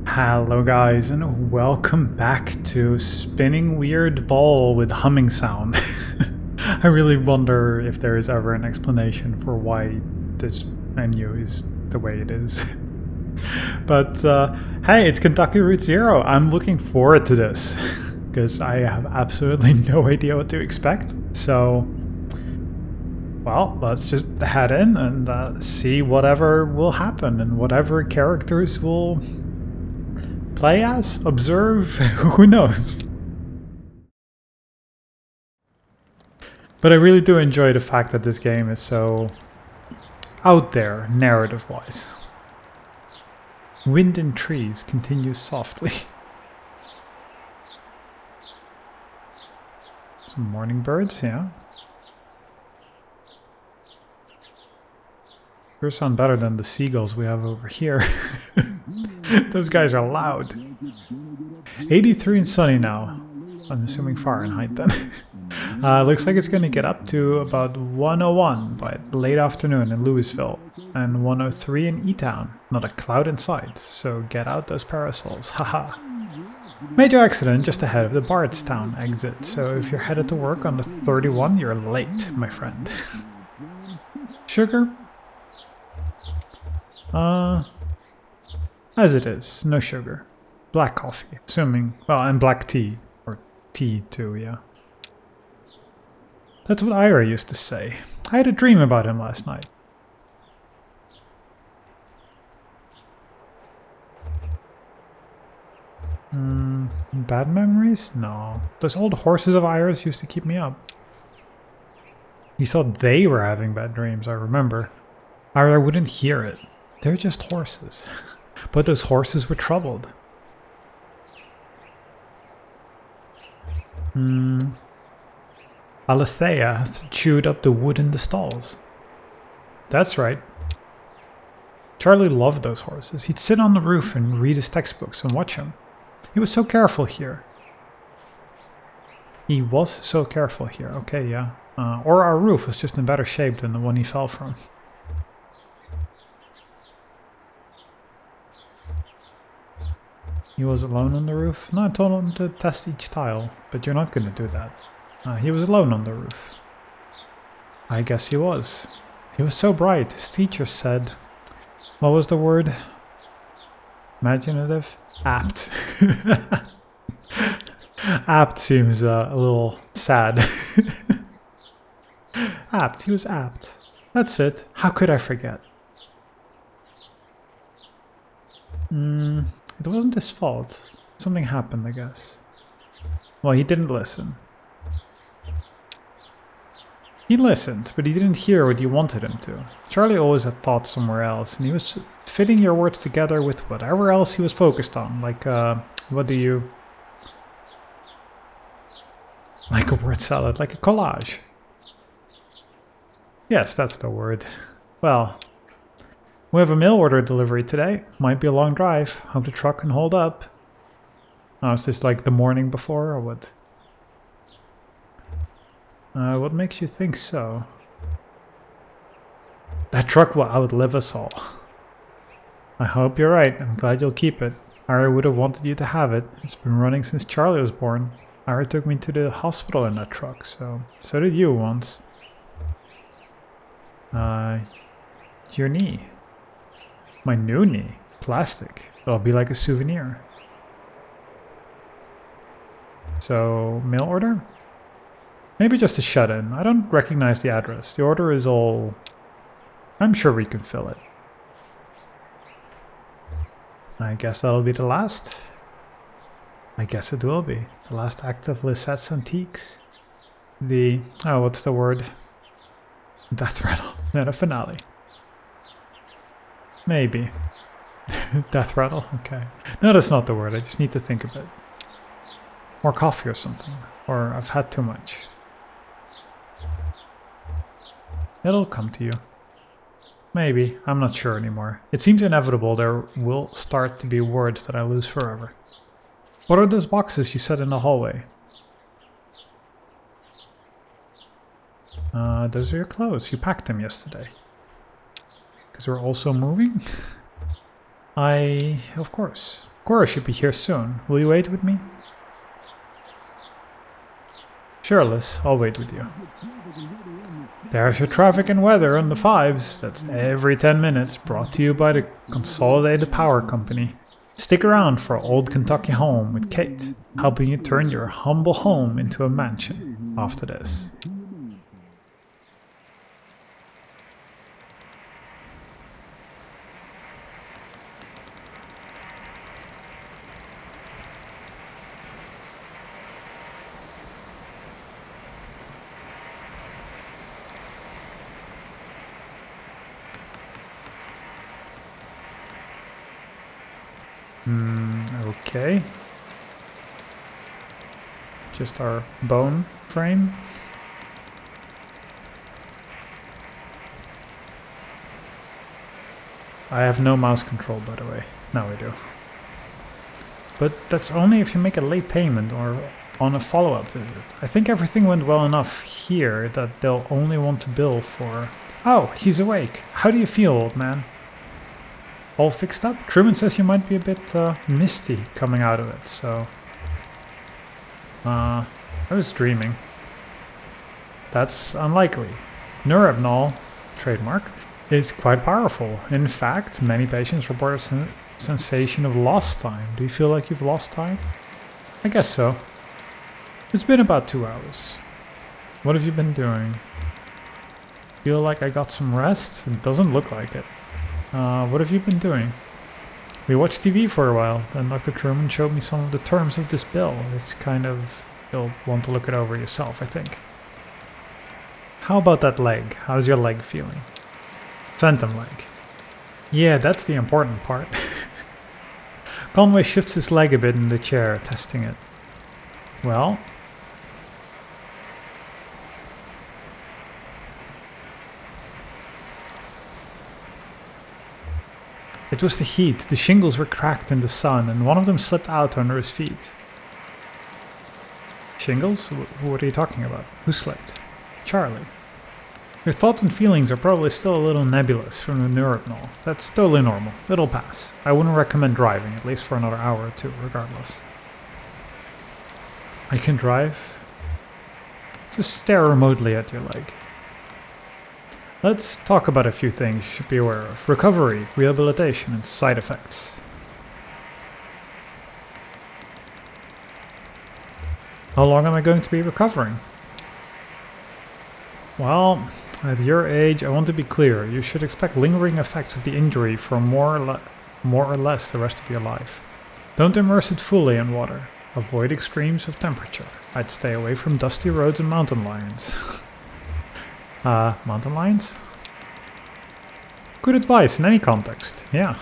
Hello guys and welcome back to Spinning Weird Ball with Humming Sound. I really wonder if there is ever an explanation for why this menu is the way it is. But hey, it's Kentucky Route Zero. I'm looking forward to this because I have absolutely no idea what to expect. So, well, let's just head in and see whatever will happen and whatever characters will play as, observe, who knows. But I really do enjoy the fact that this game is so out there, narrative-wise. Wind in trees continues softly. Some morning birds, yeah. Sure sound better than the seagulls we have over here. Those guys are loud. 83 and sunny now. I'm assuming Fahrenheit then. Looks like it's going to get up to about 101 by late afternoon in Louisville and 103 in E-Town. Not a cloud in sight, so get out those parasols. Haha. Major accident just ahead of the Bardstown exit, so if you're headed to work on the 31, you're late, my friend. Sugar? As it is, no sugar. Black coffee, assuming, well, and black tea. Or tea too, yeah. That's what Ira used to say. I had a dream about him last night. Bad memories? No. Those old horses of Ira's used to keep me up. He thought they were having bad dreams, I remember. Ira wouldn't hear it. They're just horses. But those horses were troubled. Alethea chewed up the wood in the stalls. That's right. Charlie loved those horses. He'd sit on the roof and read his textbooks and watch them. He was so careful here. He was so careful here. Okay, yeah. Or our roof was just in better shape than the one he fell from. He was alone on the roof? No, I told him to test each tile, but you're not going to do that. He was alone on the roof. I guess he was. He was so bright, his teacher said... What was the word? Imaginative? Apt. Apt seems a little sad. Apt, he was apt. That's it. How could I forget? It wasn't his fault. Something happened, I guess. Well, he didn't listen. He listened, but he didn't hear what you wanted him to. Charlie always had thoughts somewhere else, and he was fitting your words together with whatever else he was focused on. Like, what do you... Like a word salad, like a collage. Yes, that's the word. Well... We have a mail order delivery today. Might be a long drive. Hope the truck can hold up. Oh, is this like the morning before or what? What makes you think so? That truck will outlive us all. I hope you're right. I'm glad you'll keep it. Ira would have wanted you to have it. It's been running since Charlie was born. Ira took me to the hospital in that truck, so did you once. Your knee. My new knee. Plastic. It'll be like a souvenir. So, mail order? Maybe just a shut-in. I don't recognize the address. The order is all... I'm sure we can fill it. I guess that'll be the last. I guess it will be. The last act of Lisette's Antiques. The... Oh, what's the word? Death rattle. Then a finale. Maybe. Death rattle? Okay. No, that's not the word. I just need to think of it. More coffee or something. Or I've had too much. It'll come to you. Maybe. I'm not sure anymore. It seems inevitable there will start to be words that I lose forever. What are those boxes you set in the hallway? Those are your clothes. You packed them yesterday. Because we're also moving? Of course. Cora should be here soon. Will you wait with me? Sure, Liz, I'll wait with you. There's your traffic and weather on the 5s. That's every 10 minutes, brought to you by the Consolidated Power Company. Stick around for Old Kentucky Home with Kate, helping you turn your humble home into a mansion after this. Okay. Just our bone frame. I have no mouse control, by the way. Now I do. But that's only if you make a late payment or on a follow-up visit. I think everything went well enough here that they'll only want to bill for... Oh, he's awake. How do you feel, old man? All fixed up? Truman says you might be a bit misty coming out of it, so... I was dreaming. That's unlikely. Neurohypnol, trademark, is quite powerful. In fact, many patients report a sensation of lost time. Do you feel like you've lost time? I guess so. It's been about 2 hours. What have you been doing? Feel like I got some rest? It doesn't look like it. What have you been doing? We watched TV for a while, then Dr. Truman showed me some of the terms of this bill. It's kind of... you'll want to look it over yourself, I think. How about that leg? How's your leg feeling? Phantom leg. Yeah, that's the important part. Conway shifts his leg a bit in the chair, testing it. Well... It was the heat. The shingles were cracked in the sun, and one of them slipped out under his feet. Shingles? What are you talking about? Who slipped? Charlie. Your thoughts and feelings are probably still a little nebulous from the neurohypnol. That's totally normal. It'll pass. I wouldn't recommend driving, at least for another hour or two, regardless. I can drive? Just stare remotely at your leg. Let's talk about a few things you should be aware of. Recovery, rehabilitation, and side effects. How long am I going to be recovering? Well, at your age, I want to be clear. You should expect lingering effects of the injury for more or less the rest of your life. Don't immerse it fully in water. Avoid extremes of temperature. I'd stay away from dusty roads and mountain lions. Mountain lions? Good advice in any context, yeah.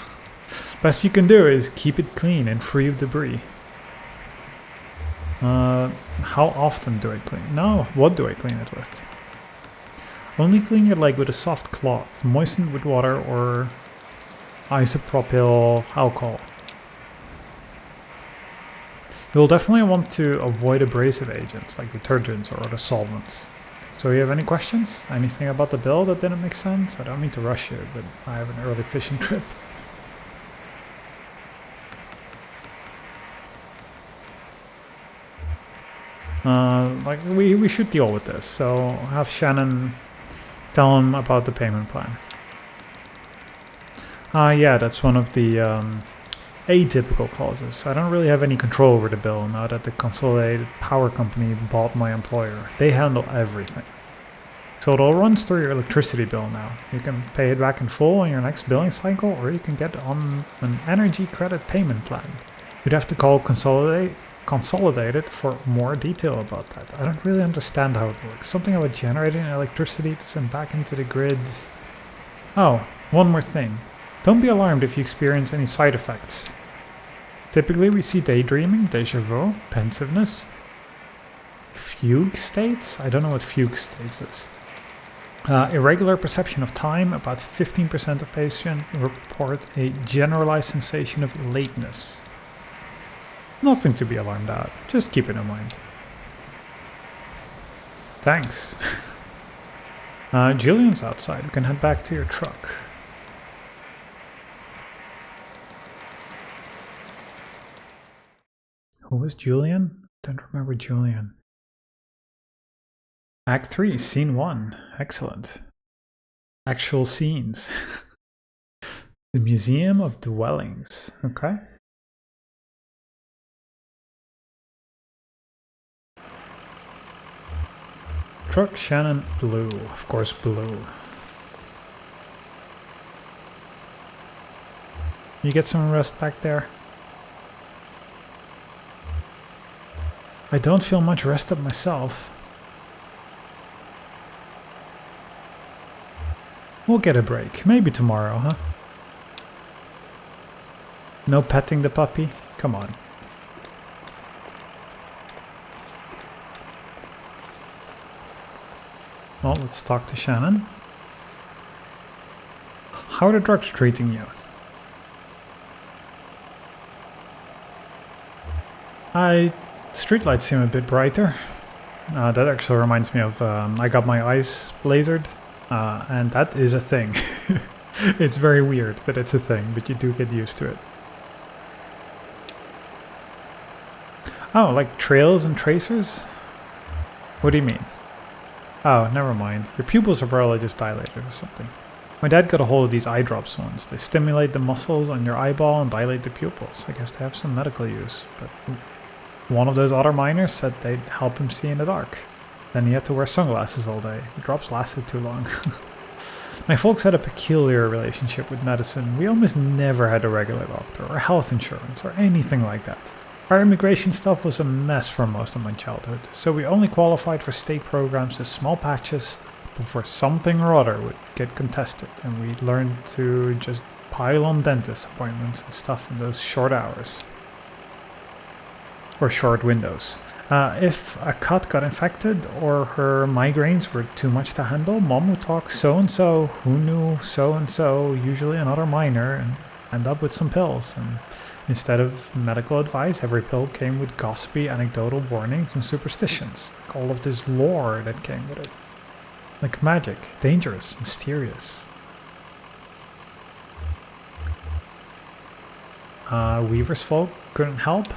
Best you can do is keep it clean and free of debris. How often do I clean? No, what do I clean it with? Only clean your leg with a soft cloth, moistened with water or isopropyl alcohol. You'll definitely want to avoid abrasive agents like detergents or other solvents. So you have any questions? Anything about the bill that didn't make sense? I don't mean to rush you, but I have an early fishing trip. We should deal with this, so I'll have Shannon tell him about the payment plan. Yeah, that's one of the atypical clauses. I don't really have any control over the bill now that the Consolidated Power Company bought my employer. They handle everything. So it all runs through your electricity bill now. You can pay it back in full on your next billing cycle, or you can get on an energy credit payment plan. You'd have to call Consolidated for more detail about that. I don't really understand how it works. Something about generating electricity to send back into the grid. Oh, one more thing. Don't be alarmed if you experience any side effects. Typically we see daydreaming, déjà vu, pensiveness, fugue states. I don't know what fugue states is. Irregular perception of time. About 15% of patients report a generalized sensation of lateness. Nothing to be alarmed at. Just keep it in mind. Thanks. Jillian's outside. We can head back to your truck. Who was Julian? Don't remember Julian. Act 3, Scene 1. Excellent. Actual scenes. The Museum of Dwellings. Okay. Truck Shannon blue. Of course, blue. You get some rest back there? I don't feel much rested myself. We'll get a break. Maybe tomorrow, huh? No petting the puppy? Come on. Well, let's talk to Shannon. How are the drugs treating you? Streetlights seem a bit brighter. That actually reminds me of I got my eyes lasered, and that is a thing. It's very weird, but it's a thing, but you do get used to it. Oh, like trails and tracers? What do you mean? Oh, never mind. Your pupils are probably just dilated or something. My dad got a hold of these eye drops once. They stimulate the muscles on your eyeball and dilate the pupils. I guess they have some medical use, but one of those other miners said they'd help him see in the dark. Then he had to wear sunglasses all day. The drops lasted too long. My folks had a peculiar relationship with medicine. We almost never had a regular doctor or health insurance or anything like that. Our immigration stuff was a mess for most of my childhood, so we only qualified for state programs as small patches before something or other would get contested, and we learned to just pile on dentist appointments and stuff in those short hours. Or short windows. If a cut got infected or her migraines were too much to handle, Mom would talk so-and-so who knew so-and-so, usually another minor, and end up with some pills. And instead of medical advice, every pill came with gossipy anecdotal warnings and superstitions. Like all of this lore that came with it. Like magic, dangerous, mysterious. Weaver's folk couldn't help.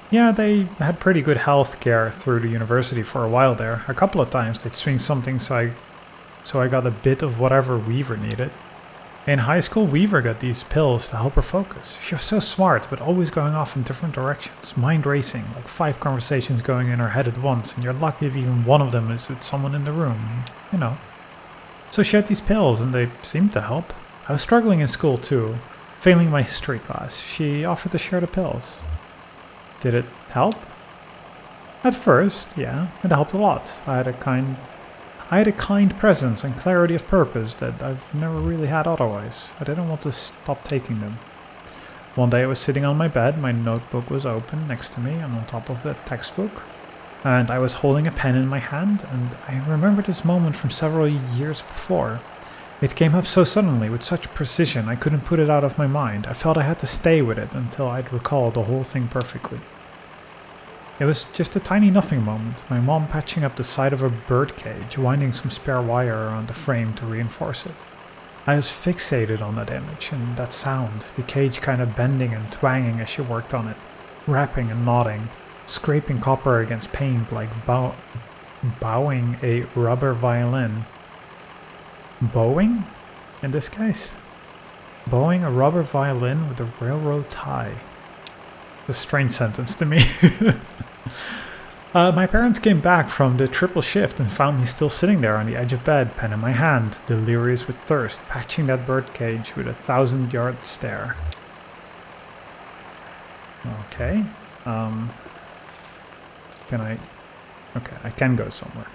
Yeah, they had pretty good health care through the university for a while there. A couple of times they'd swing something so I got a bit of whatever Weaver needed. In high school, Weaver got these pills to help her focus. She was so smart, but always going off in different directions. Mind racing, like 5 conversations going in her head at once, and you're lucky if even one of them is with someone in the room, you know. So she had these pills, and they seemed to help. I was struggling in school too, failing my history class. She offered to share the pills. Did it help? At first, yeah, it helped a lot. I had a kind presence and clarity of purpose that I've never really had otherwise. I didn't want to stop taking them. One day I was sitting on my bed, my notebook was open next to me and on top of the textbook, and I was holding a pen in my hand, and I remember this moment from several years before. It came up so suddenly, with such precision, I couldn't put it out of my mind. I felt I had to stay with it until I'd recall the whole thing perfectly. It was just a tiny nothing moment, my mom patching up the side of a bird cage, winding some spare wire around the frame to reinforce it. I was fixated on that image and that sound, the cage kind of bending and twanging as she worked on it, rapping and nodding, scraping copper against paint like bowing a rubber violin. Bowing? In this case? Bowing a rubber violin with a railroad tie. It's a strange sentence to me. My parents came back from the triple shift and found me still sitting there on the edge of bed, pen in my hand, delirious with thirst, patching that birdcage with a 1,000-yard stare. Okay. Can I... Okay, I can go somewhere.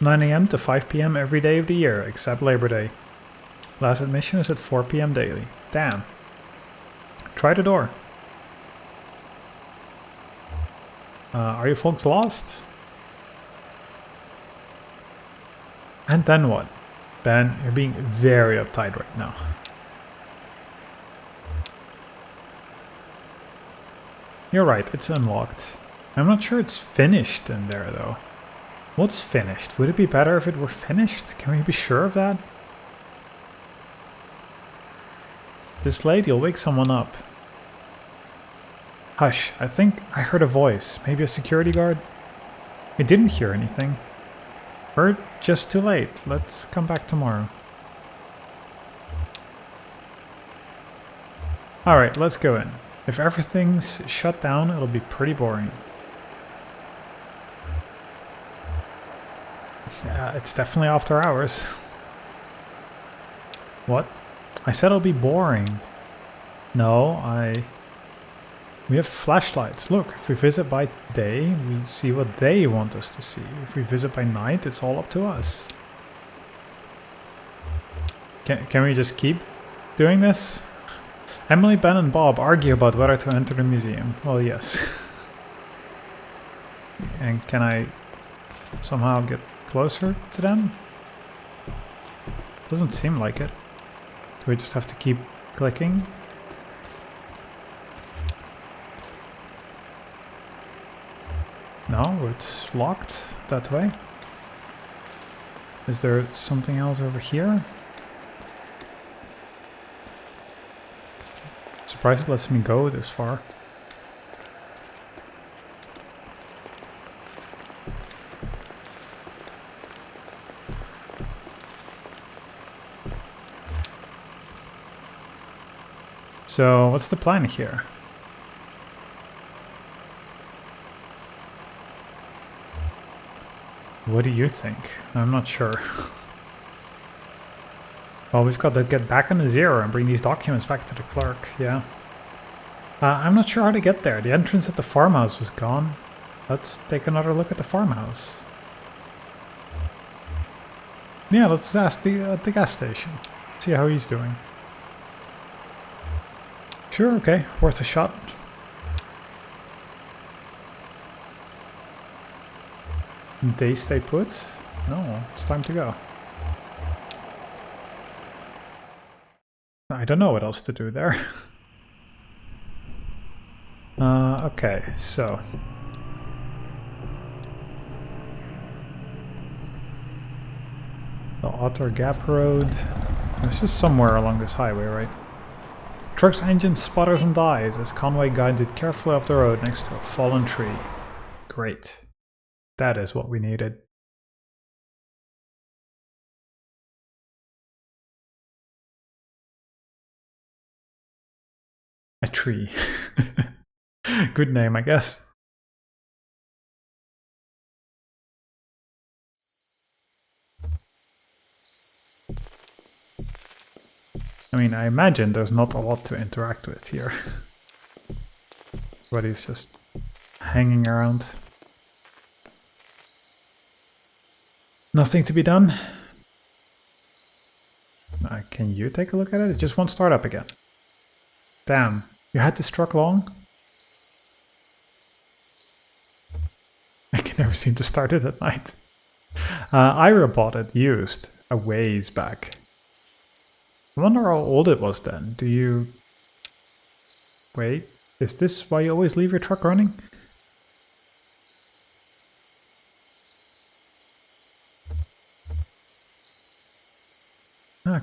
9 AM to 5 PM every day of the year, except Labor Day. Last admission is at 4 PM daily. Damn. Try the door. Are you folks lost? And then what? Ben, you're being very uptight right now. You're right, it's unlocked. I'm not sure it's finished in there though. What's finished? Would it be better if it were finished? Can we be sure of that? This lady will wake someone up. Hush, I think I heard a voice. Maybe a security guard? I didn't hear anything. We're just too late. Let's come back tomorrow. Alright, let's go in. If everything's shut down, it'll be pretty boring. Yeah, it's definitely after hours. What? I said it'll be boring. No, we have flashlights. Look, if we visit by day, we see what they want us to see. If we visit by night, it's all up to us. Can we just keep doing this? Emily, Ben and Bob argue about whether to enter the museum. Well, yes. And can I somehow get closer to them? Doesn't seem like it. Do we just have to keep clicking? No, it's locked that way. Is there something else over here? Surprised it lets me go this far. So, what's the plan here? What do you think? I'm not sure. Well, we've got to get back on the zero and bring these documents back to the clerk, yeah. I'm not sure how to get there. The entrance at the farmhouse was gone. Let's take another look at the farmhouse. Yeah, let's ask the gas station. See how he's doing. Sure, okay, worth a shot. They stay put? No, it's time to go. I don't know what else to do there. Okay, so. The Otter Gap Road. It's just somewhere along this highway, right? Truck's engine sputters and dies as Conway guides it carefully off the road next to a fallen tree. Great. That is what we needed. A tree. Good name, I guess. I mean, I imagine there's not a lot to interact with here. Everybody's just hanging around. Nothing to be done. Can you take a look at it? It just won't start up again. Damn, you had this truck long? I can never seem to start it at night. Ira bought it used a ways back. I wonder how old it was then. Do you... Wait, is this why you always leave your truck running?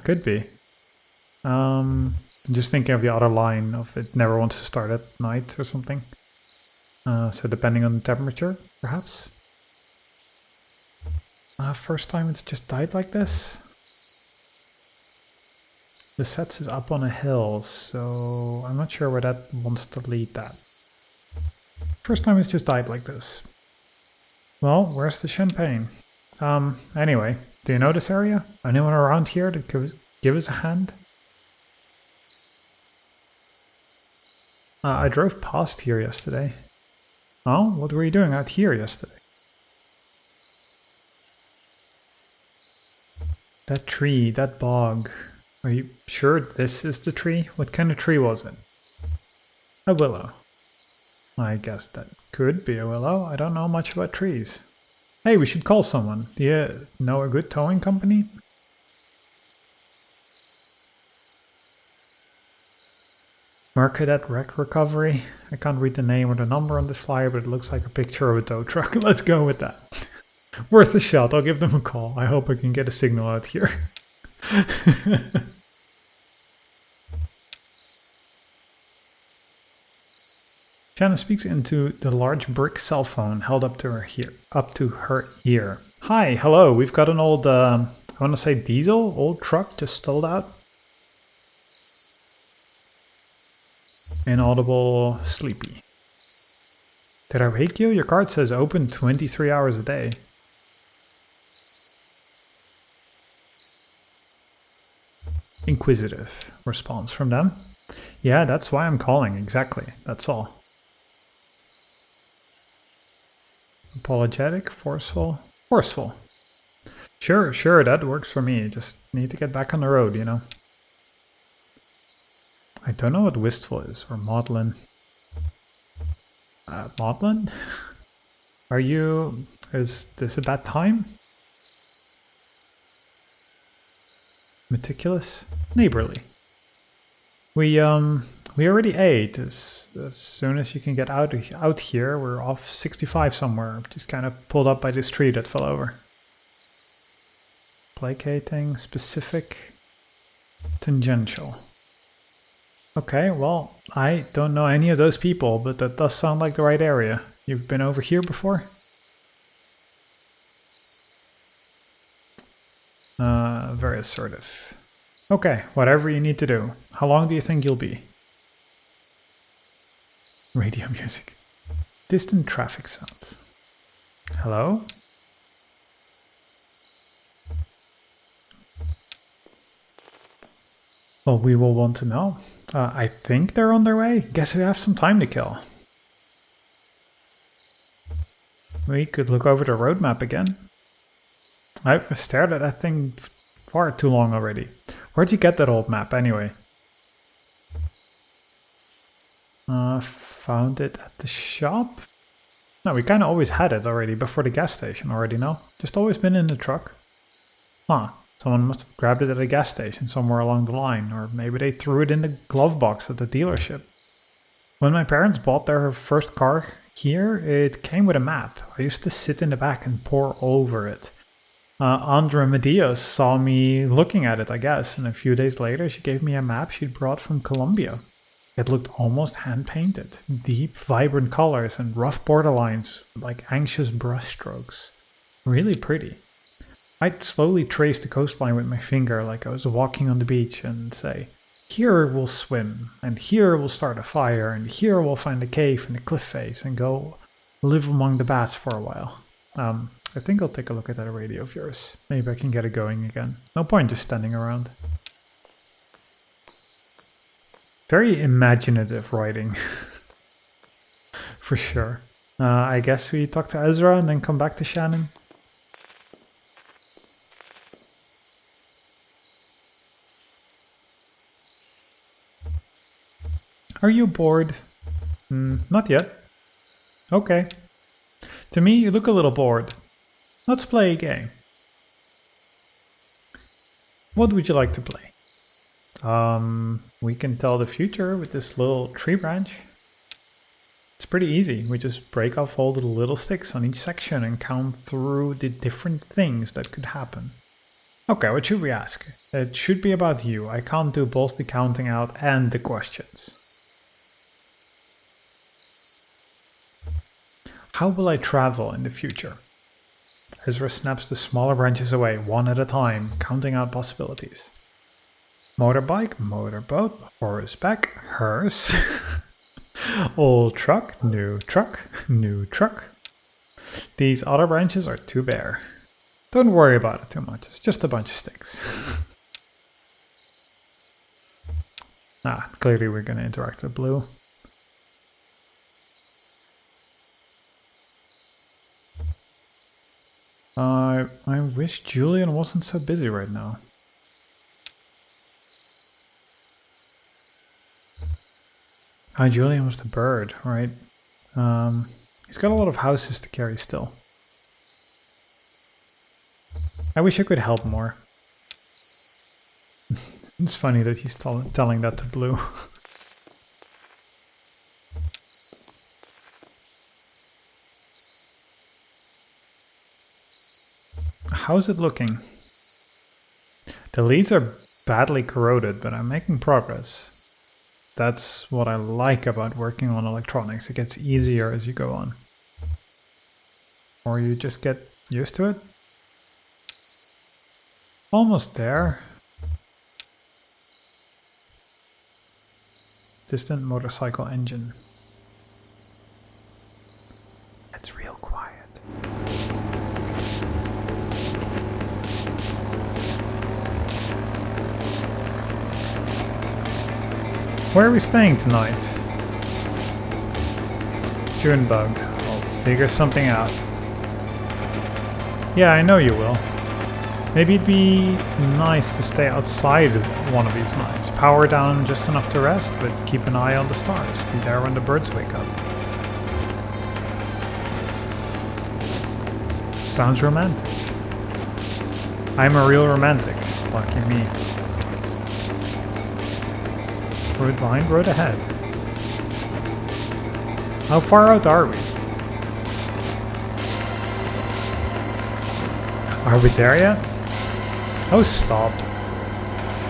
Could be. I'm just thinking of the other line of it never wants to start at night or something. So depending on the temperature, perhaps. First time it's just died like this. The sets is up on a hill, so I'm not sure where that wants to lead that. First time it's just died like this. Well, where's the champagne? Anyway, do you know this area? Anyone around here that could give us a hand? I drove past here yesterday. Oh, what were you doing out here yesterday? That tree, that bog. Are you sure this is the tree? What kind of tree was it? A willow. I guess that could be a willow. I don't know much about trees. Hey, we should call someone. Do you know a good towing company? Mercadet Wreck Recovery. I can't read the name or the number on this flyer, but it looks like a picture of a tow truck. Let's go with that. Worth a shot. I'll give them a call. I hope I can get a signal out here. Shannon speaks into the large brick cell phone held up to her ear. Hi, hello. We've got an old, I want to say diesel, old truck just stalled out. Inaudible, sleepy. Did I wake you? Your card says open 23 hours a day. Inquisitive response from them. Yeah, that's why I'm calling, exactly. That's all. Apologetic, forceful. Forceful. Sure, that works for me. Just need to get back on the road, you know. I don't know what wistful is, or maudlin. Maudlin? Are you... is this a bad time? Meticulous? Neighborly. We already ate. As soon as you can get out here, we're off 65 somewhere. Just kind of pulled up by this tree that fell over. Placating, specific, tangential. Okay, well, I don't know any of those people, but that does sound like the right area. You've been over here before? Very assertive. Okay, whatever you need to do. How long do you think you'll be? Radio music. Distant traffic sounds. Hello? Well, we will want to know. I think they're on their way. Guess we have some time to kill. We could look over the roadmap again. I've stared at that thing far too long already. Where'd you get that old map anyway? Found it at the shop? No, we kind of always had it already before the gas station already, no? Just always been in the truck. Huh. Someone must have grabbed it at a gas station somewhere along the line, or maybe they threw it in the glove box at the dealership. When my parents bought their first car here, it came with a map. I used to sit in the back and pore over it. Andra Medeiros saw me looking at it, I guess, and a few days later she gave me a map she'd brought from Colombia. It looked almost hand-painted, deep, vibrant colors and rough borderlines like anxious brushstrokes. Really pretty. I'd slowly trace the coastline with my finger like I was walking on the beach and say, here we'll swim, and here we'll start a fire, and here we'll find a cave in the cliff face and go live among the bats for a while. I think I'll take a look at that radio of yours. Maybe I can get it going again. No point just standing around. Very imaginative writing. For sure. I guess we talk to Ezra and then come back to Shannon. Are you bored? Not yet. Okay. To me, you look a little bored. Let's play a game. What would you like to play? We can tell the future with this little tree branch. It's pretty easy. We just break off all the little sticks on each section and count through the different things that could happen. Okay, what should we ask? It should be about you. I can't do both the counting out and the questions. How will I travel in the future? Ezra snaps the smaller branches away, one at a time, counting out possibilities. Motorbike, motorboat, horseback, hearse. Old truck, new truck, new truck. These other branches are too bare. Don't worry about it too much, it's just a bunch of sticks. Clearly we're going to interact with blue. I wish Julian wasn't so busy right now. Julian was the bird, right? He's got a lot of houses to carry still. I wish I could help more. It's funny that he's telling that to Blue. How's it looking? The leads are badly corroded, but I'm making progress. That's what I like about working on electronics. It gets easier as you go on. Or you just get used to it. Almost there. Distant motorcycle engine. It's real quiet. Where are we staying tonight? Junebug. I'll figure something out. Yeah, I know you will. Maybe it'd be nice to stay outside one of these nights. Power down just enough to rest, but keep an eye on the stars. Be there when the birds wake up. Sounds romantic. I'm a real romantic. Lucky me. Road behind, road ahead. How far out are we? Are we there yet? Oh, stop.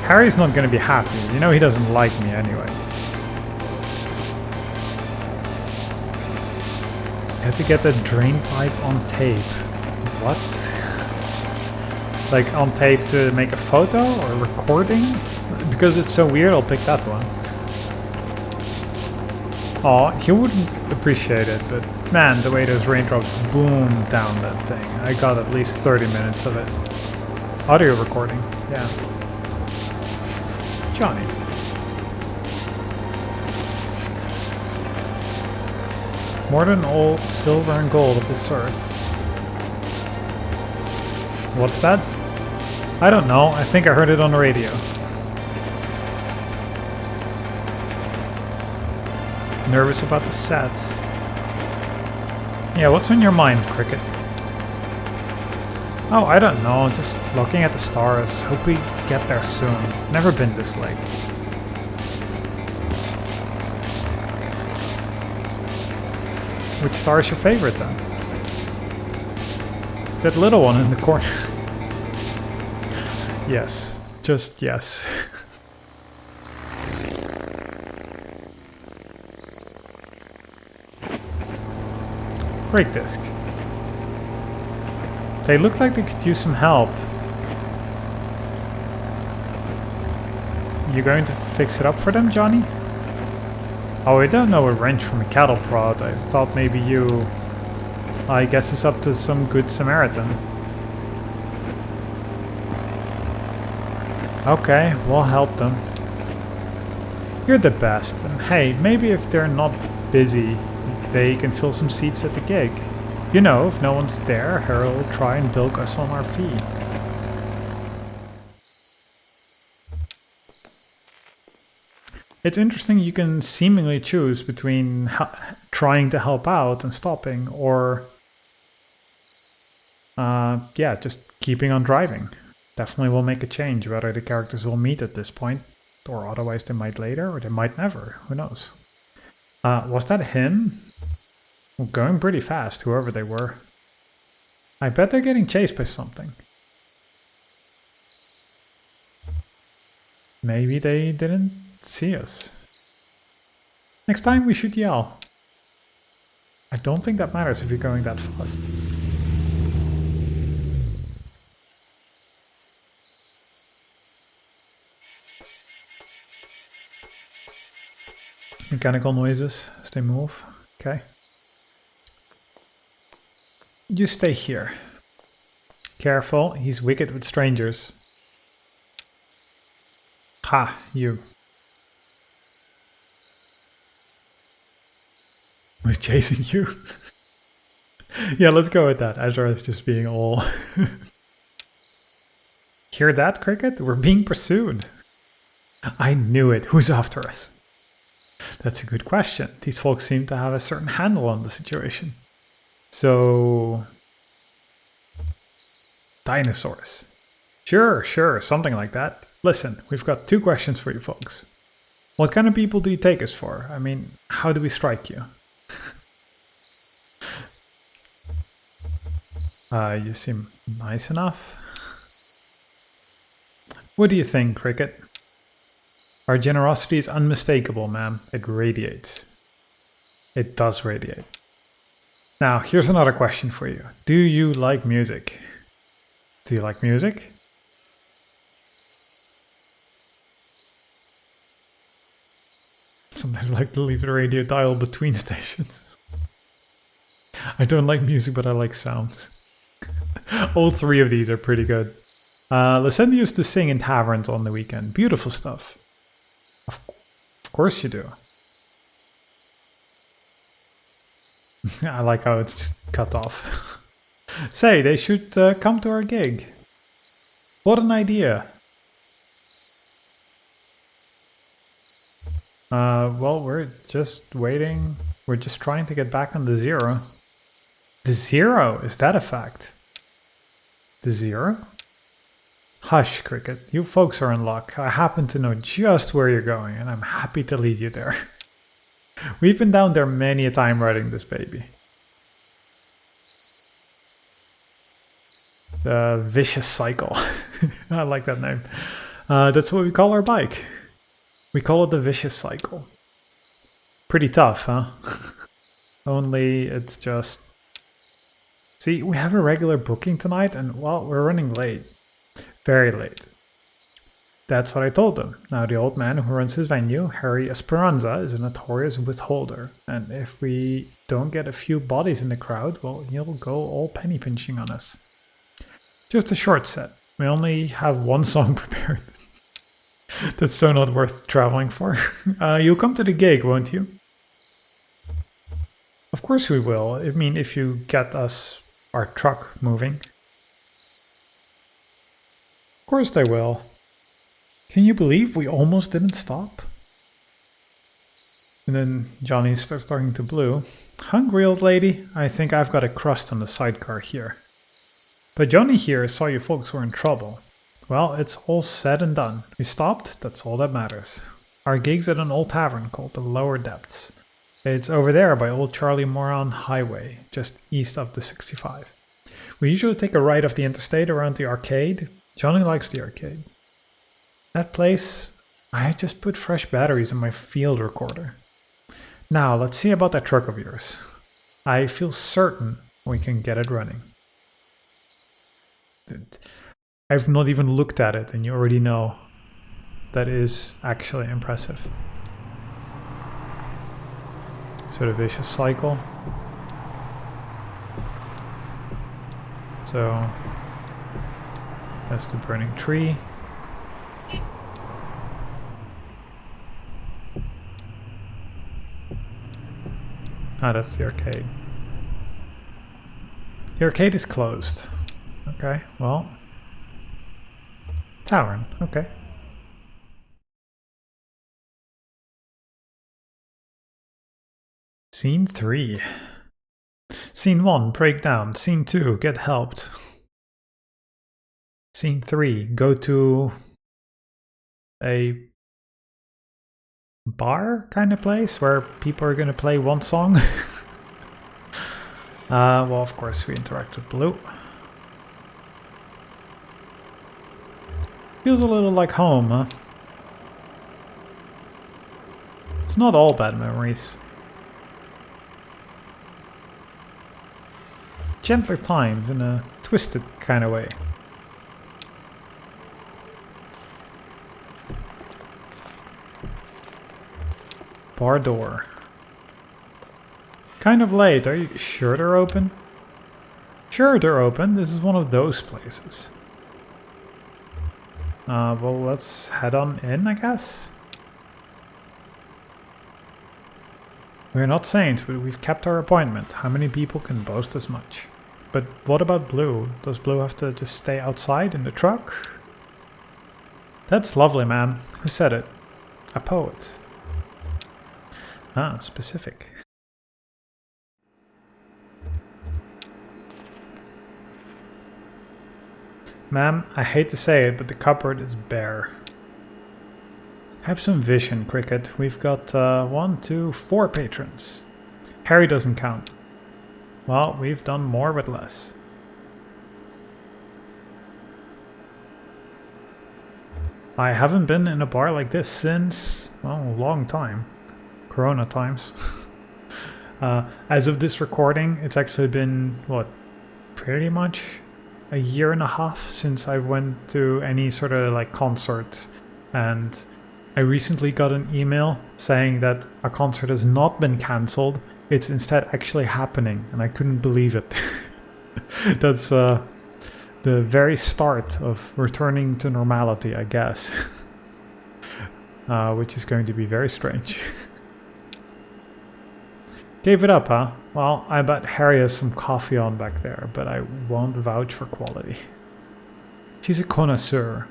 Harry's not gonna be happy. You know he doesn't like me anyway. I had to get the drain pipe on tape. What? Like on tape to make a photo or recording? Because it's so weird, I'll pick that one. Aw, he wouldn't appreciate it, but man, the way those raindrops boom down that thing. I got at least 30 minutes of it. Audio recording, yeah. Johnny. More than all silver and gold of this earth. What's that? I don't know, I think I heard it on the radio. Nervous about the set. Yeah, what's on your mind, Cricket? Oh, I don't know, just looking at the stars. Hope we get there soon. Never been this late. Which star is your favorite then? That little one in the corner. Yes, just yes. Brake disc. They look like they could use some help. You going to fix it up for them, Johnny? Oh, I don't know a wrench from a cattle prod. I thought maybe you... I guess it's up to some good Samaritan. Okay, we'll help them. You're the best. And hey, maybe if they're not busy, they can fill some seats at the gig. You know, if no one's there, Harold will try and bilk us on our fee. It's interesting you can seemingly choose between trying to help out and stopping, or yeah, just keeping on driving. Definitely will make a change whether the characters will meet at this point, or otherwise they might later, or they might never. Who knows? Was that him? Well, going pretty fast, whoever they were. I bet they're getting chased by something. Maybe they didn't see us. Next time we should yell. I don't think that matters if you're going that fast. Mechanical noises as they move. Okay. You stay here. Careful, he's wicked with strangers. Ha, you. Who's chasing you? Yeah, let's go with that. Ezra is just being all... Hear that, Cricket? We're being pursued. I knew it. Who's after us? That's a good question. These folks seem to have a certain handle on the situation. So... Dinosaurs. Sure, something like that. Listen, we've got 2 questions for you folks. What kind of people do you take us for? I mean, how do we strike you? You seem nice enough. What do you think, Cricket? Our generosity is unmistakable, ma'am. It radiates. It does radiate. Now, here's another question for you. Do you like music? Do you like music? Sometimes I like to leave the radio dial between stations. I don't like music, but I like sounds. All three of these are pretty good. Lysander used to sing in taverns on the weekend. Beautiful stuff. Of course you do. I like how it's just cut off. Say, they should come to our gig. What an idea. Well, we're just waiting. We're just trying to get back on the zero. The zero? Is that a fact? The zero? Hush, Cricket. You folks are in luck. I happen to know just where you're going, and I'm happy to lead you there. We've been down there many a time riding this baby. The Vicious Cycle. I like that name. That's what we call our bike. We call it the Vicious Cycle. Pretty tough, huh? Only it's just... See, we have a regular booking tonight, and well, we're running late. Very late. That's what I told them. Now, the old man who runs his venue, Harry Esperanza, is a notorious withholder. And if we don't get a few bodies in the crowd, well, he'll go all penny pinching on us. Just a short set. We only have one song prepared. That's so not worth traveling for. You'll come to the gig, won't you? Of course we will. I mean, if you get us our truck moving. Of course they will. Can you believe we almost didn't stop? And then Johnny starts talking to Blue. Hungry, old lady? I think I've got a crust on the sidecar here. But Johnny here saw you folks were in trouble. Well, it's all said and done. We stopped, that's all that matters. Our gig's at an old tavern called the Lower Depths. It's over there by Old Charlie Moron Highway, just east of the 65. We usually take a right off the interstate around the arcade. Johnny likes the arcade. That place, I just put fresh batteries in my field recorder. Now, let's see about that truck of yours. I feel certain we can get it running. I've not even looked at it and you already know. That is actually impressive. So the Vicious Cycle. So that's the burning tree. Ah, that's the arcade. The arcade is closed. Okay, well. Tavern, okay. Scene 3. Scene 1, break down. Scene 2, get helped. Scene 3, go to a bar kind of place where people are going to play one song. Well, of course, we interact with Blue. Feels a little like home, huh? It's not all bad memories. Gentler times in a twisted kind of way. Bar door. Kind of late. Are you sure they're open? Sure they're open. This is one of those places. Well, let's head on in, I guess. We're not saints, but we've kept our appointment. How many people can boast as much? But what about Blue? Does Blue have to just stay outside in the truck? That's lovely, man. Who said it? A poet. Ah, specific. Ma'am, I hate to say it, but the cupboard is bare. Have some vision, Cricket. We've got 1, 2, 4 patrons. Harry doesn't count. Well, we've done more with less. I haven't been in a bar like this since, well, a long time. Corona times. As of this recording, it's actually been, what, pretty much a year and a half since I went to any sort of like concert. And I recently got an email saying that a concert has not been cancelled. It's instead actually happening, and I couldn't believe it. That's the very start of returning to normality, I guess. Which is going to be very strange. Gave it up, huh? Well, I bet Harry has some coffee on back there, but I won't vouch for quality. She's a connoisseur.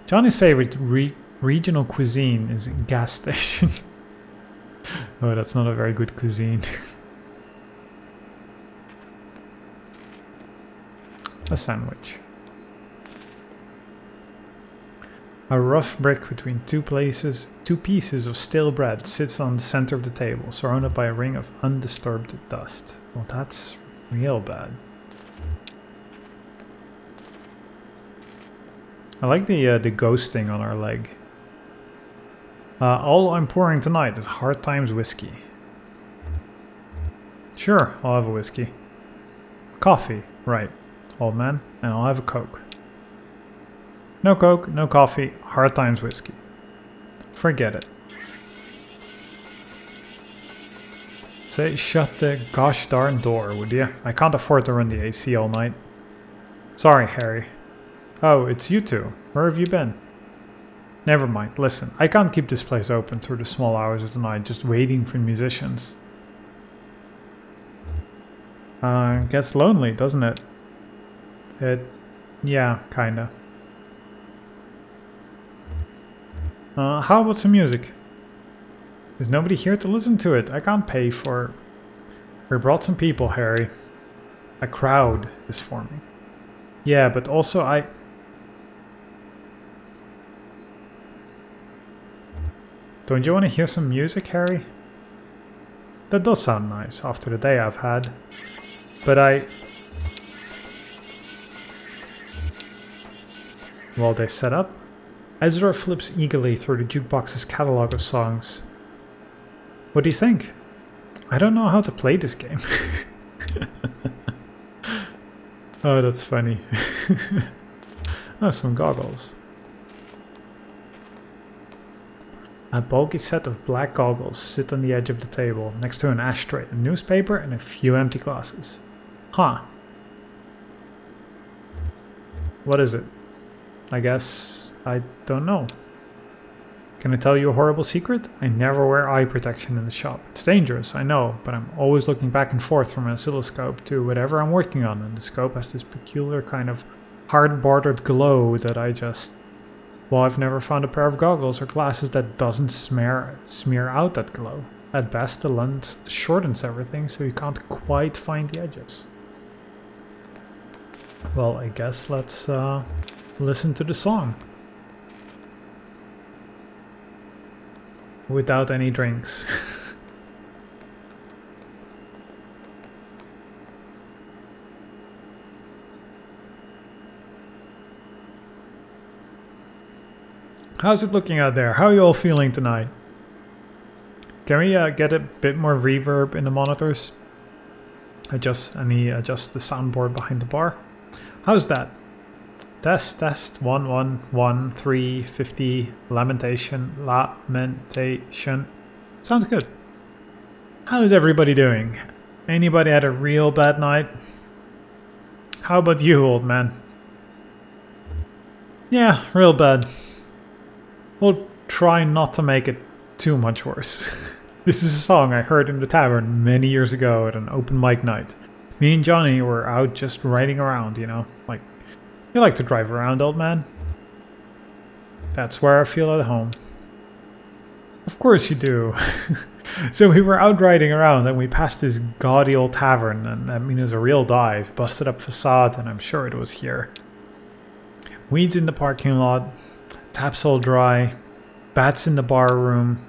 Johnny's favorite regional cuisine is gas station. Oh, that's not a very good cuisine. A sandwich. A rough brick between two pieces of stale bread sits on the center of the table, surrounded by a ring of undisturbed dust. Well, that's real bad. I like the ghosting on our leg. All I'm pouring tonight is Hard Times whiskey. Sure, I'll have a whiskey. Coffee, right, old man, and I'll have a Coke. No Coke, no coffee, Hard Times whiskey. Forget it. Say, shut the gosh darn door, would you? I can't afford to run the AC all night. Sorry, Harry. Oh, it's you two. Where have you been? Never mind, listen, I can't keep this place open through the small hours of the night just waiting for musicians. Gets lonely, doesn't it? Yeah, kinda. How about some music? There's nobody here to listen to it. I can't pay for... We brought some people, Harry. A crowd is forming. Yeah, but also Don't you want to hear some music, Harry? That does sound nice after the day I've had. But While they set up, Ezra flips eagerly through the jukebox's catalog of songs. What do you think? I don't know how to play this game. Oh, that's funny. Oh, some goggles. A bulky set of black goggles sit on the edge of the table, next to an ashtray, a newspaper, and a few empty glasses. Huh. What is it? I guess I don't know. Can I tell you a horrible secret? I never wear eye protection in the shop. It's dangerous, I know, but I'm always looking back and forth from an oscilloscope to whatever I'm working on, and the scope has this peculiar kind of hard-bordered glow that I just... Well, I've never found a pair of goggles or glasses that doesn't smear out that glow. At best, the lens shortens everything, so you can't quite find the edges. Well, I guess let's listen to the song. Without any drinks. How's it looking out there? How are you all feeling tonight? Can we get a bit more reverb in the monitors? Adjust the soundboard behind the bar. How's that? Test 1 1 1 3 50 lamentation. Sounds good. How's everybody doing? Anybody had a real bad night? How about you, old man? Yeah, real bad. We'll try not to make it too much worse. This is a song I heard in the tavern many years ago at an open mic night. Me and Johnny were out just riding around, you know, like, you like to drive around, old man? That's where I feel at home. Of course you do. So we were out riding around and we passed this gaudy old tavern, and I mean it was a real dive, busted up facade, and I'm sure it was here. Weeds in the parking lot, taps all dry, bats in the bar room,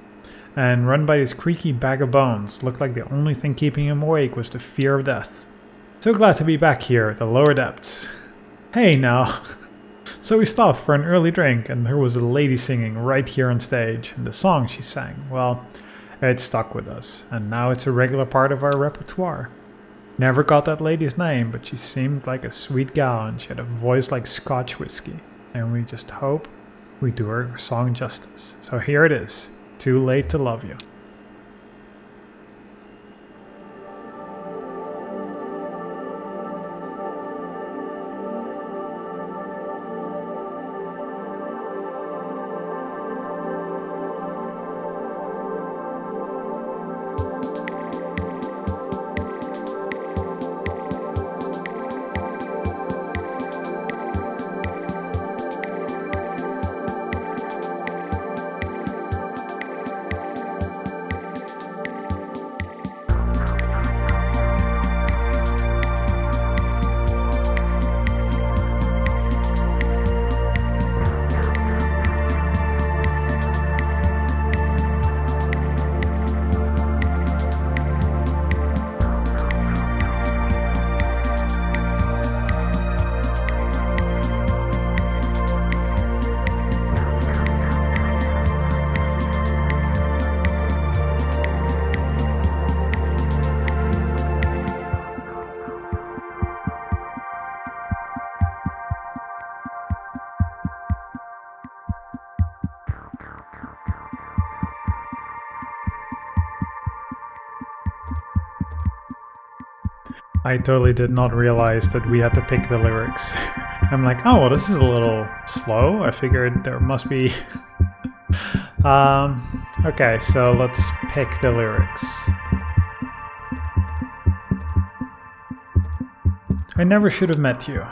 and run by this creaky bag of bones. Looked like the only thing keeping him awake was the fear of death. So glad to be back here at the lower depths. Hey now. So we stopped for an early drink, and there was a lady singing right here on stage. And the song she sang, well, it stuck with us, and now it's a regular part of our repertoire. Never got that lady's name, but she seemed like a sweet gal, and she had a voice like Scotch whiskey. And we just hope we do her song justice. So here it is, Too Late to Love You. I totally did not realize that we had to pick the lyrics. I'm like, oh, well, this is a little slow. I figured there must be... okay, so let's pick the lyrics. I never should have met you.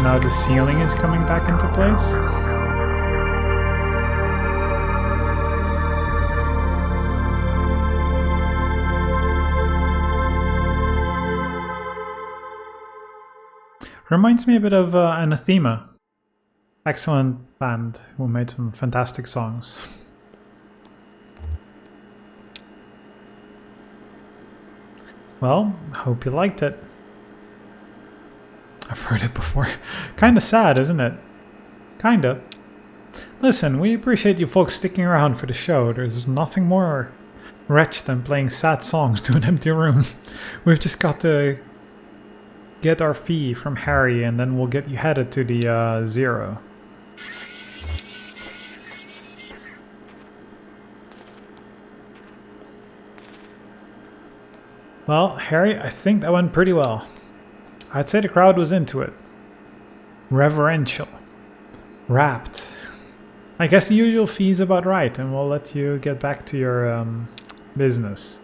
So now the ceiling is coming back into place. Reminds me a bit of Anathema. Excellent band who made some fantastic songs. Well, hope you liked it. I've heard it before. Kinda sad, isn't it? Kinda. Listen, we appreciate you folks sticking around for the show. There's nothing more wretched than playing sad songs to an empty room. We've just got to get our fee from Harry and then we'll get you headed to the Zero. Well, Harry, I think that went pretty well. I'd say the crowd was into it. Reverential. Rapt. I guess the usual fee's about right, and we'll let you get back to your business.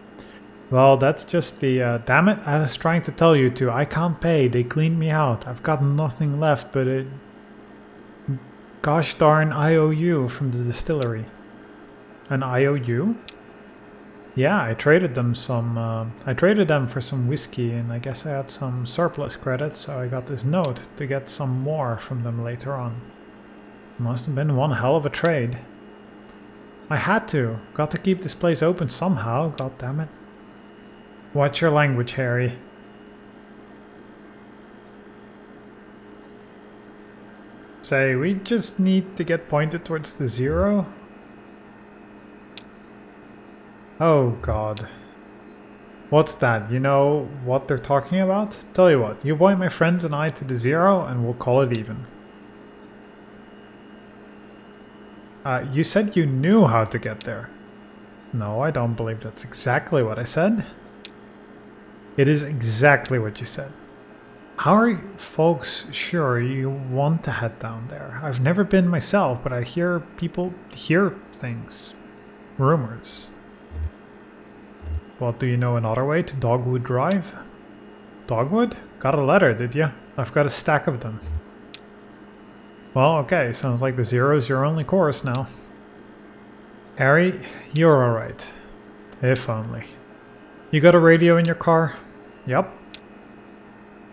Well, that's just the... damn it, I was trying to tell you to. I can't pay. They cleaned me out. I've got nothing left but a... gosh darn IOU from the distillery. An IOU? Yeah, I traded them for some whiskey, and I guess I had some surplus credits, so I got this note to get some more from them later on. Must have been one hell of a trade. I had to. Got to keep this place open somehow, god damn it. Watch your language, Harry. Say, we just need to get pointed towards the Zero. Oh god. What's that? You know what they're talking about? Tell you what, you point my friends and I to the Zero and we'll call it even. You said you knew how to get there. No, I don't believe that's exactly what I said. It is exactly what you said. How are you folks sure you want to head down there? I've never been myself, but I hear people hear things. Rumors. Well, do you know another way to Dogwood Drive? Dogwood? Got a letter, did ya? I've got a stack of them. Well, okay, sounds like the Zero's your only course now. Harry, you're alright. If only. You got a radio in your car? Yep.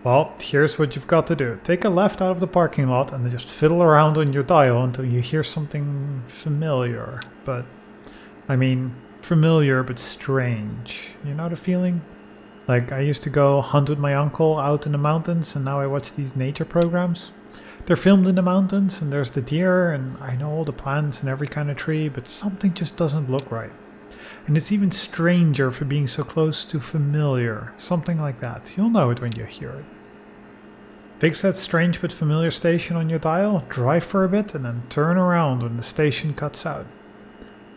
Well, here's what you've got to do. Take a left out of the parking lot and just fiddle around on your dial until you hear something familiar. But, I mean, familiar but strange. You know the feeling? Like, I used to go hunt with my uncle out in the mountains and now I watch these nature programs. They're filmed in the mountains and there's the deer and I know all the plants and every kind of tree, but something just doesn't look right. And it's even stranger for being so close to familiar. Something like that. You'll know it when you hear it. Fix that strange but familiar station on your dial, drive for a bit, and then turn around when the station cuts out.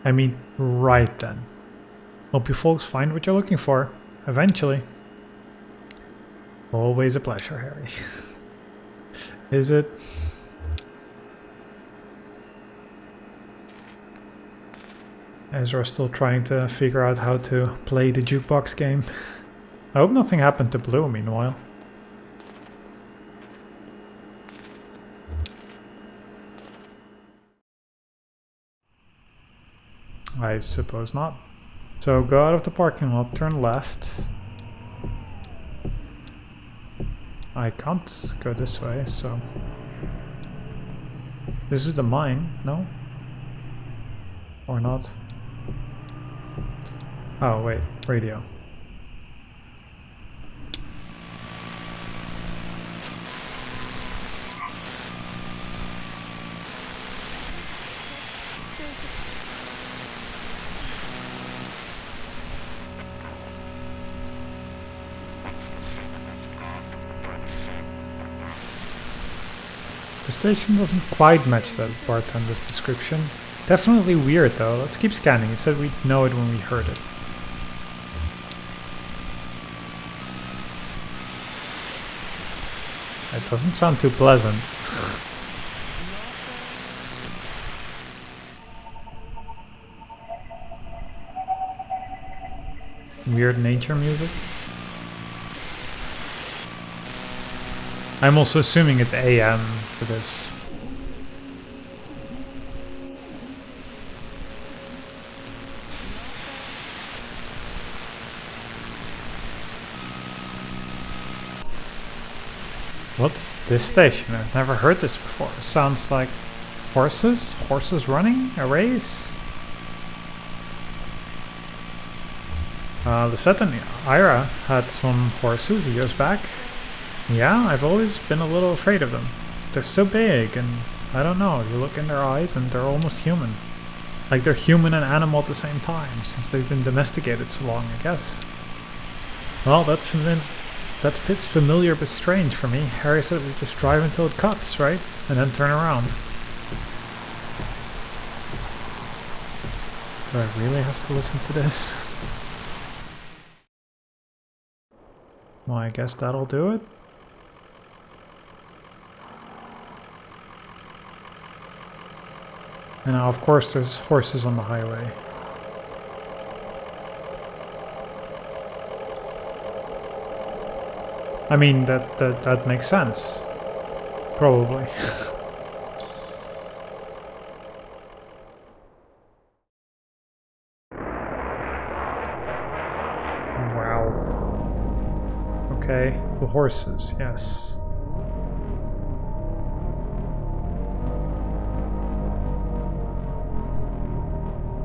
I mean, right then. Hope you folks find what you're looking for. Eventually. Always a pleasure, Harry. Is it? Ezra's still trying to figure out how to play the jukebox game. I hope nothing happened to Blue meanwhile. I suppose not. So go out of the parking lot, turn left. I can't go this way, so... This is the mine, no? Or not? Oh, wait, radio. The station doesn't quite match that bartender's description. Definitely weird though. Let's keep scanning. He said we'd know it when we heard it. It doesn't sound too pleasant. Weird nature music. I'm also assuming it's AM for this. What's this station? I've never heard this before. Sounds like horses? Horses running? A race? Lisette and Ira had some horses years back. Yeah, I've always been a little afraid of them. They're so big and I don't know, you look in their eyes and they're almost human. Like they're human and animal at the same time, since they've been domesticated so long, I guess. Well, that fits familiar but strange for me. Harry said we just drive until it cuts, right? And then turn around. Do I really have to listen to this? Well, I guess that'll do it. And now, of course, there's horses on the highway. I mean, that makes sense. Probably. Wow. Okay, the horses, yes.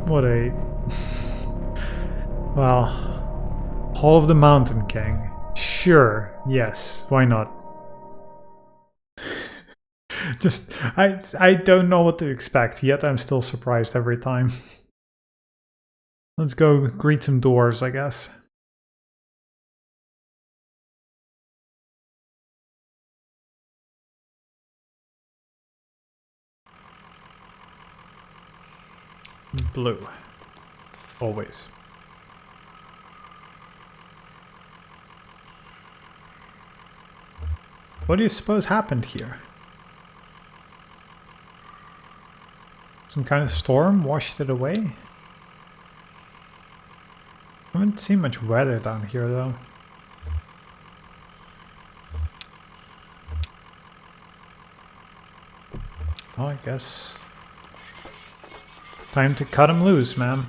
What a... well... Hall of the Mountain King. Sure, yes, why not? Just, I don't know what to expect, yet I'm still surprised every time. Let's go greet some dwarves, I guess. Blue. Always. What do you suppose happened here? Some kind of storm washed it away? I haven't seen much weather down here though. Oh, I guess. Time to cut him loose, man.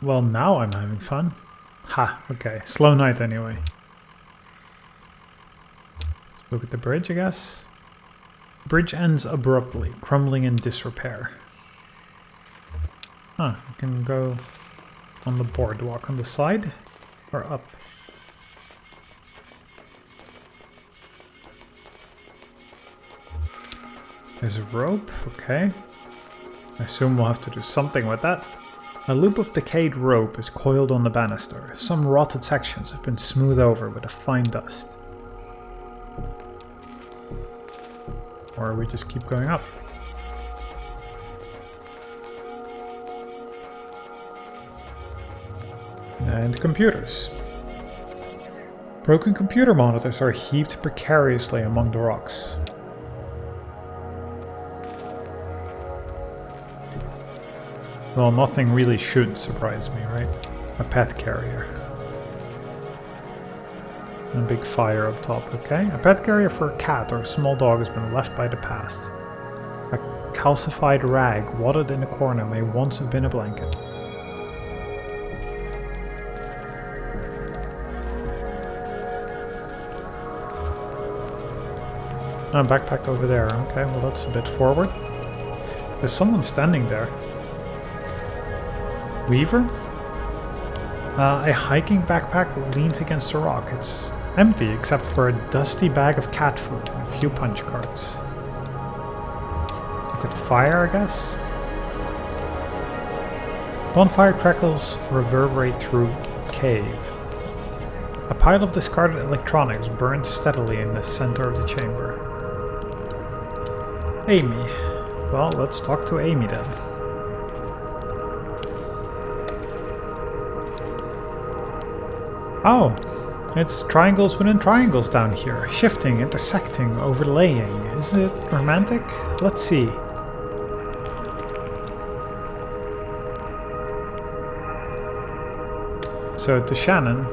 Well, now I'm having fun. Ha, okay. Slow night anyway. Let's look at the bridge, I guess. Bridge ends abruptly, crumbling in disrepair. Huh, you can go on the boardwalk on the side or up. There's a rope, okay. I assume we'll have to do something with that. A loop of decayed rope is coiled on the banister. Some rotted sections have been smoothed over with a fine dust. Or we just keep going up. And computers. Broken computer monitors are heaped precariously among the rocks. Well, nothing really should surprise me, right? A pet carrier. And a big fire up top, okay? A pet carrier for a cat or a small dog has been left by the past. A calcified rag wadded in a corner may once have been a blanket. Oh, backpack over there. Okay, well that's a bit forward. There's someone standing there. Weaver? A hiking backpack leans against a rock. It's empty except for a dusty bag of cat food and a few punch cards. Look at the fire, I guess. Bonfire crackles reverberate through cave. A pile of discarded electronics burns steadily in the center of the chamber. Amy. Well, let's talk to Amy then. Oh, it's triangles within triangles down here. Shifting, intersecting, overlaying. Is it romantic? Let's see. So to Shannon,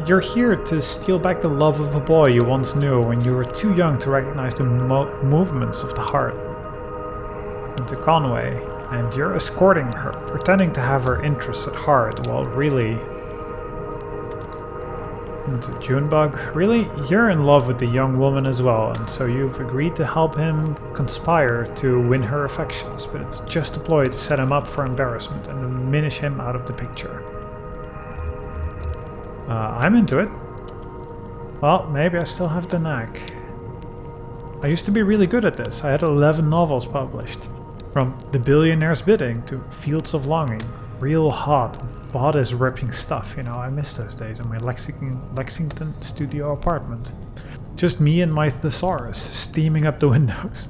You're here to steal back the love of a boy you once knew when you were too young to recognize the movements of the heart. Into Conway, and you're escorting her, pretending to have her interests at heart, while really... Into Junebug, really? You're in love with the young woman as well, and so you've agreed to help him conspire to win her affections, but it's just a ploy to set him up for embarrassment and diminish him out of the picture. I'm into it. Well, maybe I still have the knack. I used to be really good at this. I had 11 novels published. From The Billionaire's Bidding to Fields of Longing. Real hot, bodice-ripping stuff, you know. I miss those days in my Lexington studio apartment. Just me and my thesaurus, steaming up the windows.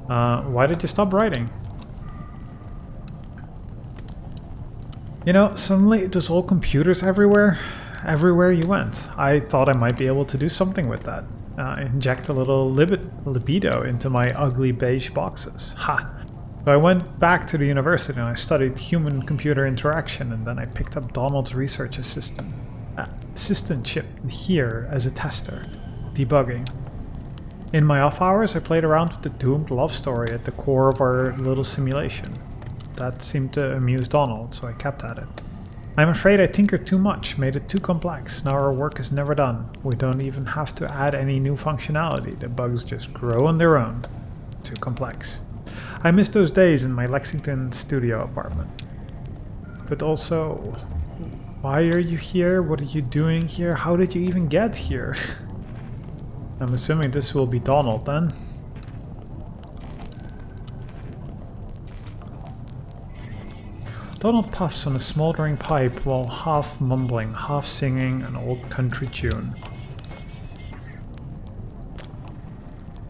Why did you stop writing? You know, suddenly it was all computers everywhere you went. I thought I might be able to do something with that. Inject a little libido into my ugly beige boxes. Ha! So I went back to the university and I studied human-computer interaction, and then I picked up Donald's research assistantship here as a tester, debugging. In my off hours, I played around with the doomed love story at the core of our little simulation. That seemed to amuse Donald, so I kept at it. I'm afraid I tinkered too much, made it too complex. Now our work is never done. We don't even have to add any new functionality. The bugs just grow on their own. Too complex. I miss those days in my Lexington studio apartment. But also, why are you here? What are you doing here? How did you even get here? I'm assuming this will be Donald then. Donald puffs on a smoldering pipe while half mumbling, half singing an old country tune.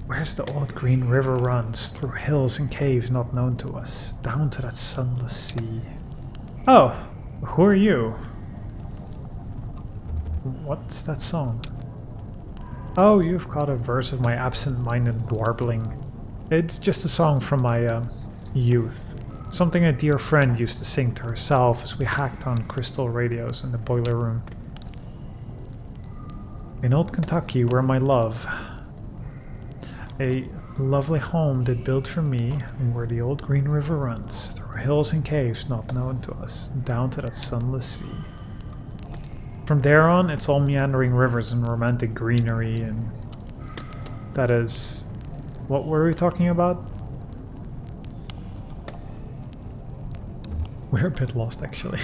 Where's the old green river runs, through hills and caves not known to us, down to that sunless sea. Oh, who are you? What's that song? Oh, you've caught a verse of my absent-minded warbling. It's just a song from my youth. Something a dear friend used to sing to herself as we hacked on crystal radios in the boiler room. In old Kentucky, where my love, a lovely home did build for me, and where the old green river runs, through hills and caves not known to us, down to that sunless sea. From there on, it's all meandering rivers and romantic greenery, and that is... What were we talking about? We're a bit lost, actually.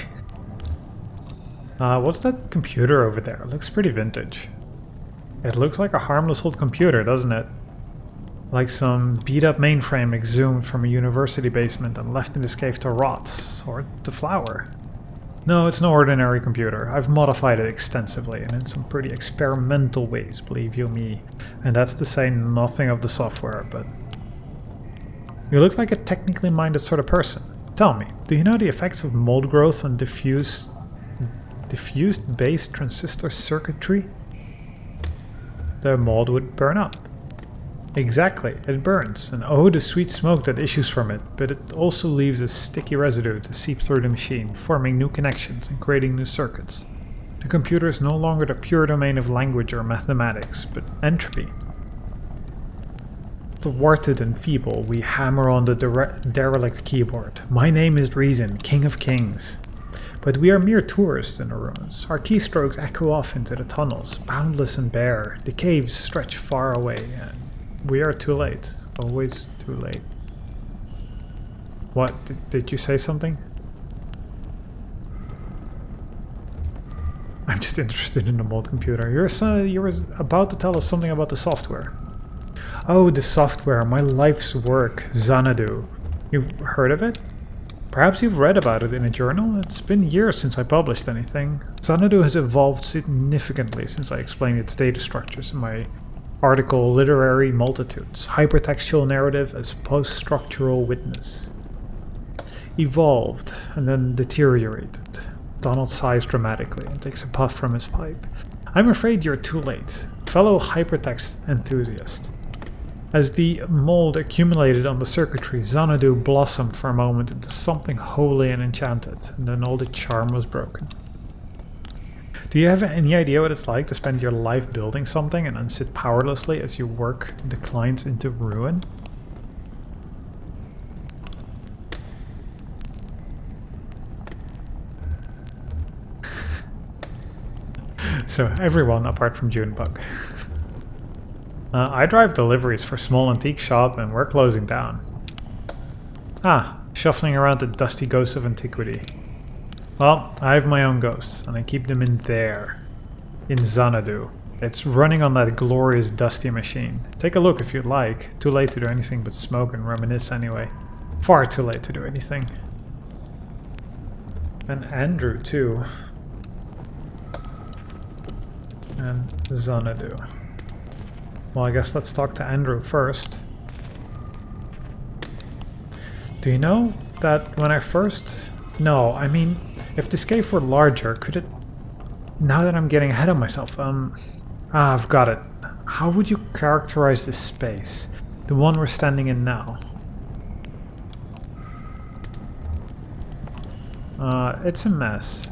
What's that computer over there? It looks pretty vintage. It looks like a harmless old computer, doesn't it? Like some beat-up mainframe exhumed from a university basement and left in this cave to rot, or to flower. No, it's no ordinary computer. I've modified it extensively, and in some pretty experimental ways, believe you me. And that's to say nothing of the software, but... You look like a technically minded sort of person. Tell me, do you know the effects of mold growth on diffused base transistor circuitry? The mold would burn up. Exactly, it burns, and oh, the sweet smoke that issues from it, but it also leaves a sticky residue to seep through the machine, forming new connections and creating new circuits. The computer is no longer the pure domain of language or mathematics, but entropy. Thwarted and feeble, we hammer on the derelict keyboard. My name is Reason, King of Kings. But we are mere tourists in the ruins. Our keystrokes echo off into the tunnels, boundless and bare. The caves stretch far away, and we are too late. Always too late. What? Did you say something? I'm just interested in the mold computer. You were about to tell us something about the software. Oh, the software, my life's work, Xanadu. You've heard of it? Perhaps you've read about it in a journal? It's been years since I published anything. Xanadu has evolved significantly since I explained its data structures in my article Literary Multitudes, Hypertextual Narrative as Post-Structural Witness. Evolved, and then deteriorated. Donald sighs dramatically and takes a puff from his pipe. I'm afraid you're too late, fellow hypertext enthusiast. As the mold accumulated on the circuitry, Xanadu blossomed for a moment into something holy and enchanted, and then all the charm was broken. Do you have any idea what it's like to spend your life building something and then sit powerlessly as your work declines into ruin? So everyone apart from Junebug. I drive deliveries for small antique shop and we're closing down. Ah, shuffling around the dusty ghosts of antiquity. Well, I have my own ghosts and I keep them in there. In Xanadu. It's running on that glorious dusty machine. Take a look if you'd like. Too late to do anything but smoke and reminisce anyway. Far too late to do anything. And Andrew too. And Xanadu. Well, I guess let's talk to Andrew first. Do you know that when I first... No, I mean, if this cave were larger, could it... Now that I'm getting ahead of myself, I've got it. How would you characterize this space? The one we're standing in now. It's a mess.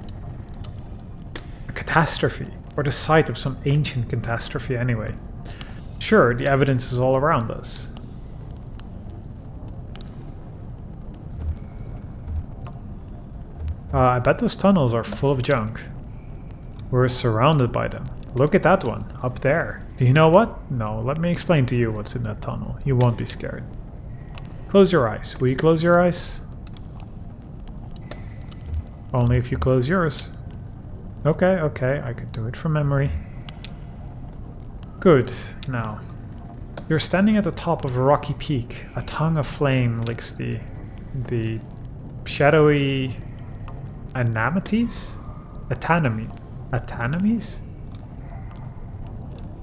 A catastrophe. Or the site of some ancient catastrophe anyway. Sure, the evidence is all around us. I bet those tunnels are full of junk. We're surrounded by them. Look at that one, up there. Do you know what? No, let me explain to you what's in that tunnel. You won't be scared. Close your eyes. Will you close your eyes? Only if you close yours. Okay, I could do it from memory. Good. Now, you're standing at the top of a rocky peak. A tongue of flame licks the shadowy anatomies?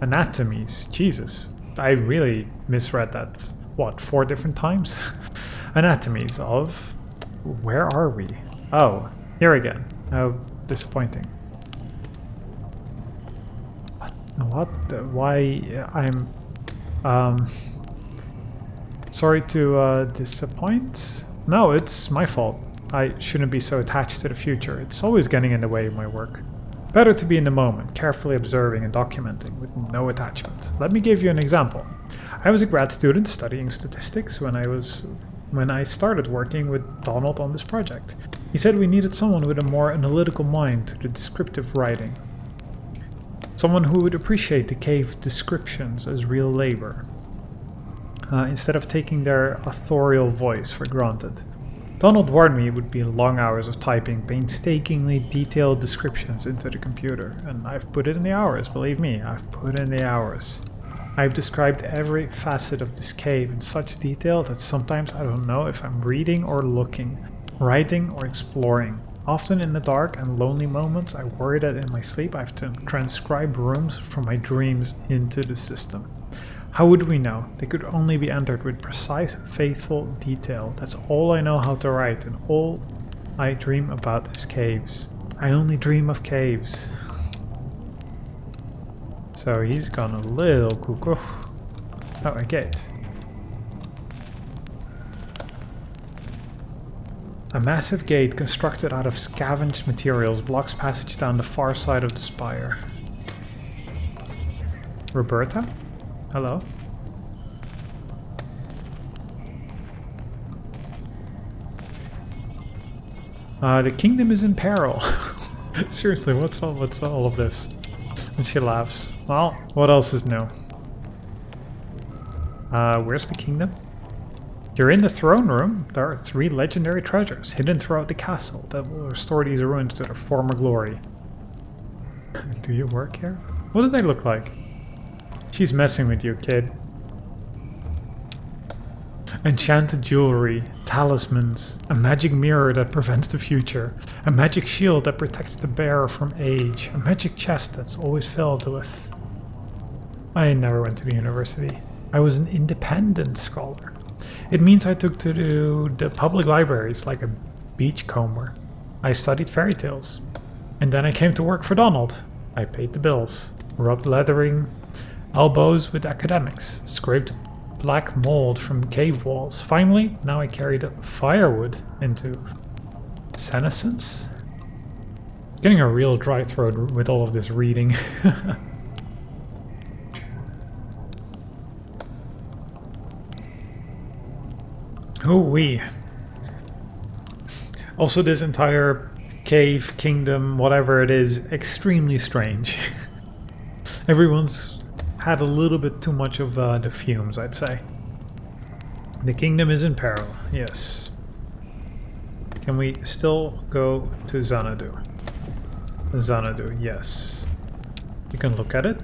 Anatomies? Jesus. I really misread that, what, 4 different times? Anatomies of... Where are we? Oh, here again. How disappointing. What? Why? I'm... sorry to disappoint? No, it's my fault. I shouldn't be so attached to the future. It's always getting in the way of my work. Better to be in the moment, carefully observing and documenting with no attachment. Let me give you an example. I was a grad student studying statistics when I started working with Donald on this project. He said we needed someone with a more analytical mind to the descriptive writing. Someone who would appreciate the cave descriptions as real labor, instead of taking their authorial voice for granted. Donald warned me it would be long hours of typing painstakingly detailed descriptions into the computer, and I've put it in the hours, believe me, I've put in the hours. I've described every facet of this cave in such detail that sometimes I don't know if I'm reading or looking, writing or exploring. Often in the dark and lonely moments, I worry that in my sleep I have to transcribe rooms from my dreams into the system. How would we know? They could only be entered with precise, faithful detail. That's all I know how to write, and all I dream about is caves. I only dream of caves. So he's gone a little cuckoo. Oh, a gate. A massive gate constructed out of scavenged materials blocks passage down the far side of the spire. Roberta? Hello? The kingdom is in peril. Seriously, what's all of this? And she laughs. Well, what else is new? Where's the kingdom? You're in the throne room. There are 3 legendary treasures hidden throughout the castle that will restore these ruins to their former glory. Do you work here? What do they look like? She's messing with you, kid. Enchanted jewelry, talismans, a magic mirror that prevents the future, a magic shield that protects the bearer from age, a magic chest that's always filled with... I never went to the university. I was an independent scholar. It means I took to the public libraries like a beachcomber. I studied fairy tales. And then I came to work for Donald. I paid the bills, rubbed leathering elbows with academics, scraped black mold from cave walls. Finally, now I carried firewood into senescence. Getting a real dry throat with all of this reading. Ooh-wee. Also, this entire cave, kingdom, whatever it is, extremely strange. Everyone's had a little bit too much of the fumes, I'd say. The kingdom is in peril, yes. Can we still go to Xanadu? Xanadu, yes. You can look at it.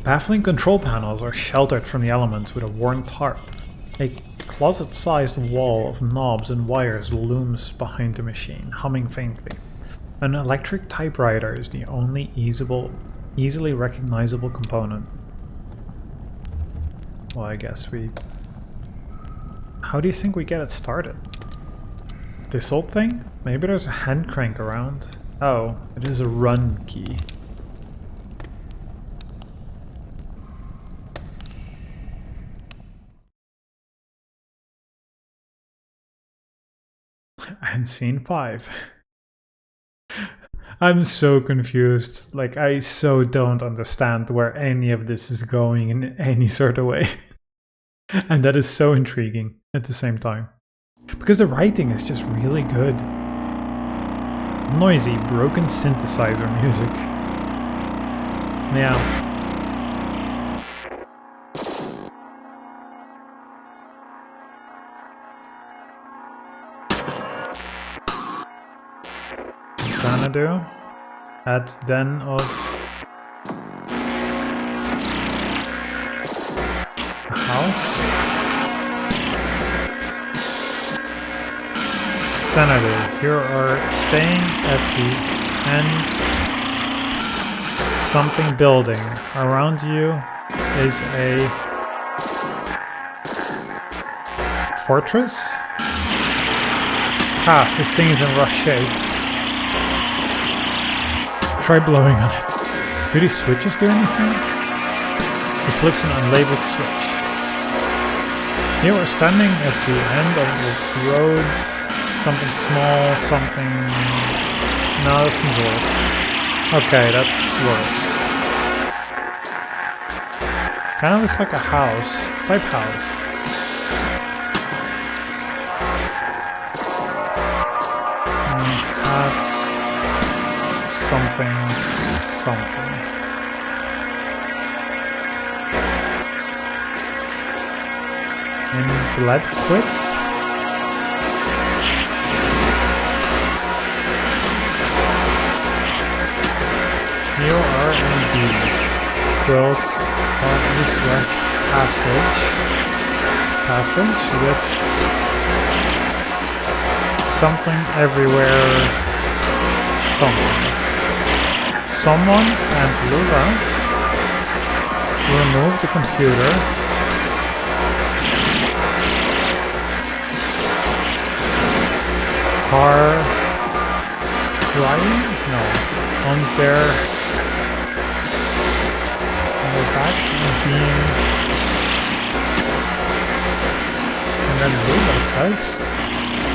Baffling control panels are sheltered from the elements with a worn tarp. A closet-sized wall of knobs and wires looms behind the machine, humming faintly. An electric typewriter is the only easily recognizable component. Well, I guess we... How do you think we get it started? This old thing? Maybe there's a hand crank around. Oh, it is a run key. And scene 5. I'm so confused. Like, I so don't understand where any of this is going in any sort of way. And that is so intriguing at the same time. Because the writing is just really good. Noisy, broken synthesizer music. Yeah. Xanadu at Den of a house. Xanadu, you are staying at the end something building. Around you is a fortress. Ah, this thing is in rough shape. Try blowing on it. Do these switches do anything? He flips an unlabeled switch. You are standing at the end of the road. Something small, something... No, that seems worse. Okay, that's worse. Kinda looks like a house. Type house. That's... something. In blood quits? You are indeed built on east-west passage with something everywhere. Someone and Lula remove the computer. Car driving? No. On their backs and being. And then Lula says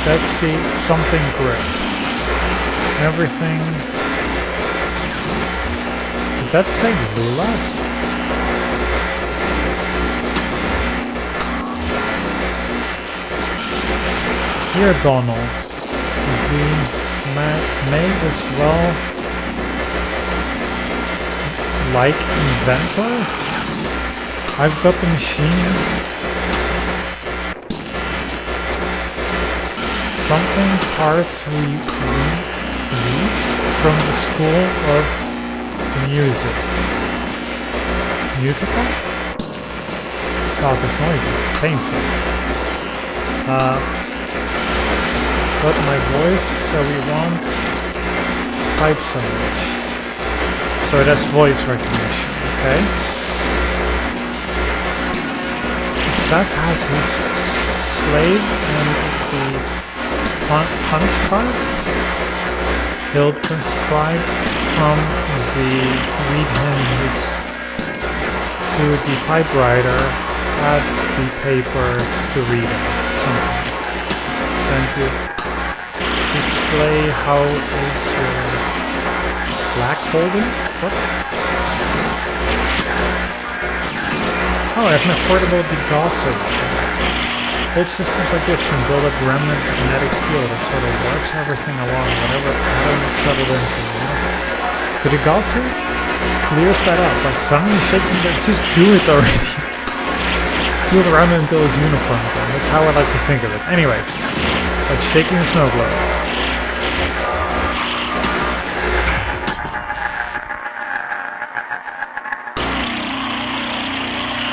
that's the something grip. Everything. Did that say Lula? Here, Donald. We may as well like inventor. I've got the machine. Something parts we read from the School of Music. Musical? God, this noise is painful. Got my voice, so we want type language. So that's voice recognition, okay? Seth has his slave and the punch cards. He'll transcribe from the read him his to the typewriter at the paper to read it. Something. Then to display how is your black folder? What? Oh, I have my portable degausser. Old systems like this can build up remnant kinetic field that sort of warps everything along whatever pattern it's settled into. You know? The degausser clears that up by suddenly shaking it. Just do it already. Do it around until it's uniform again. That's how I like to think of it. Anyway, like shaking a snow globe.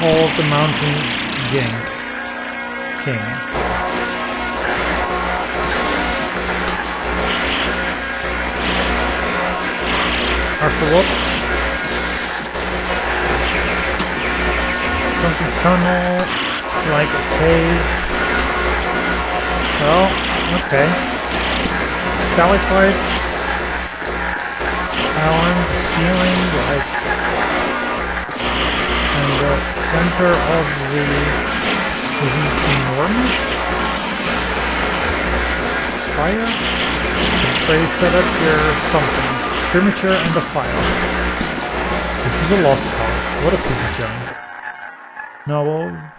Hall of the Mountain King. Yes. After what? Something tunnel, like a cave. Well, okay. Stalactites on the ceiling, like, and the center of the isn't enormous spire. Display setup here, something premature and defiled. This is a lost cause. What a piece of junk. No, well,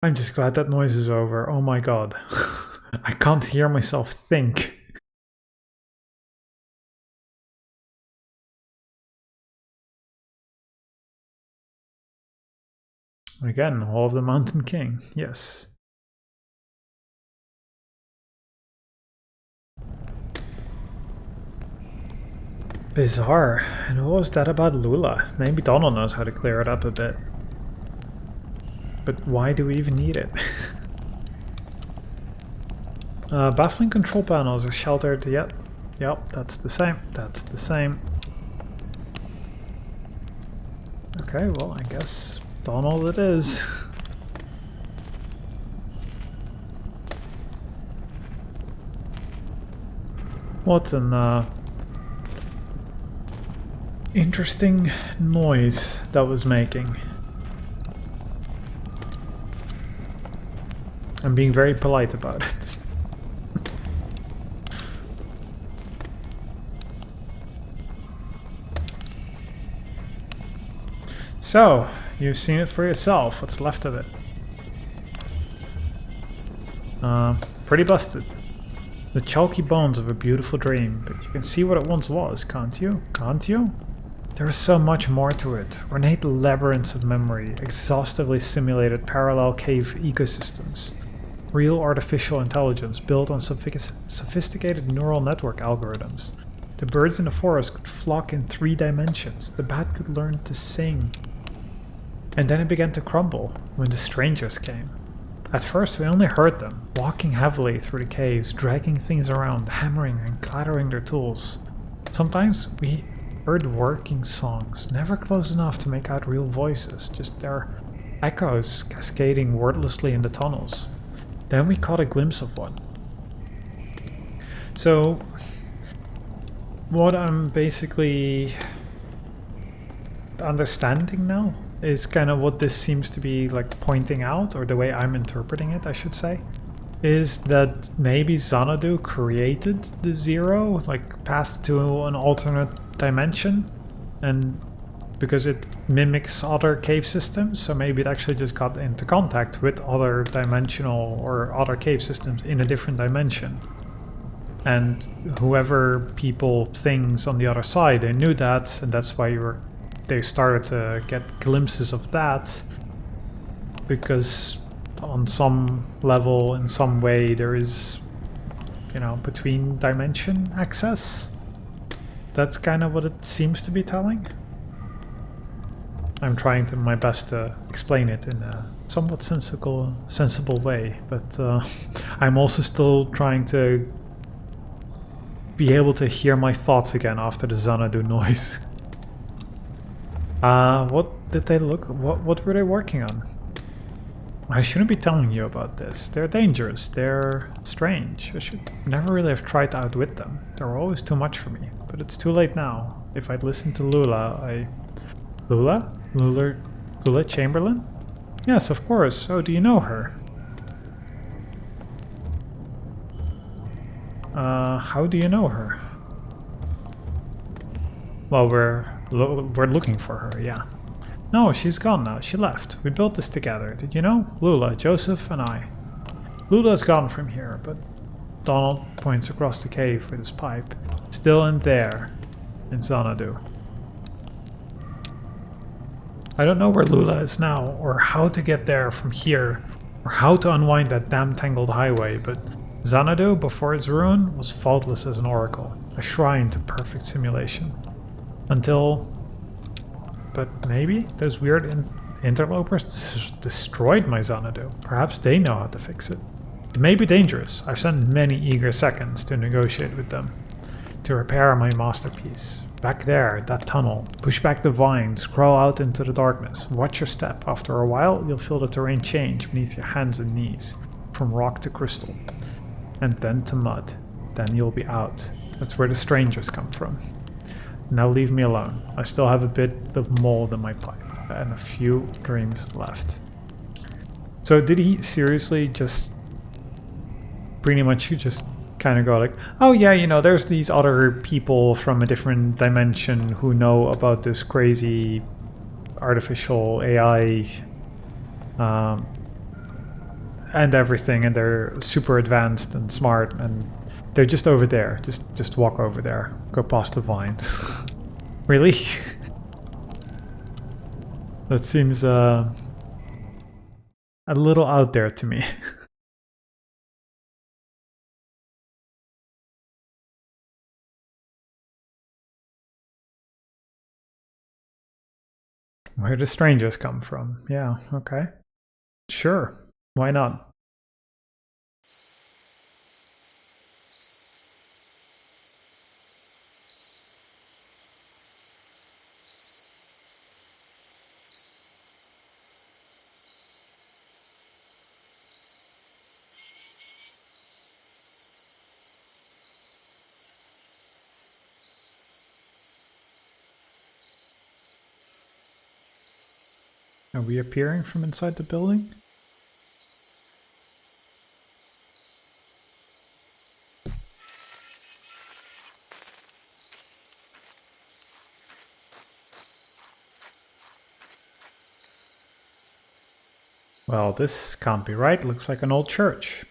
I'm just glad that noise is over. Oh my god. I can't hear myself think. Again, Hall of the Mountain King. Yes. Bizarre. And what was that about Lula? Maybe Donald knows how to clear it up a bit. But why do we even need it? Baffling control panels are sheltered. Yep, that's the same. That's the same. Okay, well, I guess Donald it is. What an interesting noise that was making. I'm being very polite about it. So, you've seen it for yourself. What's left of it? Pretty busted. The chalky bones of a beautiful dream, but you can see what it once was, can't you? Can't you? There is so much more to it. Ornate labyrinths of memory, exhaustively simulated parallel cave ecosystems. Real artificial intelligence built on sophisticated neural network algorithms. The birds in the forest could flock in 3 dimensions. The bat could learn to sing. And then it began to crumble when the strangers came. At first we only heard them, walking heavily through the caves, dragging things around, hammering and clattering their tools. Sometimes we heard working songs, never close enough to make out real voices, just their echoes cascading wordlessly in the tunnels. Then we caught a glimpse of one. So, what I'm basically understanding now is kind of what this seems to be like pointing out, or the way I'm interpreting it, I should say, is that maybe Xanadu created the Zero, like passed to an alternate dimension, and because it mimics other cave systems, so maybe it actually just got into contact with other dimensional or other cave systems in a different dimension. And whoever people, things on the other side, they knew that, and that's why they started to get glimpses of that, because on some level, in some way, there is, you know, between dimension access. That's kind of what it seems to be telling. I'm trying to my best to explain it in a somewhat sensible way, but I'm also still trying to be able to hear my thoughts again after the Xanadu noise. What did they look? What were they working on? I shouldn't be telling you about this. They're dangerous. They're strange. I should never really have tried to outwit them. They were always too much for me. But it's too late now. If I'd listened to Lula, Lula? Lula Chamberlain? Yes, of course. Oh, do you know her? How do you know her? Well, we're looking for her, yeah. No, she's gone now. She left. We built this together. Did you know? Lula, Joseph, and I. Lula's gone from here, but Donald points across the cave with his pipe. Still in there, in Xanadu. I don't know where Lula is now, or how to get there from here, or how to unwind that damn tangled highway, but Xanadu, before its ruin, was faultless as an oracle, a shrine to perfect simulation. Until... But maybe those weird interlopers destroyed my Xanadu. Perhaps they know how to fix it. It may be dangerous. I've sent many eager seconds to negotiate with them, to repair my masterpiece. Back there, that tunnel. Push back the vines, crawl out into the darkness. Watch your step. After a while, you'll feel the terrain change beneath your hands and knees, from rock to crystal, and then to mud. Then you'll be out. That's where the strangers come from. Now leave me alone. I still have a bit of mold in my pipe, and a few dreams left. So did he seriously just pretty much just kind of go like, oh yeah, you know, there's these other people from a different dimension who know about this crazy artificial AI and everything, and they're super advanced and smart, and they're just over there. Just walk over there. Go past the vines. Really? That seems a little out there to me. Where do strangers come from? Yeah, okay. Sure. Why not? Are we appearing from inside the building? Well, this can't be right. Looks like an old church.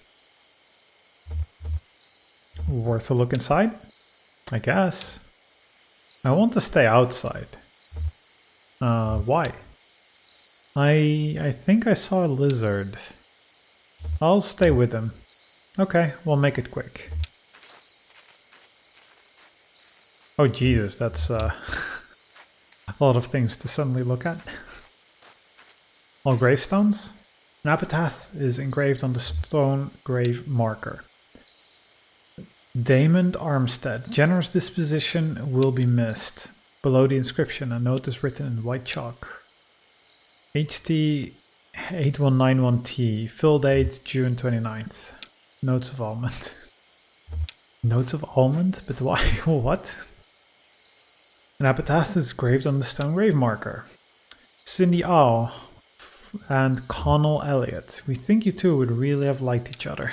Worth a look inside? I guess. I want to stay outside. Why? I think I saw a lizard. I'll stay with him. Okay, we'll make it quick. Oh Jesus, that's a lot of things to suddenly look at. All gravestones? An epitaph is engraved on the stone grave marker. Damon Armstead, generous disposition will be missed. Below the inscription, a note is written in white chalk. HT8191T, fill date June 29th. Notes of almond. Notes of almond? But why? What? An epitaph is engraved on the stone grave marker. Cindy Owl and Connell Elliott. We think you two would really have liked each other.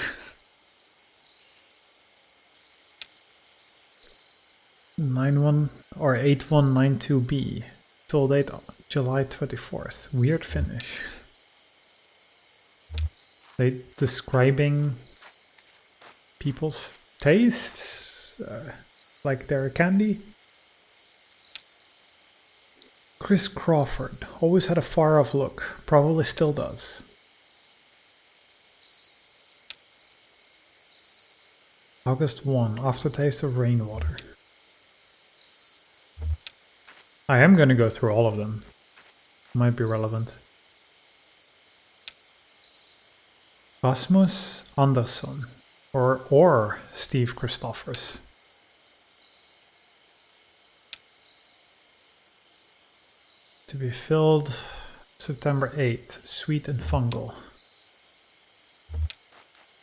91 or 8192B. Fill date July 24th. Weird finish. They describing people's tastes like they're a candy. Chris Crawford always had a far off look, probably still does. August 1, aftertaste of rainwater. I am going to go through all of them. Might be relevant. Rasmus Andersson or Steve Christophers. To be filled September 8th, sweet and fungal.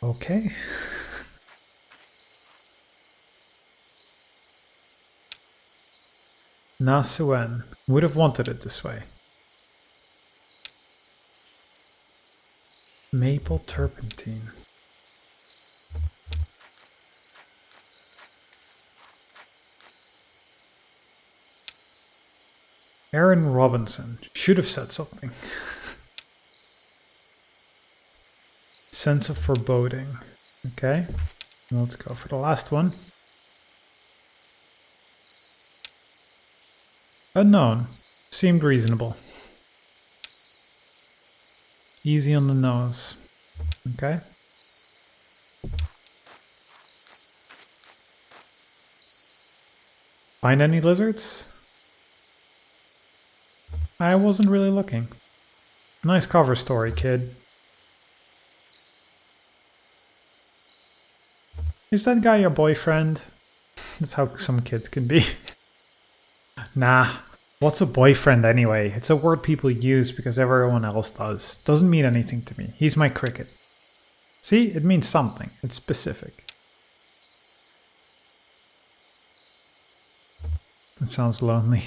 Okay. Nasuen. Would have wanted it this way. Maple turpentine. Aaron Robinson. Should have said something. Sense of foreboding. Okay. Let's go for the last one. Unknown. Seemed reasonable. Easy on the nose. Okay. Find any lizards? I wasn't really looking. Nice cover story, kid. Is that guy your boyfriend? That's how some kids can be. Nah. What's a boyfriend anyway? It's a word people use because everyone else does. Doesn't mean anything to me. He's my cricket. See? It means something. It's specific. That sounds lonely.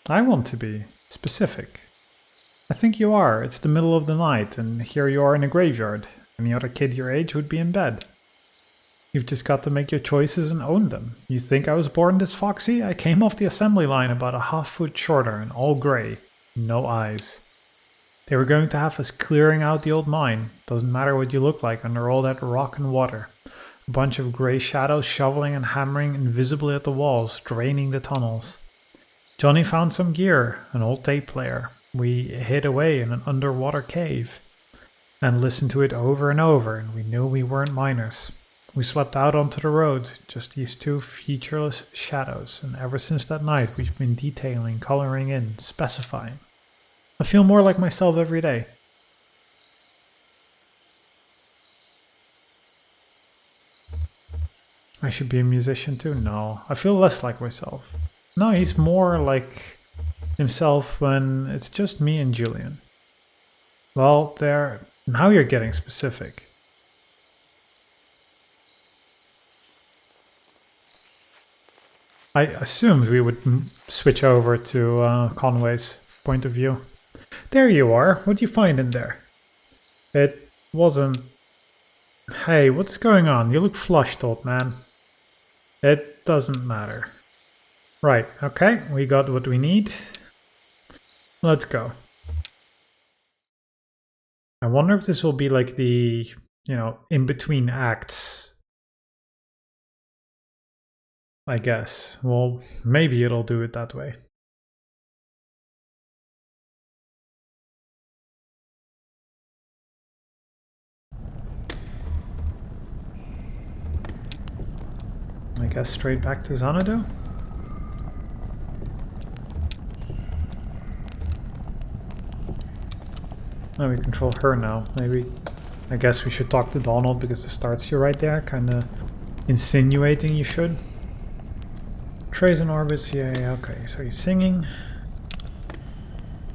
I want to be specific. I think you are. It's the middle of the night and here you are in a graveyard. Any other kid your age would be in bed. You've just got to make your choices and own them. You think I was born this foxy? I came off the assembly line about a half-foot shorter and all grey. No eyes. They were going to have us clearing out the old mine. Doesn't matter what you look like under all that rock and water. A bunch of grey shadows shoveling and hammering invisibly at the walls, draining the tunnels. Johnny found some gear, an old tape player. We hid away in an underwater cave and listened to it over and over, and we knew we weren't miners. We slept out onto the road, just these two featureless shadows, and ever since that night we've been detailing, coloring in, specifying. I feel more like myself every day. I should be a musician too? No, I feel less like myself. No, he's more like himself when it's just me and Julian. Well, now you're getting specific. I assumed we would switch over to Conway's point of view. There you are. What do you find in there? It wasn't... Hey, what's going on? You look flushed, old man. It doesn't matter. Right, okay, we got what we need. Let's go. I wonder if this will be like the, in between acts. I guess. Well, maybe it'll do it that way. I guess straight back to Xanadu? Oh, we control her now. Maybe. I guess we should talk to Donald because the starts you right there, kinda insinuating you should. Trays and orbits, yeah, okay, so he's singing.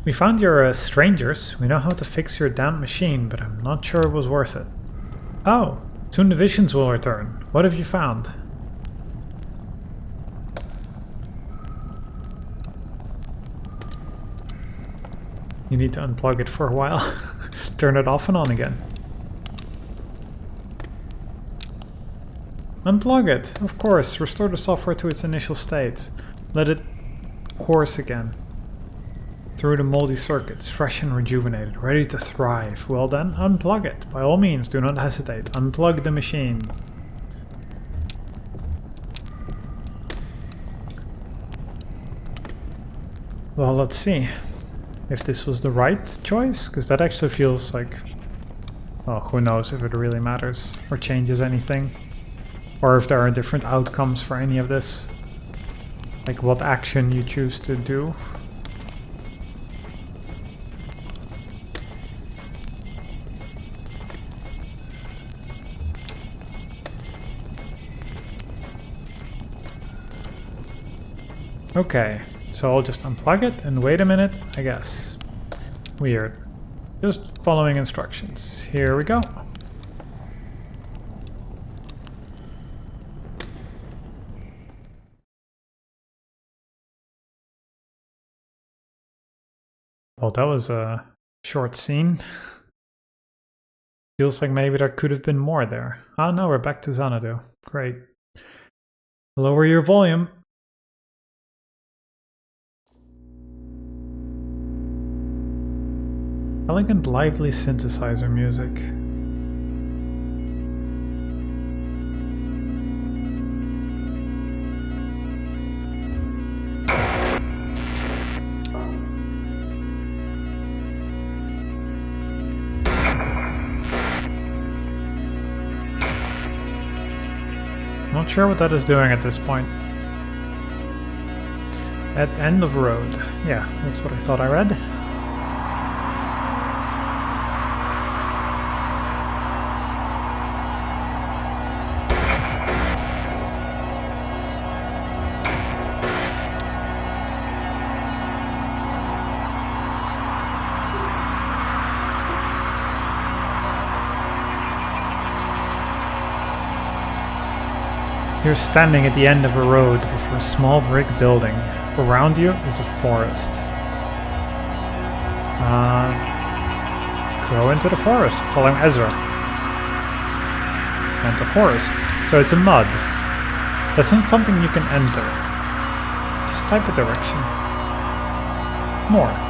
We found your strangers. We know how to fix your damn machine, but I'm not sure it was worth it. Oh, soon the visions will return. What have you found? You need to unplug it for a while. Turn it off and on again. Unplug it, of course. Restore the software to its initial state. Let it course again. Through the moldy circuits, fresh and rejuvenated, ready to thrive. Well then, unplug it. By all means, do not hesitate. Unplug the machine. Well, let's see if this was the right choice, because that actually feels like... Well, who knows if it really matters or changes anything. Or if there are different outcomes for any of this. Like what action you choose to do. Okay, so I'll just unplug it and wait a minute, I guess. Weird. Just following instructions. Here we go. Well, that was a short scene. Feels like maybe there could have been more there. Oh no, we're back to Xanadu. Great. Lower your volume. Elegant, lively synthesizer music. Not sure what that is doing at this point. At end of road. Yeah, that's what I thought I read. You're standing at the end of a road before a small brick building. Around you is a forest. Go into the forest, following Ezra. Enter forest. So it's a mud. That's not something you can enter. Just type a direction. North.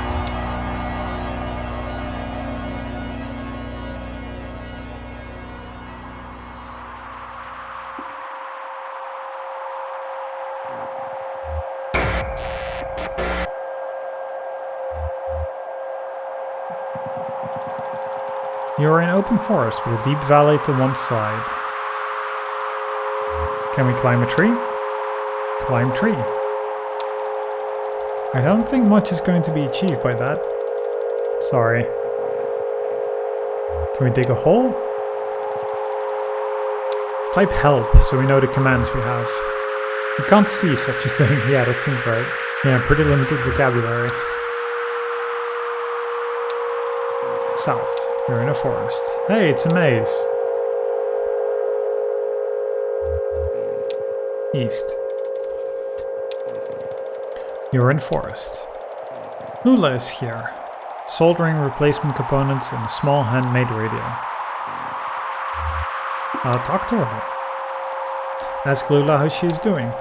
You are in open forest with a deep valley to one side. Can we climb a tree? Climb tree. I don't think much is going to be achieved by that. Sorry. Can we dig a hole? Type help so we know the commands we have. You can't see such a thing. Yeah, that seems right. Yeah, pretty limited vocabulary. South. You're in a forest. Hey, it's a maze. East. You're in forest. Lula is here. Soldering replacement components and a small handmade radio. Talk to her. Ask Lula how she's doing.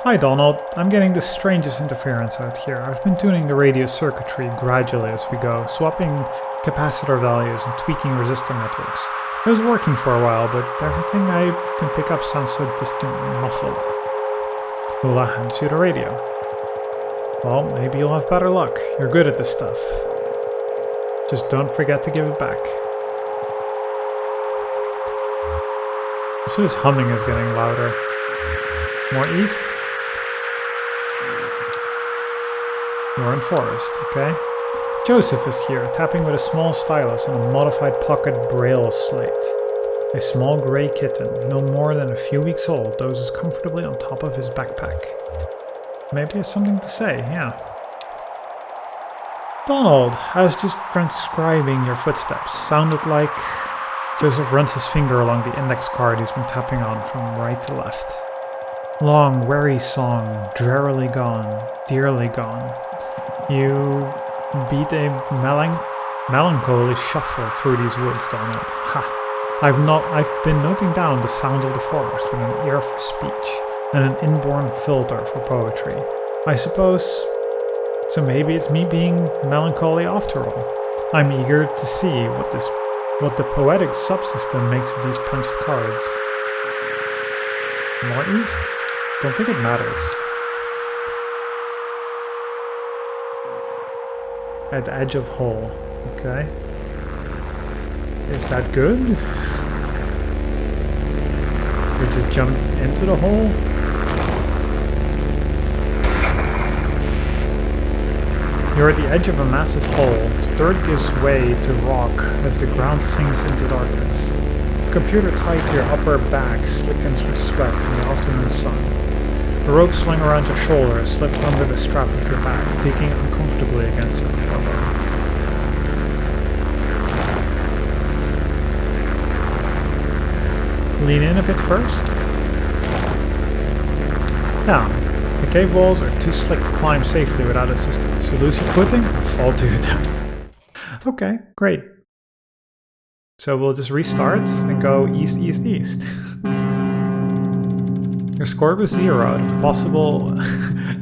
Hi Donald, I'm getting the strangest interference out here. I've been tuning the radio circuitry gradually as we go, swapping capacitor values and tweaking resistor networks. It was working for a while, but everything I can pick up sounds so distant and muffled. Lula hands you the radio. Well, maybe you'll have better luck. You're good at this stuff. Just don't forget to give it back. So this humming is getting louder. More east. You're in forest, okay? Joseph is here, tapping with a small stylus on a modified pocket braille slate. A small grey kitten, no more than a few weeks old, dozes comfortably on top of his backpack. Maybe has something to say, yeah. Donald, I was just transcribing your footsteps. Sounded like... Joseph runs his finger along the index card he's been tapping on from right to left. Long, weary song, drearily gone, dearly gone. You beat a melancholy shuffle through these woods, Donald. Ha! I've been noting down the sounds of the forest with an ear for speech and an inborn filter for poetry. I suppose... So maybe it's me being melancholy after all. I'm eager to see what the poetic subsystem makes of these punched cards. More east? Don't think it matters. At the edge of hole. Okay. Is that good? We just jump into the hole? You're at the edge of a massive hole. The dirt gives way to rock as the ground sinks into darkness. The computer tied to your upper back slickens with sweat in the afternoon sun. The rope swung around your shoulder slipped under the strap of your back, digging uncomfortably against your elbow. in a bit first. Down. The cave walls are too slick to climb safely without assistance. You lose your footing and fall to your death. Okay, great. So we'll just restart and go east, east, east. Your score was 0 out of possible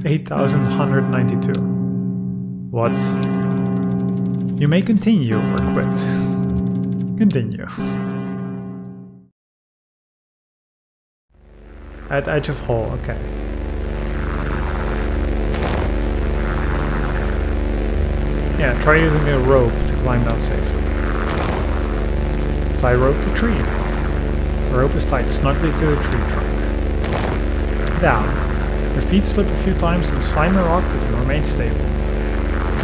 8,192. What? You may continue or quit. Continue. At edge of hole, okay. Yeah, try using a rope to climb down safely. Tie rope to tree. The rope is tied snugly to a tree trunk. Down. Your feet slip a few times on a slimy rock, but you remain stable.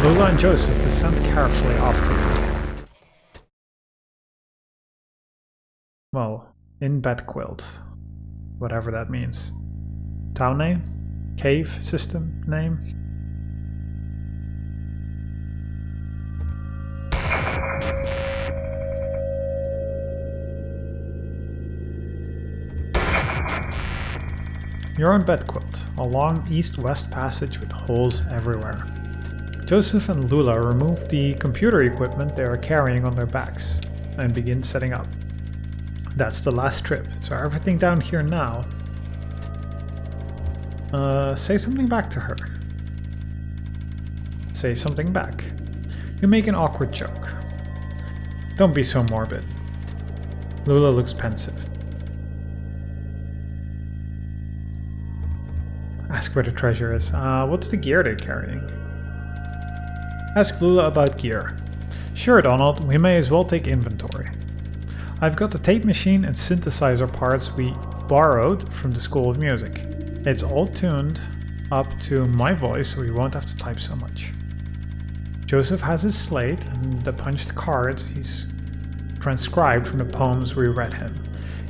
Lula and Joseph descend carefully after you. Well, in bed quilt. Whatever that means. Town name? Cave system name? You're on bed quilt, a long east-west passage with holes everywhere. Joseph and Lula remove the computer equipment they are carrying on their backs and begin setting up. That's the last trip, so everything down here now. Say something back to her. Say something back. You make an awkward joke. Don't be so morbid. Lula looks pensive. Ask where the treasure is. What's the gear they're carrying? Ask Lula about gear. Sure, Donald, we may as well take inventory. I've got the tape machine and synthesizer parts we borrowed from the School of Music. It's all tuned up to my voice, so we won't have to type so much. Joseph has his slate and the punched cards he's transcribed from the poems we read him.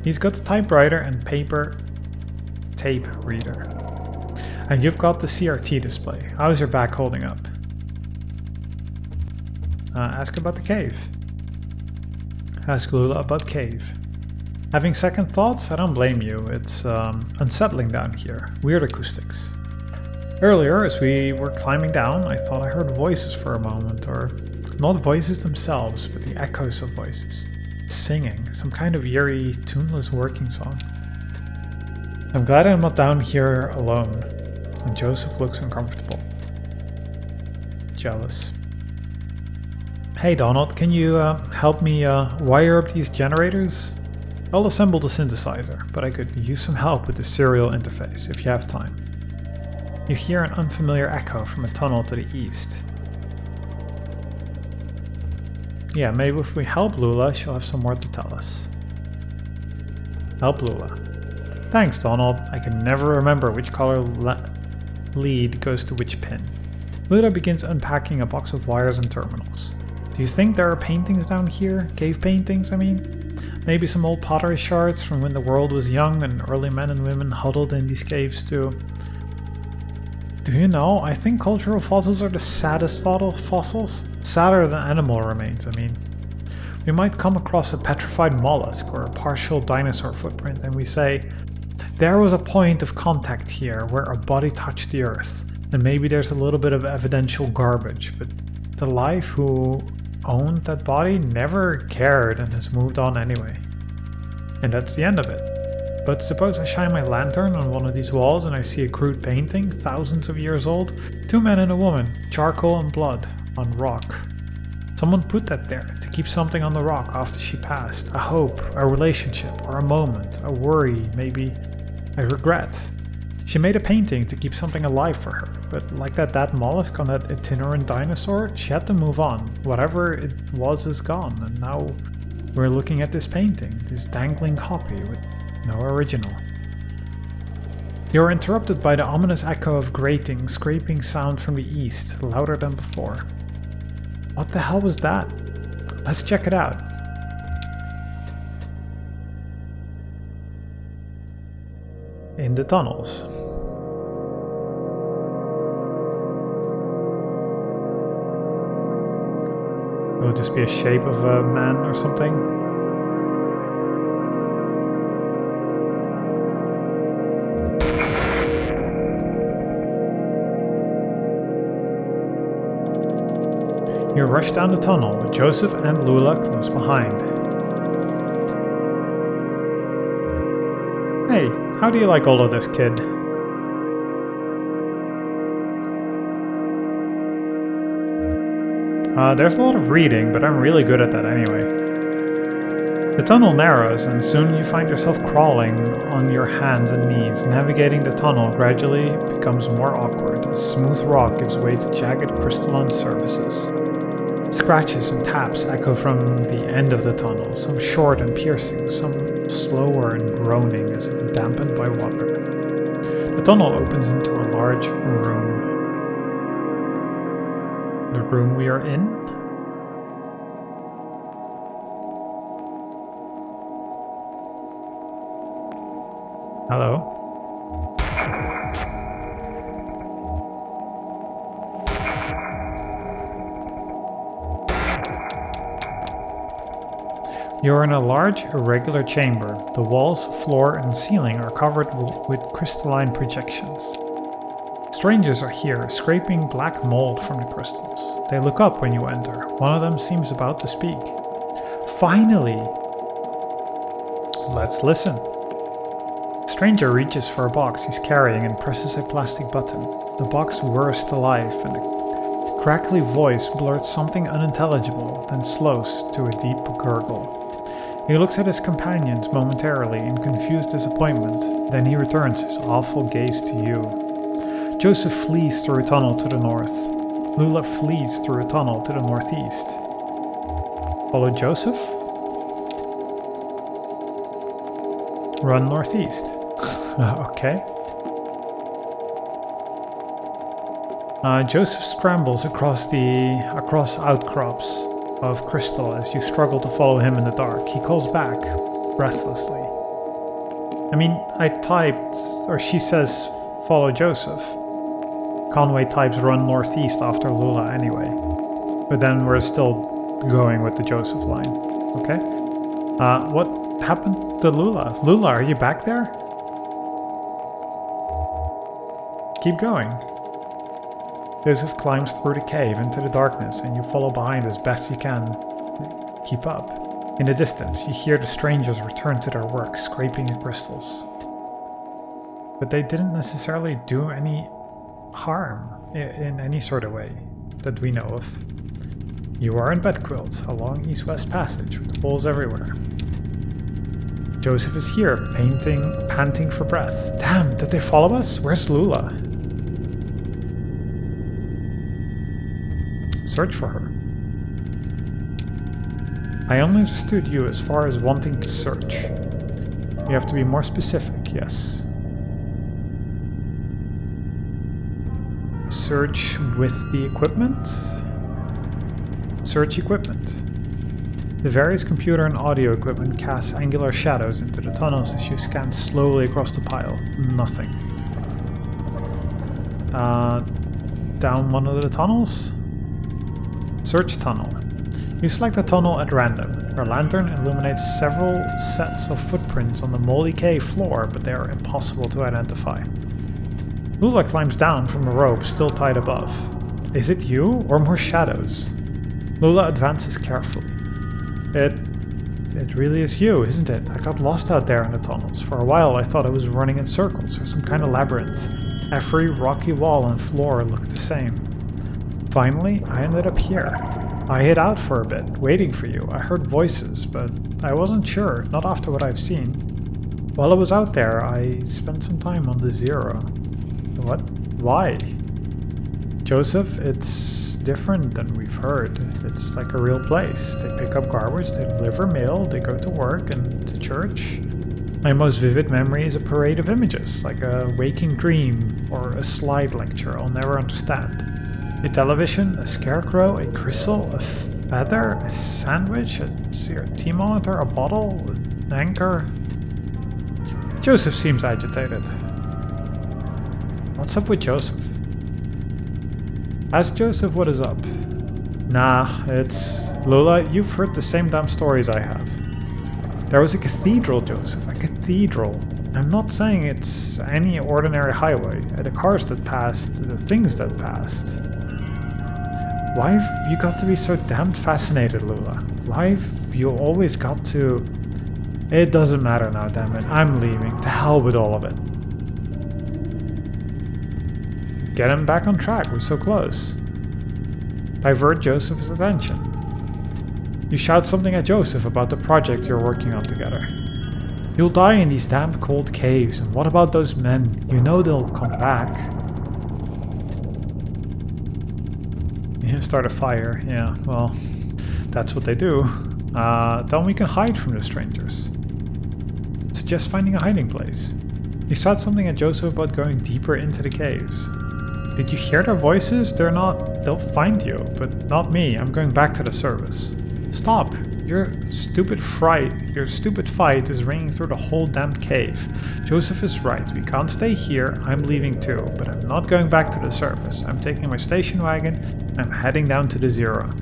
He's got the typewriter and paper tape reader. And you've got the CRT display. How's your back holding up? Ask about the cave. Ask Lula about cave. Having second thoughts? I don't blame you. It's unsettling down here. Weird acoustics. Earlier, as we were climbing down, I thought I heard voices for a moment, or not voices themselves, but the echoes of voices. Singing, some kind of eerie, tuneless working song. I'm glad I'm not down here alone. And Joseph looks uncomfortable. Jealous. Hey Donald, can you help me wire up these generators? I'll assemble the synthesizer, but I could use some help with the serial interface if you have time. You hear an unfamiliar echo from a tunnel to the east. Yeah, maybe if we help Lula, she'll have some more to tell us. Help Lula. Thanks, Donald. I can never remember which color lead goes to which pin. Lula begins unpacking a box of wires and terminals. Do you think there are paintings down here? Cave paintings, I mean? Maybe some old pottery shards from when the world was young and early men and women huddled in these caves too. Do you know, I think cultural fossils are the saddest fossils? Sadder than animal remains, I mean. We might come across a petrified mollusk or a partial dinosaur footprint and we say, there was a point of contact here where a body touched the earth, and maybe there's a little bit of evidential garbage, but the life who owned that body never cared and has moved on anyway. And that's the end of it. But suppose I shine my lantern on one of these walls and I see a crude painting, thousands of years old, 2 men and a woman, charcoal and blood, on rock. Someone put that there to keep something on the rock after she passed, a hope, a relationship, or a moment, a worry, maybe a regret. She made a painting to keep something alive for her, but like that mollusk on that itinerant dinosaur, she had to move on. Whatever it was is gone, and now we're looking at this painting, this dangling copy with no original. You're interrupted by the ominous echo of grating, scraping sound from the east, louder than before. What the hell was that? Let's check it out. In the tunnels. It'll just be a shape of a man or something. You rush down the tunnel with Joseph and Lula close behind. Hey, how do you like all of this, kid? There's a lot of reading, but I'm really good at that anyway. The tunnel narrows, and soon you find yourself crawling on your hands and knees. Navigating the tunnel gradually becomes more awkward, as smooth rock gives way to jagged crystalline surfaces. Scratches and taps echo from the end of the tunnel, some short and piercing, some slower and groaning as if dampened by water. The tunnel opens into a large room. The room we are in? Hello? You're in a large, irregular chamber. The walls, floor, and ceiling are covered with crystalline projections. Strangers are here, scraping black mold from the crystals. They look up when you enter. One of them seems about to speak. Finally! Let's listen. The stranger reaches for a box he's carrying and presses a plastic button. The box whirs to life, and a crackly voice blurts something unintelligible, then slows to a deep gurgle. He looks at his companions momentarily in confused disappointment, then he returns his awful gaze to you. Joseph flees through a tunnel to the north. Lula flees through a tunnel to the northeast. Follow Joseph? Run northeast. Okay. Joseph scrambles across outcrops of crystal as you struggle to follow him in the dark. He calls back, breathlessly. I mean, I typed, or she says, follow Joseph. Conway types run northeast after Lula anyway. But then we're still going with the Joseph line. Okay. What happened to Lula? Lula, are you back there? Keep going. Joseph climbs through the cave into the darkness, and you follow behind as best you can. Keep up. In the distance, you hear the strangers return to their work, scraping the crystals. But they didn't necessarily do any harm in any sort of way that we know of. You are in bed quilts, a long east-west passage with holes everywhere. Joseph is here, panting for breath. Damn, did they follow us? Where's Lula? Search for her. I only understood you as far as wanting to search. You have to be more specific, yes. Search with the equipment? Search equipment. The various computer and audio equipment casts angular shadows into the tunnels as you scan slowly across the pile. Nothing. Down one of the tunnels? Search tunnel. You select a tunnel at random. Your lantern illuminates several sets of footprints on the moldy cave floor, but they are impossible to identify. Lula climbs down from a rope still tied above. Is it you, or more shadows? Lula advances carefully. It really is you, isn't it? I got lost out there in the tunnels. For a while I thought I was running in circles, or some kind of labyrinth. Every rocky wall and floor looked the same. Finally, I ended up here. I hid out for a bit, waiting for you. I heard voices, but I wasn't sure, not after what I've seen. While I was out there, I spent some time on the Zero. What? Why? Joseph, it's different than we've heard. It's like a real place. They pick up garbage, they deliver mail, they go to work and to church. My most vivid memory is a parade of images, like a waking dream or a slide lecture I'll never understand. A television, a scarecrow, a crystal, a feather, a sandwich, a CRT monitor, a bottle, an anchor. Joseph seems agitated. What's up with Joseph? Ask Joseph what is up. Nah, it's... Lula, you've heard the same damn stories I have. There was a cathedral, Joseph, a cathedral. I'm not saying it's any ordinary highway. The cars that passed, the things that passed. Why have you got to be so damn fascinated, Lula? Why have you always got to... It doesn't matter now, damn it. I'm leaving. To hell with all of it. Get him back on track. We're so close. Divert Joseph's attention. You shout something at Joseph about the project you're working on together. You'll die in these damn cold caves, and what about those men? You know they'll come back. You start a fire, yeah, well, that's what they do. Then we can hide from the strangers. Suggest finding a hiding place. You shout something at Joseph about going deeper into the caves. Did you hear their voices? They'll find you, but not me. I'm going back to the service. Stop! Your stupid fight is ringing through the whole damn cave. Joseph is right. We can't stay here. I'm leaving too, but I'm not going back to the surface. I'm taking my station wagon. I'm heading down to the Zero.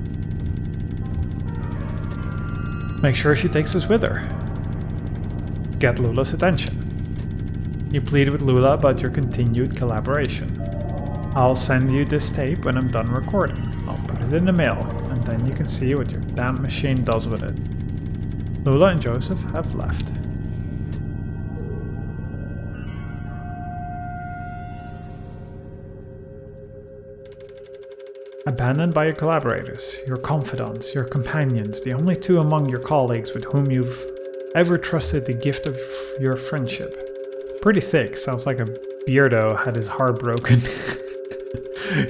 Make sure she takes us with her. Get Lula's attention. You plead with Lula about your continued collaboration. I'll send you this tape when I'm done recording. I'll put it in the mail, and then you can see what your damn machine does with it. Lula and Joseph have left. Abandoned by your collaborators, your confidants, your companions, the only two among your colleagues with whom you've ever trusted the gift of your friendship. Pretty thick, sounds like a beardo had his heart broken.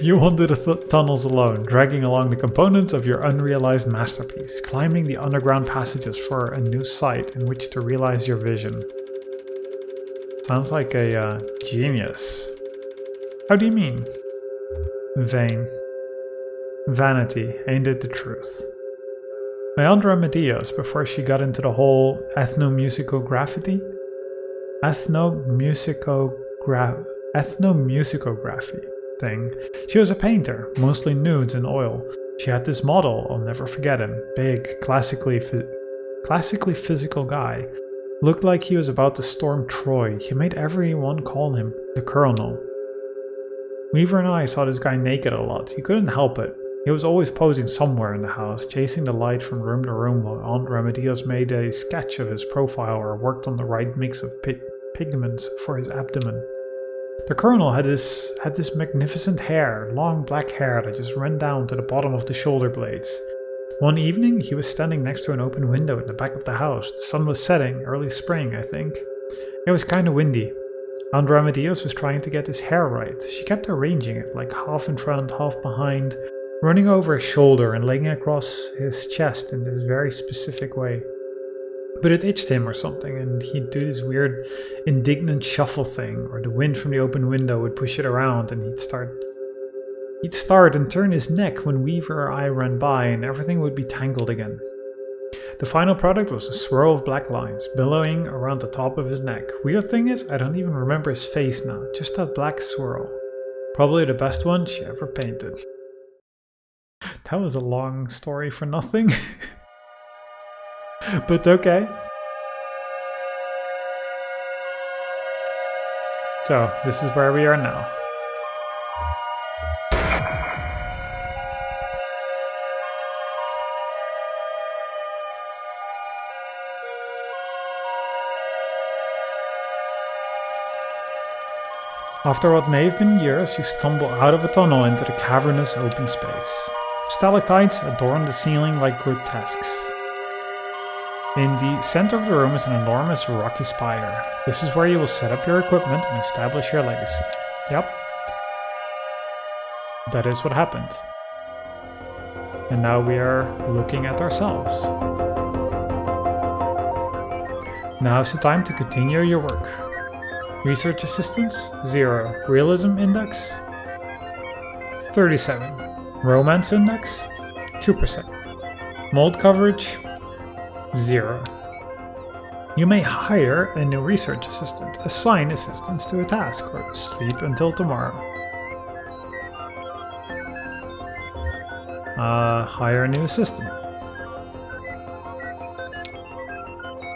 You wander the tunnels alone, dragging along the components of your unrealized masterpiece, climbing the underground passages for a new site in which to realize your vision. Sounds like a genius. How do you mean? Vain. Vanity, ain't it the truth? My Aunt Remedios, before she got into the whole ethnomusicography thing, she was a painter, mostly nudes in oil. She had this model, I'll never forget him, big, classically physical guy. Looked like he was about to storm Troy. He made everyone call him the Colonel. Weaver and I saw this guy naked a lot. He couldn't help it. He was always posing somewhere in the house, chasing the light from room to room while Aunt Remedios made a sketch of his profile or worked on the right mix of pigments for his abdomen. The Colonel had this magnificent hair, long black hair that just ran down to the bottom of the shoulder blades. One evening, he was standing next to an open window in the back of the house. The sun was setting, early spring, I think. It was kind of windy. Aunt Remedios was trying to get his hair right. She kept arranging it, like half in front, half behind, running over his shoulder and laying it across his chest in this very specific way. But it itched him or something, and he'd do this weird indignant shuffle thing, or the wind from the open window would push it around, and he'd start and turn his neck when Weaver or I ran by, and everything would be tangled again. The final product was a swirl of black lines, billowing around the top of his neck. Weird thing is, I don't even remember his face now, just that black swirl. Probably the best one she ever painted. That was a long story for nothing. But okay. So, this is where we are now. After what may have been years, you stumble out of a tunnel into the cavernous open space. Stalactites adorn the ceiling like grotesques. In the center of the room is an enormous rocky spire. This is where you will set up your equipment and establish your legacy. Yep. That is what happened. And now we are looking at ourselves. Now's the time to continue your work. Research assistance, 0. Realism index, 37. Romance index, 2%. Mold coverage, 0. You may hire a new research assistant, assign assistants to a task, or sleep until tomorrow. Hire a new assistant.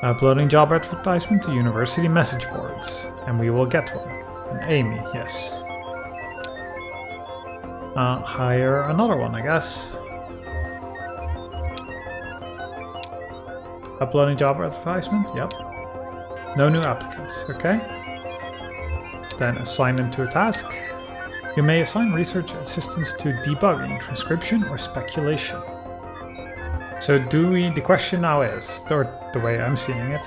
Uploading job advertisement to university message boards, and we will get one. And Amy, yes. Hire another one, I guess. Uploading job advertisement, yep. No new applicants, okay. Then assign them to a task. You may assign research assistants to debugging, transcription, or speculation. So the question now is, or the way I'm seeing it,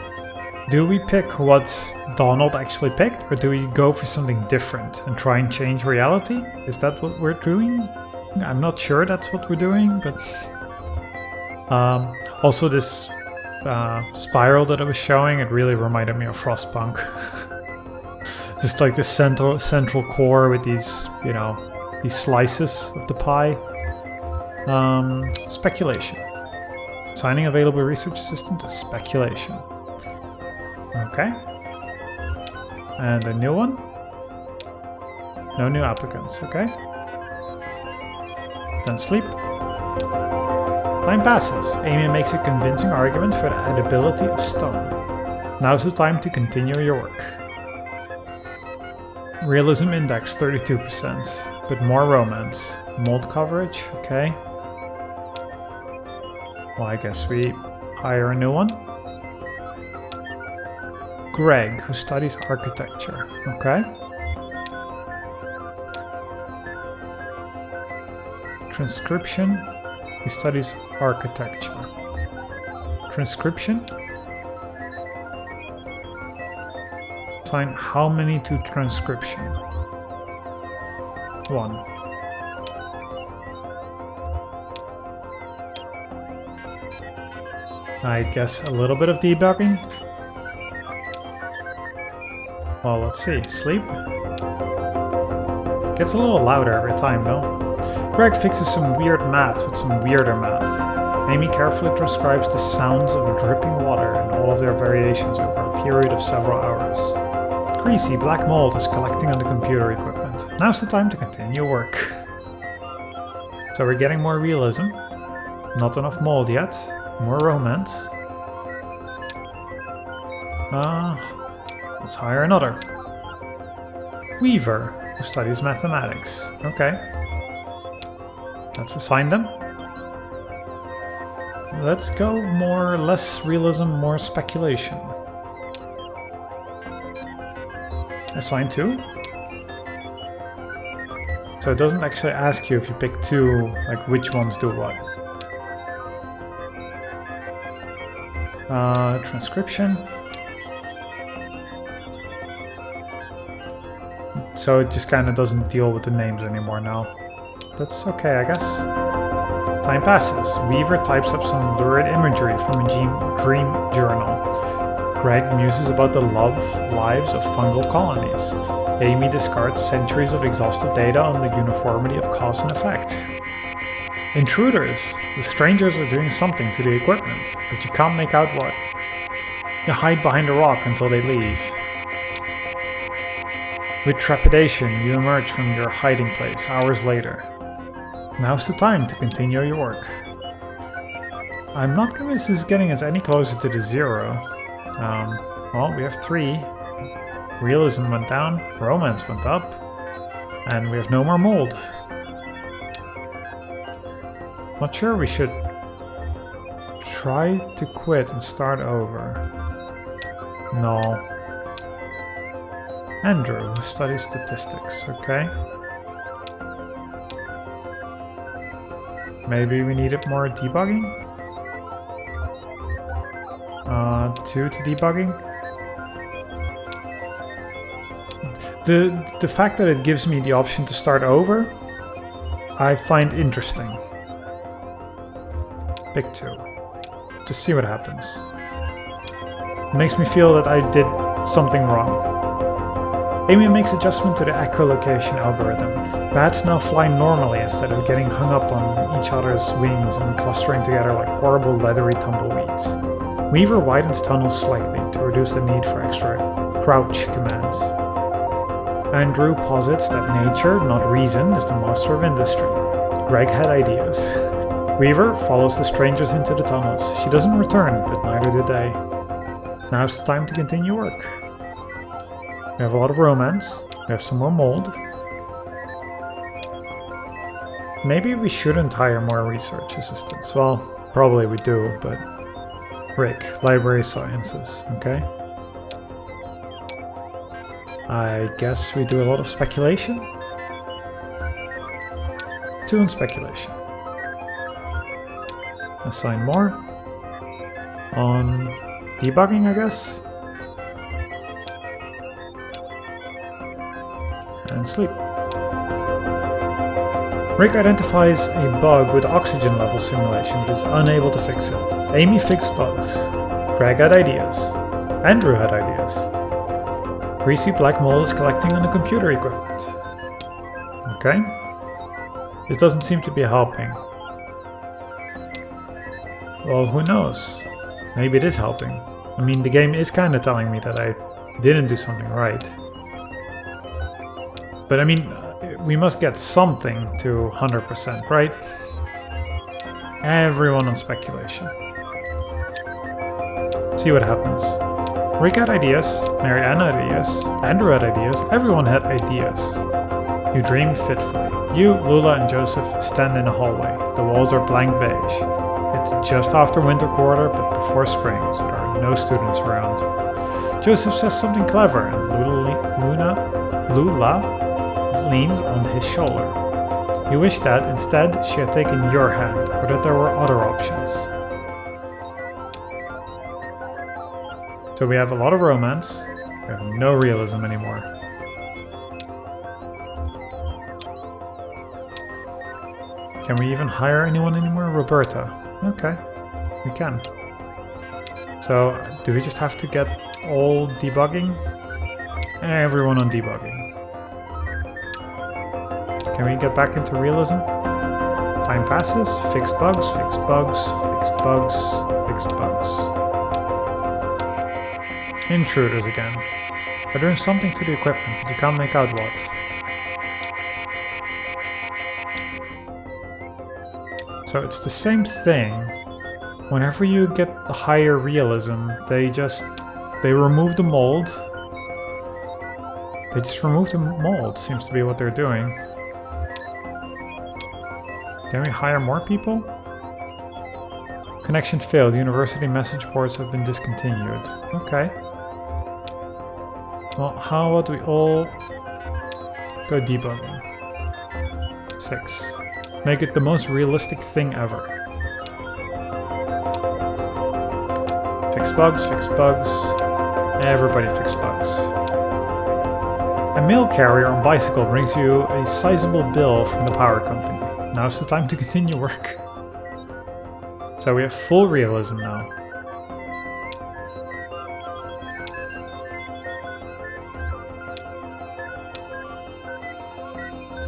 do we pick what Donald actually picked, or do we go for something different and try and change reality? Is that what we're doing? I'm not sure that's what we're doing, but... also this spiral that I was showing, it really reminded me of Frostpunk. Just like this central core with these, you know, these slices of the pie. Speculation. Assigning available research assistant to speculation. Okay. And a new one. No new applicants, okay. Then sleep. Time passes. Amy makes a convincing argument for the edibility of stone. Now's the time to continue your work. Realism index 32%, but more romance. Mold coverage, okay. Well, I guess we hire a new one. Greg, who studies architecture, okay. Transcription, who studies architecture. Transcription. Assign how many to transcription? 1. I guess a little bit of debugging. Well, let's see. Sleep. Gets a little louder every time, no? Greg fixes some weird math with some weirder math. Amy carefully transcribes the sounds of dripping water and all of their variations over a period of several hours. Greasy black mold is collecting on the computer equipment. Now's the time to continue work. So we're getting more realism. Not enough mold yet. More romance. Let's hire another. Weaver, who studies mathematics. Okay. Let's assign them. Let's go less realism, more speculation. Assign 2. So it doesn't actually ask you if you pick 2, like which ones do what. Transcription. So it just kind of doesn't deal with the names anymore now. That's okay, I guess. Time passes. Weaver types up some lurid imagery from a dream journal. Greg muses about the lives of fungal colonies. Amy discards centuries of exhaustive data on the uniformity of cause and effect. Intruders! The strangers are doing something to the equipment, but you can't make out what. You hide behind a rock until they leave. With trepidation, you emerge from your hiding place hours later. Now's the time to continue your work. I'm not convinced this is getting us any closer to the 0. Well, we have 3. Realism went down, romance went up, and we have no more mold. Not sure we should try to quit and start over. No. Andrew, who studies statistics, okay. Maybe we needed more debugging? 2 to debugging? The fact that it gives me the option to start over, I find interesting. Pick 2. Just see what happens. It makes me feel that I did something wrong. Amy makes adjustment to the echolocation algorithm. Bats now fly normally instead of getting hung up on each other's wings and clustering together like horrible leathery tumbleweeds. Weaver widens tunnels slightly to reduce the need for extra crouch commands. Andrew posits that nature, not reason, is the master of industry. Greg had ideas. Weaver follows the strangers into the tunnels. She doesn't return, but neither do they. Now's the time to continue work. We have a lot of romance. We have some more mold. Maybe we shouldn't hire more research assistants. Well, probably we do, but... Rick, library sciences, okay. I guess we do a lot of speculation? 2 in speculation. Assign more. On debugging, I guess. And sleep. Rick identifies a bug with oxygen level simulation, but is unable to fix it. Amy fixed bugs. Greg had ideas. Andrew had ideas. Greasy black mold is collecting on the computer equipment. Okay. This doesn't seem to be helping. Well, who knows? Maybe it is helping. I mean, the game is kind of telling me that I didn't do something right. But I mean, we must get something to 100%, right? Everyone on speculation. See what happens. Rick had ideas, Mary Ann had ideas, Andrew had ideas, everyone had ideas. You dream fitfully. You, Lula, and Joseph stand in a hallway. The walls are blank beige. It's just after winter quarter, but before spring, so there are no students around. Joseph says something clever, and Lula leans on his shoulder. You wish that, instead, she had taken your hand, or that there were other options. So we have a lot of romance, we have no realism anymore. Can we even hire anyone anymore? Roberta. Okay, we can. So, do we just have to get all debugging? Everyone on debugging. Can we get back into realism? Time passes, fixed bugs, fixed bugs, fixed bugs, fixed bugs. Intruders again. They're doing something to the equipment, but you can't make out what. So it's the same thing. Whenever you get the higher realism, they remove the mold. They just remove the mold, seems to be what they're doing. Can we hire more people? Connection failed. University message boards have been discontinued. Okay. Well, how about we all go debugging? 6. Make it the most realistic thing ever. Fix bugs, fix bugs. Everybody fix bugs. A mail carrier on bicycle brings you a sizable bill from the power company. Now's the time to continue work. So we have full realism now.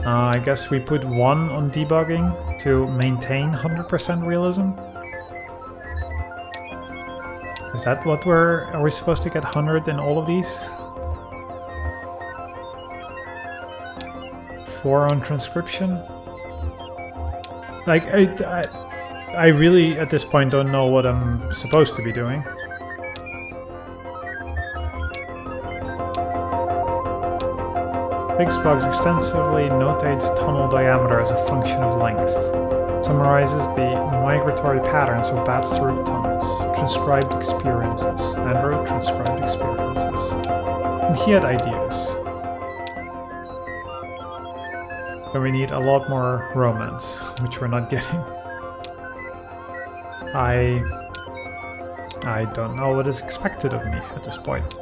I guess we put 1 on debugging to maintain 100% realism. Is that what are we supposed to get 100 in all of these? 4 on transcription? Like, I really, at this point, don't know what I'm supposed to be doing. Fix bugs extensively notates tunnel diameter as a function of length. Summarizes the migratory patterns of bats through the tunnels. Transcribed experiences. Andrew transcribed experiences. And he had ideas. So we need a lot more romance, which we're not getting. I don't know what is expected of me at this point.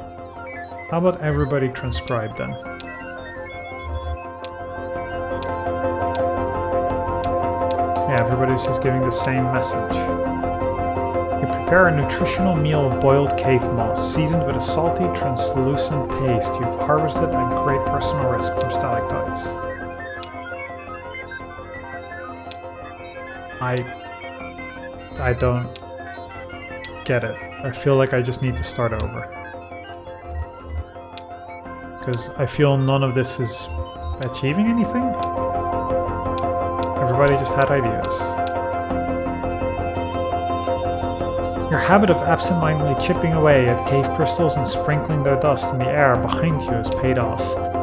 How about everybody transcribe then? Yeah, everybody's just giving the same message. You prepare a nutritional meal of boiled cave moss, seasoned with a salty, translucent paste you've harvested at great personal risk from stalactites. I don't get it. I feel like I just need to start over. Because I feel none of this is achieving anything. Everybody just had ideas. Your habit of absentmindedly chipping away at cave crystals and sprinkling their dust in the air behind you has paid off.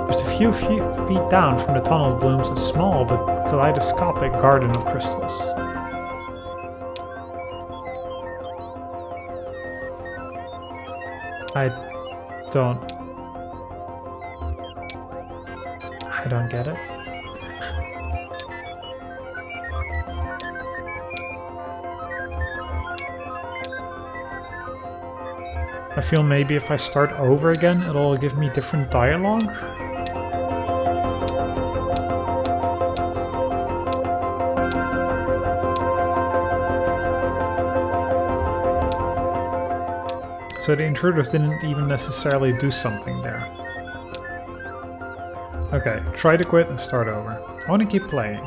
Just a few feet down from the tunnel blooms a small but kaleidoscopic garden of crystals. I don't get it. I feel maybe if I start over again, it'll give me different dialogue. So the intruders didn't even necessarily do something there. Okay, try to quit and start over. I want to keep playing.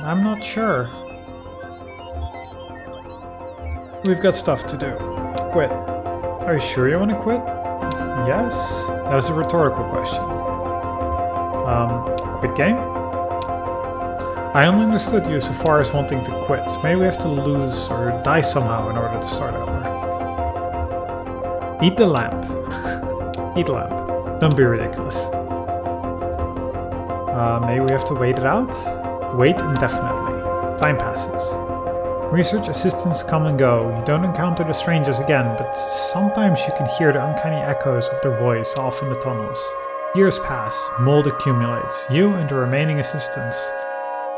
I'm not sure. We've got stuff to do. Quit. Are you sure you want to quit? Yes? That was a rhetorical question. Quit game? I only understood you so far as wanting to quit. Maybe we have to lose or die somehow in order to start over. Eat the lamp. Eat the lamp. Don't be ridiculous. Maybe we have to wait it out? Wait indefinitely. Time passes. Research assistants come and go. You don't encounter the strangers again, but sometimes you can hear the uncanny echoes of their voice off in the tunnels. Years pass. Mold accumulates. You and the remaining assistants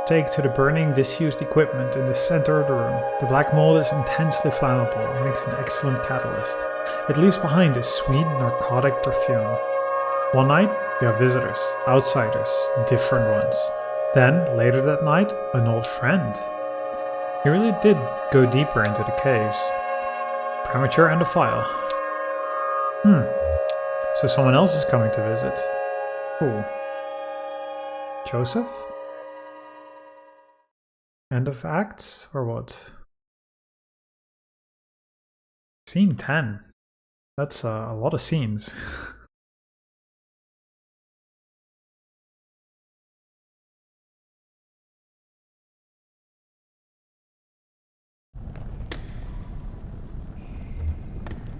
take to the burning, disused equipment in the center of the room. The black mold is intensely flammable and makes an excellent catalyst. It leaves behind a sweet, narcotic perfume. One night, you have visitors, outsiders, different ones. Then, later that night, an old friend. He really did go deeper into the caves. Premature and a file. So someone else is coming to visit. Who? Joseph? End of acts, or what? Scene 10. That's a lot of scenes.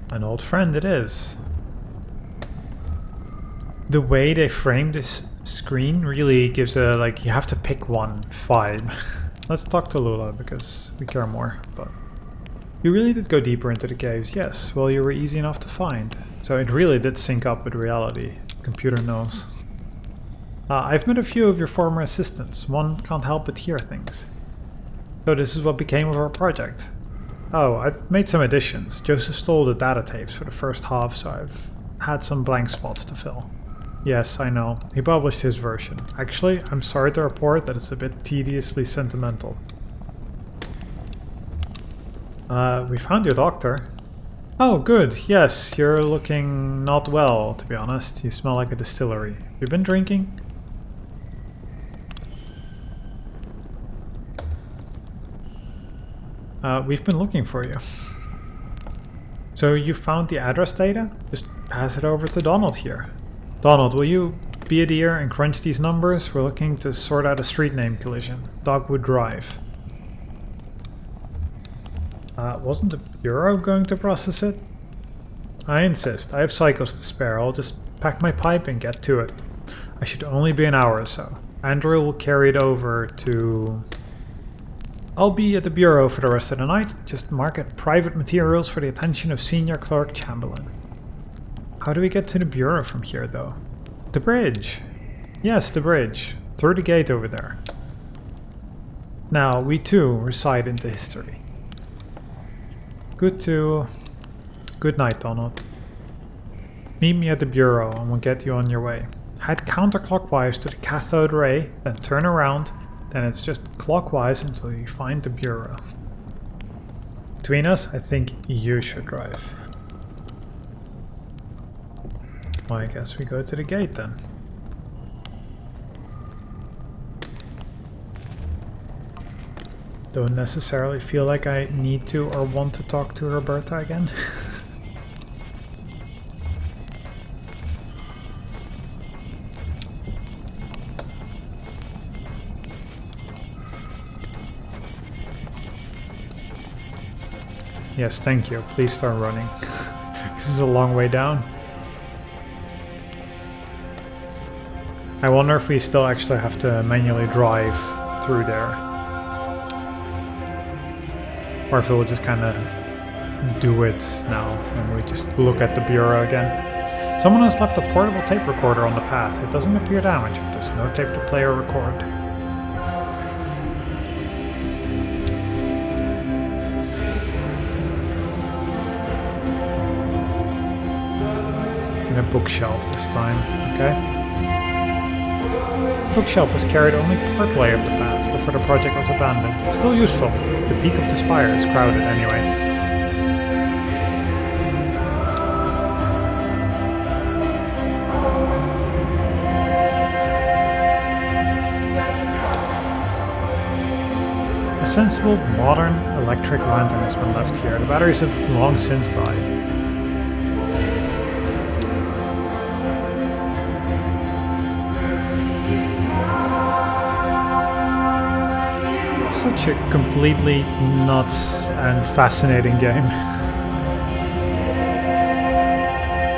An old friend it is. The way they frame this screen really gives a, like, you have to pick one vibe. Let's talk to Lula, because we care more, but... You really did go deeper into the caves, yes. Well, you were easy enough to find. So it really did sync up with reality. The computer knows. I've met a few of your former assistants. One can't help but hear things. So this is what became of our project. Oh, I've made some additions. Joseph stole the data tapes for the first half, so I've had some blank spots to fill. Yes, I know. He published his version. Actually, I'm sorry to report that it's a bit tediously sentimental. We found your doctor. Oh, good. Yes, you're looking not well, to be honest. You smell like a distillery. You've been drinking? We've been looking for you. So you found the address data? Just pass it over to Donald here. Donald, will you be a dear and crunch these numbers? We're looking to sort out a street name collision. Dogwood Drive. Wasn't the Bureau going to process it? I insist. I have cycles to spare. I'll just pack my pipe and get to it. I should only be an hour or so. Andrew will carry it over to... I'll be at the Bureau for the rest of the night. Just mark it private materials for the attention of Senior Clerk Chamberlain. How do we get to the Bureau from here, though? The bridge. Yes, the bridge. Through the gate over there. Now, we too reside into history. Good night, Donald. Meet me at the Bureau and we'll get you on your way. Head counterclockwise to the cathode ray, then turn around. Then it's just clockwise until you find the Bureau. Between us, I think you should drive. Well, I guess we go to the gate then. Don't necessarily feel like I need to or want to talk to Roberta again. Yes, thank you. Please start running. This is a long way down. I wonder if we still actually have to manually drive through there. Or if it will just kind of do it now and we just look at the bureau again. Someone has left a portable tape recorder on the path. It doesn't appear damaged, but there's no tape to play or record. And a bookshelf this time, okay? The bookshelf was carried only part way up the path before the project was abandoned. It's still useful. The peak of the spire is crowded anyway. A sensible, modern electric lantern has been left here. The batteries have long since died. Such a completely nuts and fascinating game.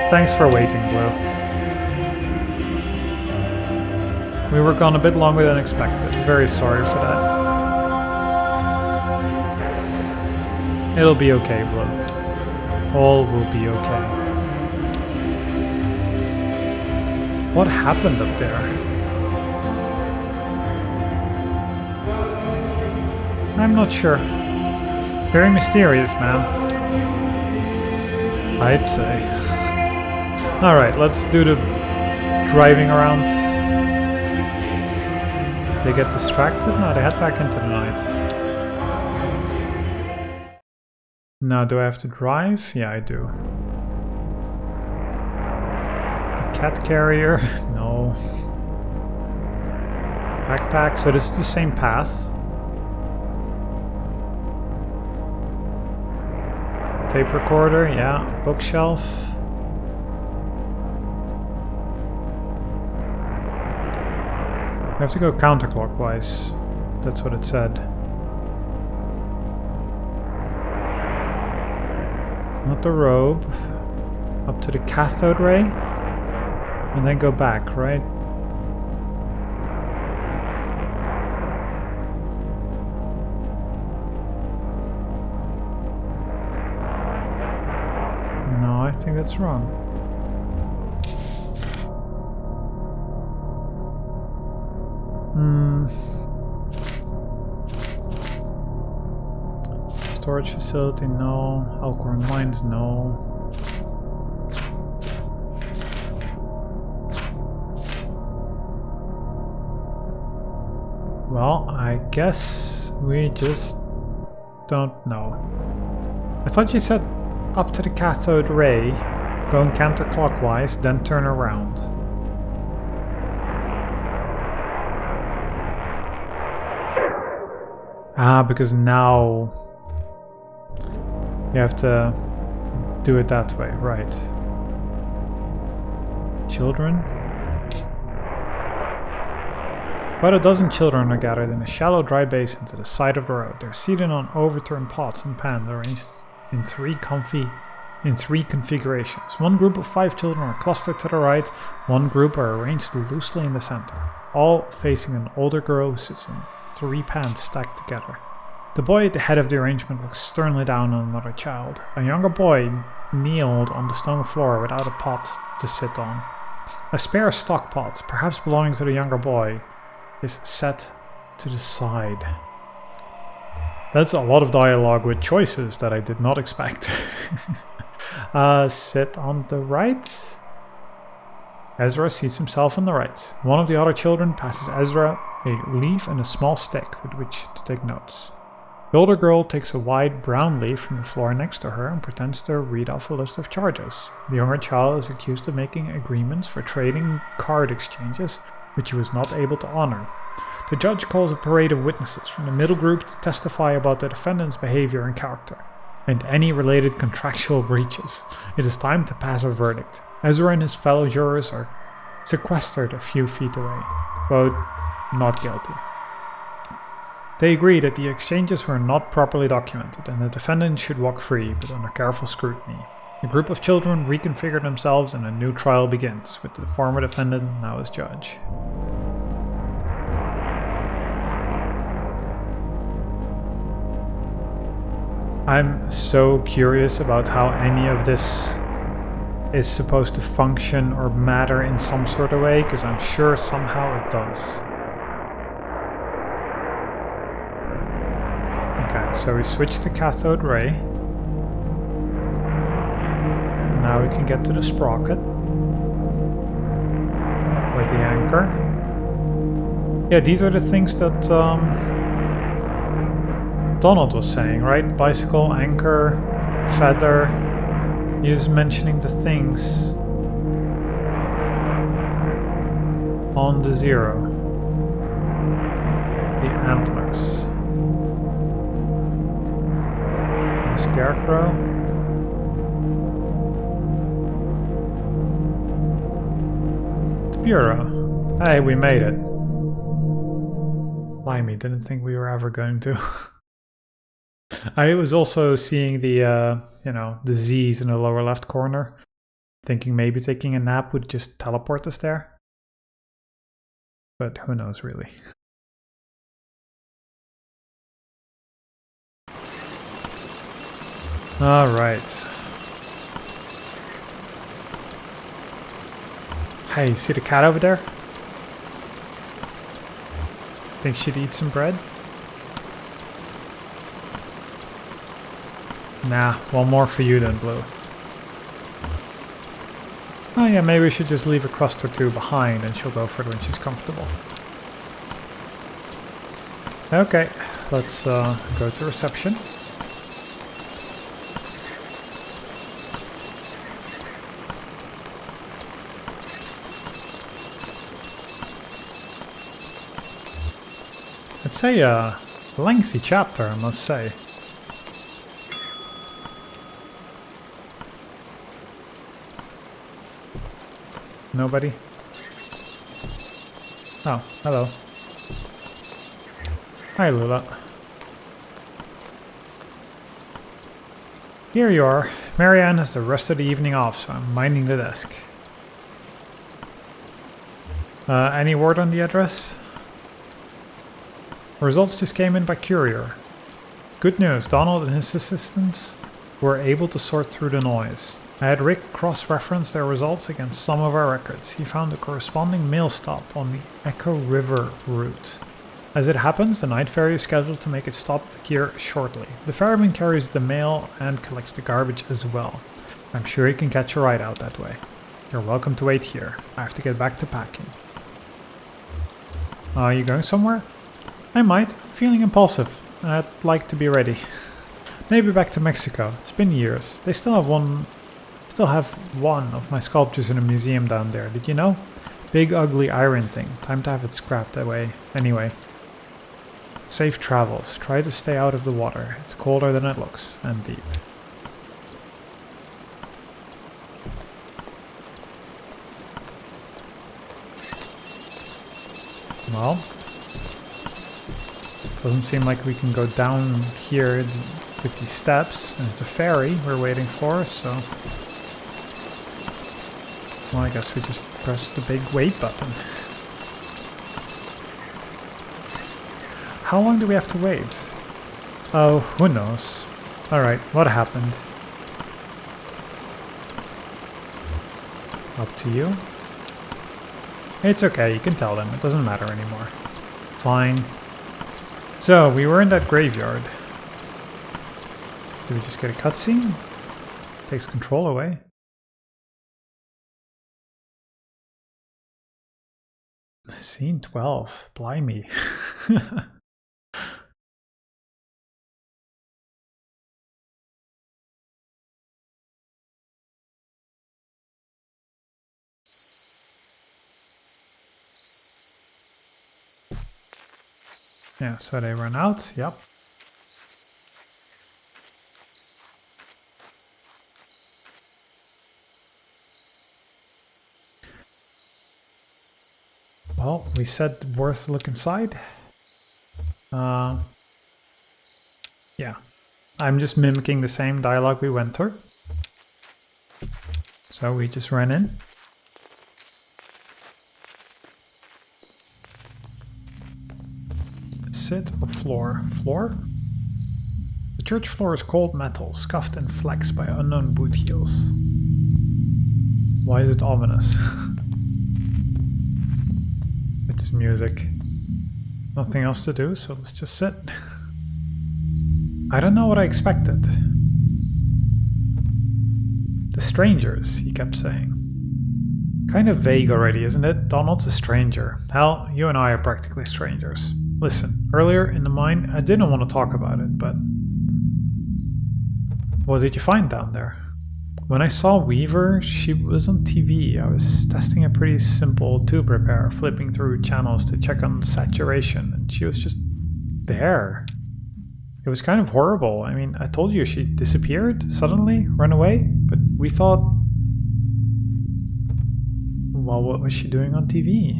Thanks for waiting, Blue. We were gone a bit longer than expected. Very sorry for that. It'll be okay, Blue. All will be okay. What happened up there? I'm not sure. Very mysterious, man. I'd say. Alright, let's do the driving around. They get distracted? No, they head back into the night. Now, do I have to drive? Yeah, I do. A cat carrier? No. Backpack, so this is the same path. Tape recorder, yeah. Bookshelf. We have to go counterclockwise. That's what it said. Not the robe. Up to the cathode ray. And then go back, right? No, I think that's wrong. Storage facility, no. Alcorn Mines, no. Well, I guess we just don't know. I thought you said up to the cathode ray, going counterclockwise, then turn around. Ah, because now you have to do it that way, right. Children? About a dozen children are gathered in a shallow dry basin to the side of the road. They're seated on overturned pots and pans arranged in three configurations. One group of 5 children are clustered to the right, one group are arranged loosely in the center, all facing an older girl who sits in 3 pans stacked together. The boy at the head of the arrangement looks sternly down on another child. A younger boy kneeled on the stone floor without a pot to sit on. A spare stock pot, perhaps belonging to the younger boy, is set to the side. That's a lot of dialogue with choices that I did not expect. Sit on the right. Ezra seats himself on the right. One of the other children passes Ezra a leaf and a small stick with which to take notes. The older girl takes a wide brown leaf from the floor next to her and pretends to read off a list of charges. The younger child is accused of making agreements for trading card exchanges, which he was not able to honor. The judge calls a parade of witnesses from the middle group to testify about the defendant's behavior and character, and any related contractual breaches. It is time to pass a verdict. Ezra and his fellow jurors are sequestered a few feet away. Vote not guilty. They agree that the exchanges were not properly documented and the defendant should walk free, but under careful scrutiny. A group of children reconfigure themselves and a new trial begins, with the former defendant now as judge. I'm so curious about how any of this is supposed to function or matter in some sort of way, because I'm sure somehow it does. Okay, so we switch to cathode ray. Now we can get to the sprocket with the anchor. Yeah, these are the things that Donald was saying, right? Bicycle, anchor, feather. He was mentioning the things on the zero. The antlers. The scarecrow. The bureau. Hey, we made it. Blimey, didn't think we were ever going to. I was also seeing the, the Z's in the lower left corner, thinking maybe taking a nap would just teleport us there. But who knows, really. Alright. Hey, see the cat over there? Think she'd eat some bread? Nah, one more for you then, Blue. Oh yeah, maybe we should just leave a crust or two behind and she'll go for it when she's comfortable. Okay, let's go to reception. It's a lengthy chapter, I must say. Nobody? Oh, hello. Hi, Lula. Here you are. Marianne has the rest of the evening off, so I'm minding the desk. Any word on the address? Results just came in by courier. Good news, Donald and his assistants were able to sort through the noise. I had Rick cross-reference their results against some of our records. He found a corresponding mail stop on the Echo River route. As it happens, the night ferry is scheduled to make its stop here shortly. The ferryman carries the mail and collects the garbage as well. I'm sure he can catch a ride out that way. You're welcome to wait here. I have to get back to packing. Are you going somewhere? I might. Feeling impulsive. I'd like to be ready. Maybe back to Mexico. It's been years. They still have one of my sculptures in a museum down there. Did you know? Big ugly iron thing. Time to have it scrapped away. Anyway. Safe travels. Try to stay out of the water. It's colder than it looks, and deep. Well, doesn't seem like we can go down here with these steps, and it's a ferry we're waiting for, so... Well, I guess we just press the big wait button. How long do we have to wait? Oh, who knows. Alright, what happened? Up to you. It's okay, you can tell them. It doesn't matter anymore. Fine. So, we were in that graveyard. Did we just get a cutscene? Takes control away. Scene 12. Blimey. Yeah, so they run out. Yep. Well, we said worth a look inside. Yeah. I'm just mimicking the same dialogue we went through. So we just ran in. Sit or floor? Floor? The church floor is cold metal, scuffed and flexed by unknown boot heels. Why is it ominous? It's music. Nothing else to do, so let's just sit. I don't know what I expected. The strangers, he kept saying. Kind of vague already, isn't it? Donald's a stranger. Hell, you and I are practically strangers. Listen, earlier in the mine, I didn't want to talk about it, but... What did you find down there? When I saw Weaver, she was on TV. I was testing a pretty simple tube repair, flipping through channels to check on saturation, and she was just there. It was kind of horrible. I mean, I told you she disappeared suddenly, ran away, but we thought... Well, what was she doing on TV?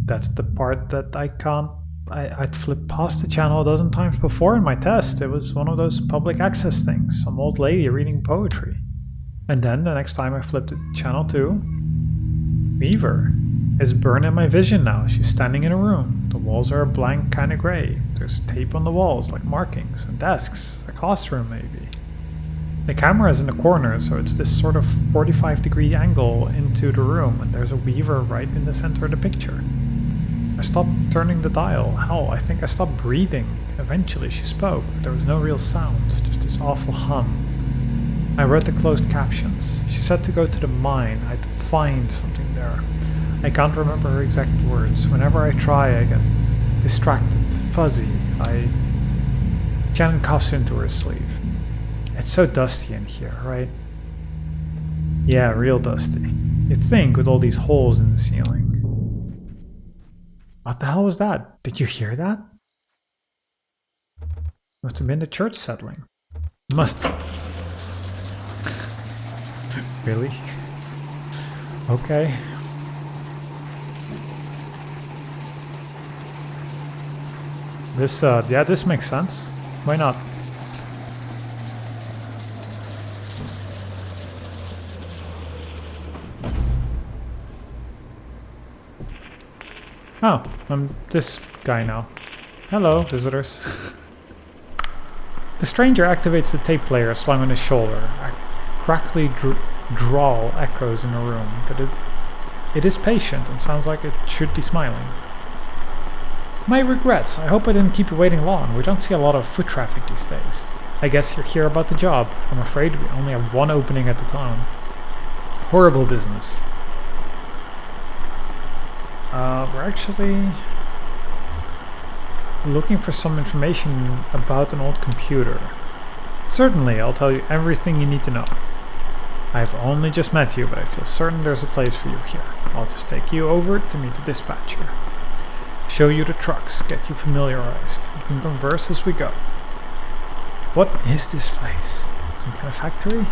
That's the part that I can't... I'd flipped past the channel a dozen times before in my test. It was one of those public access things, some old lady reading poetry. And then the next time I flipped to channel 2, Weaver is burned in my vision now. She's standing in a room. The walls are a blank kind of gray. There's tape on the walls, like markings, and desks, a classroom maybe. The camera is in the corner, so it's this sort of 45-degree angle into the room, and there's a Weaver right in the center of the picture. I stopped turning the dial. Hell, I think I stopped breathing. Eventually she spoke, but there was no real sound, just this awful hum. I read the closed captions. She said to go to the mine. I'd find something there. I can't remember her exact words. Whenever I try, I get distracted, fuzzy. Shannon coughs into her sleeve. It's so dusty in here, right? Yeah, real dusty. You'd think with all these holes in the ceiling. What the hell was that? Did you hear that? Must have been the church settling. Must. Really? Okay. Yeah, this makes sense. Why not? Oh, I'm this guy now. Hello, visitors. The stranger activates the tape player slung on his shoulder. A crackly drawl echoes in the room, but it is patient and sounds like it should be smiling. My regrets. I hope I didn't keep you waiting long. We don't see a lot of foot traffic these days. I guess you're here about the job. I'm afraid we only have one opening at the time. Horrible business. We're actually looking for some information about an old computer. Certainly, I'll tell you everything you need to know. I've only just met you, but I feel certain there's a place for you here. I'll just take you over to meet the dispatcher. Show you the trucks, get you familiarized. You can converse as we go. What is this place? Some kind of factory?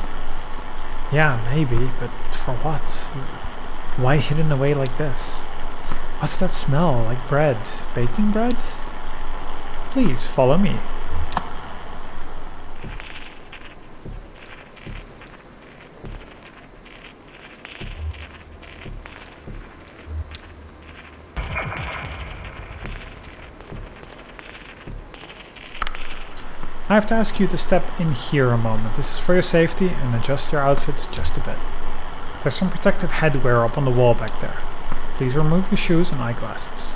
Yeah, maybe, but for what? Why hidden away like this? What's that smell? Like bread? Baking bread? Please, follow me. I have to ask you to step in here a moment. This is for your safety, and adjust your outfits just a bit. There's some protective headwear up on the wall back there. Please remove your shoes and eyeglasses.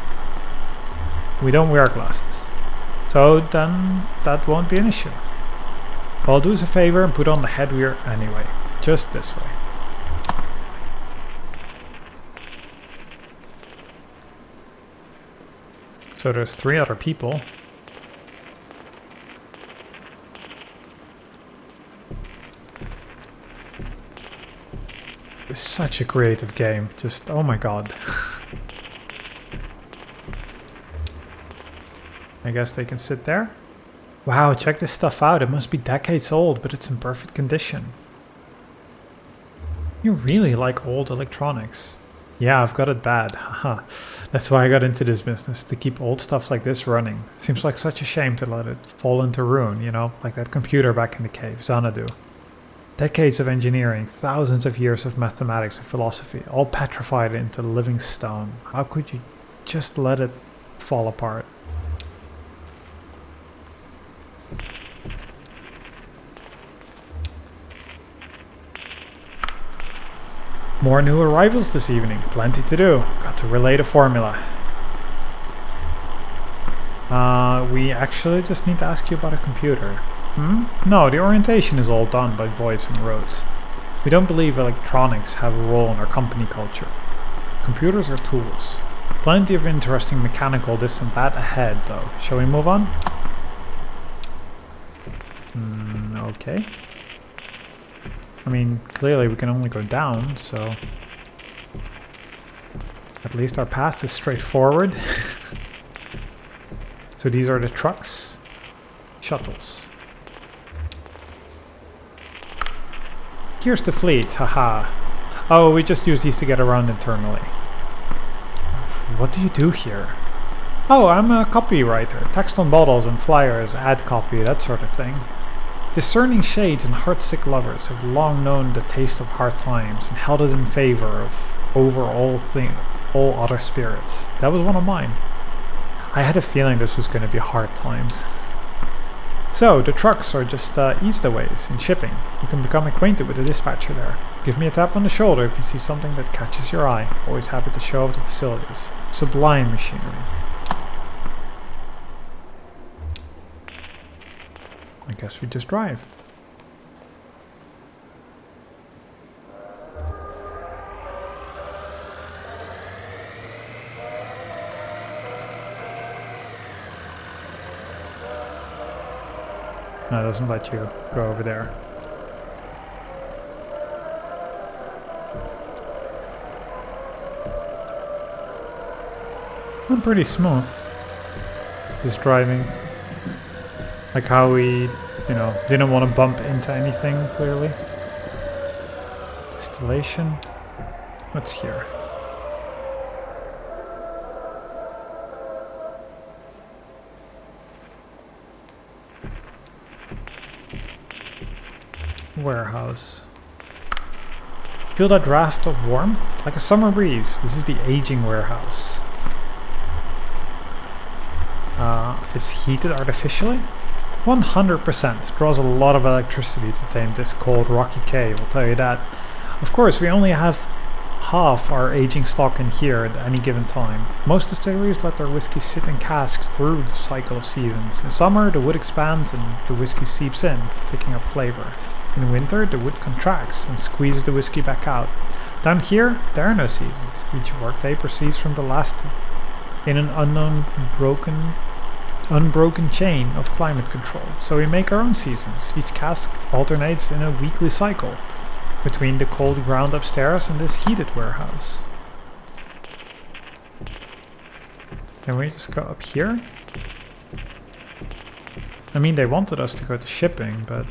We don't wear glasses. So then that won't be an issue. Well, do us a favor and put on the headwear anyway. Just this way. So there's 3 other people. It's such a creative game. Just, oh my god. I guess they can sit there. Wow, check this stuff out. It must be decades old, but it's in perfect condition. You really like old electronics. Yeah, I've got it bad. Haha. That's why I got into this business, to keep old stuff like this running. Seems like such a shame to let it fall into ruin, you know? Like that computer back in the cave, Xanadu. Decades of engineering, thousands of years of mathematics and philosophy, all petrified into living stone. How could you just let it fall apart? More new arrivals this evening. Plenty to do. Got to relay the formula. We actually just need to ask you about a computer. No, the orientation is all done by voice and roads. We don't believe electronics have a role in our company culture. Computers are tools. Plenty of interesting mechanical this and that ahead, though. Shall we move on? Okay. I mean, clearly we can only go down, so... At least our path is straightforward. So these are the trucks. Shuttles. Here's the fleet, haha. Oh, we just use these to get around internally. What do you do here? Oh, I'm a copywriter. Text on bottles and flyers, ad copy, that sort of thing. Discerning shades and heartsick lovers have long known the taste of hard times and held it in favor of over all other spirits. That was one of mine. I had a feeling this was going to be hard times. So, the trucks are just eastaways in shipping. You can become acquainted with the dispatcher there. Give me a tap on the shoulder if you see something that catches your eye. Always happy to show off the facilities. Sublime machinery. I guess we just drive. No, it doesn't let you go over there. I'm pretty smooth. Just driving. Like how we, didn't want to bump into anything, clearly. Distillation. What's here? Warehouse. Feel that draft of warmth? Like a summer breeze. This is the aging warehouse. It's heated artificially? 100%. Draws a lot of electricity to tame this cold rocky cave, I'll tell you that. Of course, we only have half our aging stock in here at any given time. Most distilleries let their whiskey sit in casks through the cycle of seasons. In summer, the wood expands and the whiskey seeps in, picking up flavor. In winter, the wood contracts and squeezes the whiskey back out. Down here, there are no seasons. Each workday proceeds from the last in an unbroken chain of climate control. So we make our own seasons. Each cask alternates in a weekly cycle between the cold ground upstairs and this heated warehouse. Can we just go up here? I mean, they wanted us to go to shipping, but...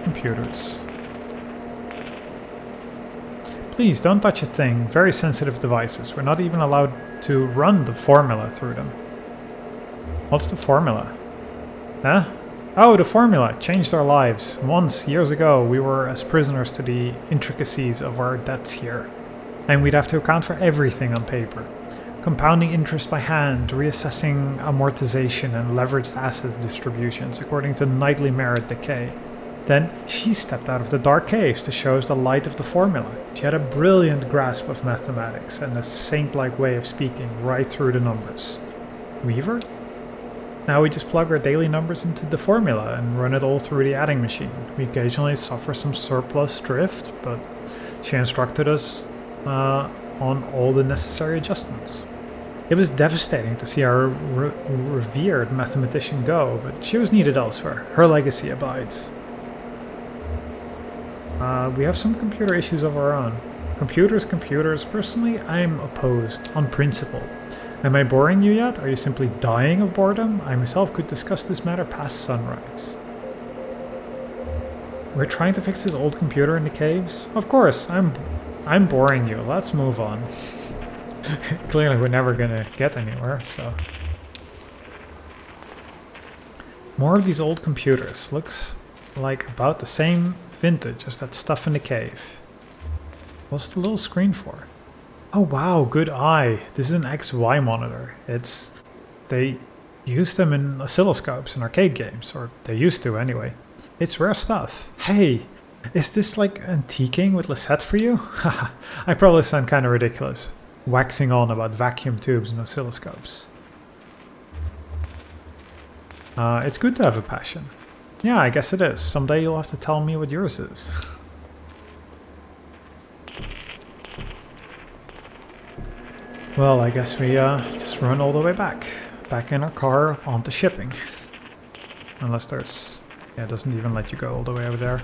Computers. Please don't touch a thing. Very sensitive devices. We're not even allowed to run the formula through them. What's the formula? Huh? Oh, the formula changed our lives. Once, years ago, we were as prisoners to the intricacies of our debts here. And we'd have to account for everything on paper. Compounding interest by hand, reassessing amortization and leveraged asset distributions according to nightly merit decay. Then she stepped out of the dark caves to show us the light of the formula. She had a brilliant grasp of mathematics and a saint-like way of speaking right through the numbers. Weaver? Now we just plug our daily numbers into the formula and run it all through the adding machine. We occasionally suffer some surplus drift, but she instructed us on all the necessary adjustments. It was devastating to see our revered mathematician go, but she was needed elsewhere. Her legacy abides. We have some computer issues of our own. Computers. Personally, I'm opposed, on principle. Am I boring you yet? Are you simply dying of boredom? I myself could discuss this matter past sunrise. We're trying to fix this old computer in the caves? Of course, I'm boring you. Let's move on. Clearly we're never gonna get anywhere, so... More of these old computers. Looks like about the same vintage as that stuff in the cave. What's the little screen for? Oh wow, good eye. This is an XY monitor. They use them in oscilloscopes in arcade games, or they used to anyway. It's rare stuff. Hey, is this like antiquing with Lisette for you? Haha, I probably sound kind of ridiculous, waxing on about vacuum tubes and oscilloscopes. It's good to have a passion. Yeah, I guess it is. Someday you'll have to tell me what yours is. Well, I guess we just run all the way back in our car onto shipping. Unless there's... yeah, it doesn't even let you go all the way over there.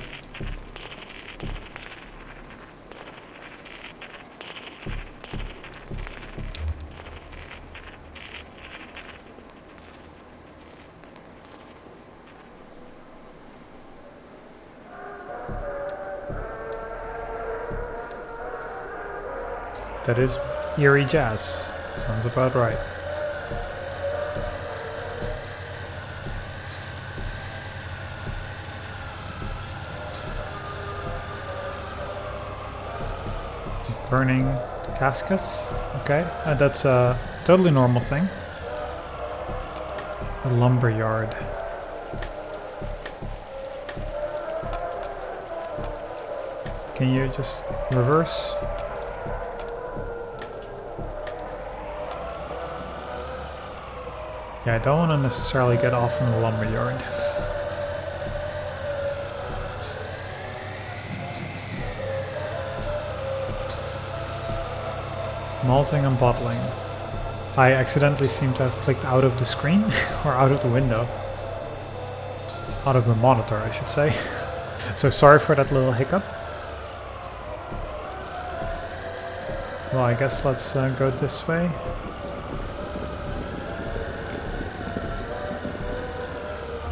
That is eerie jazz. Sounds about right. Burning caskets. Okay, that's a totally normal thing. A lumber yard. Can you just reverse? Yeah, I don't want to necessarily get off in the lumber yard. Malting and bottling. I accidentally seem to have clicked out of the screen, or out of the window. Out of the monitor, I should say. So sorry for that little hiccup. Well, I guess let's go this way.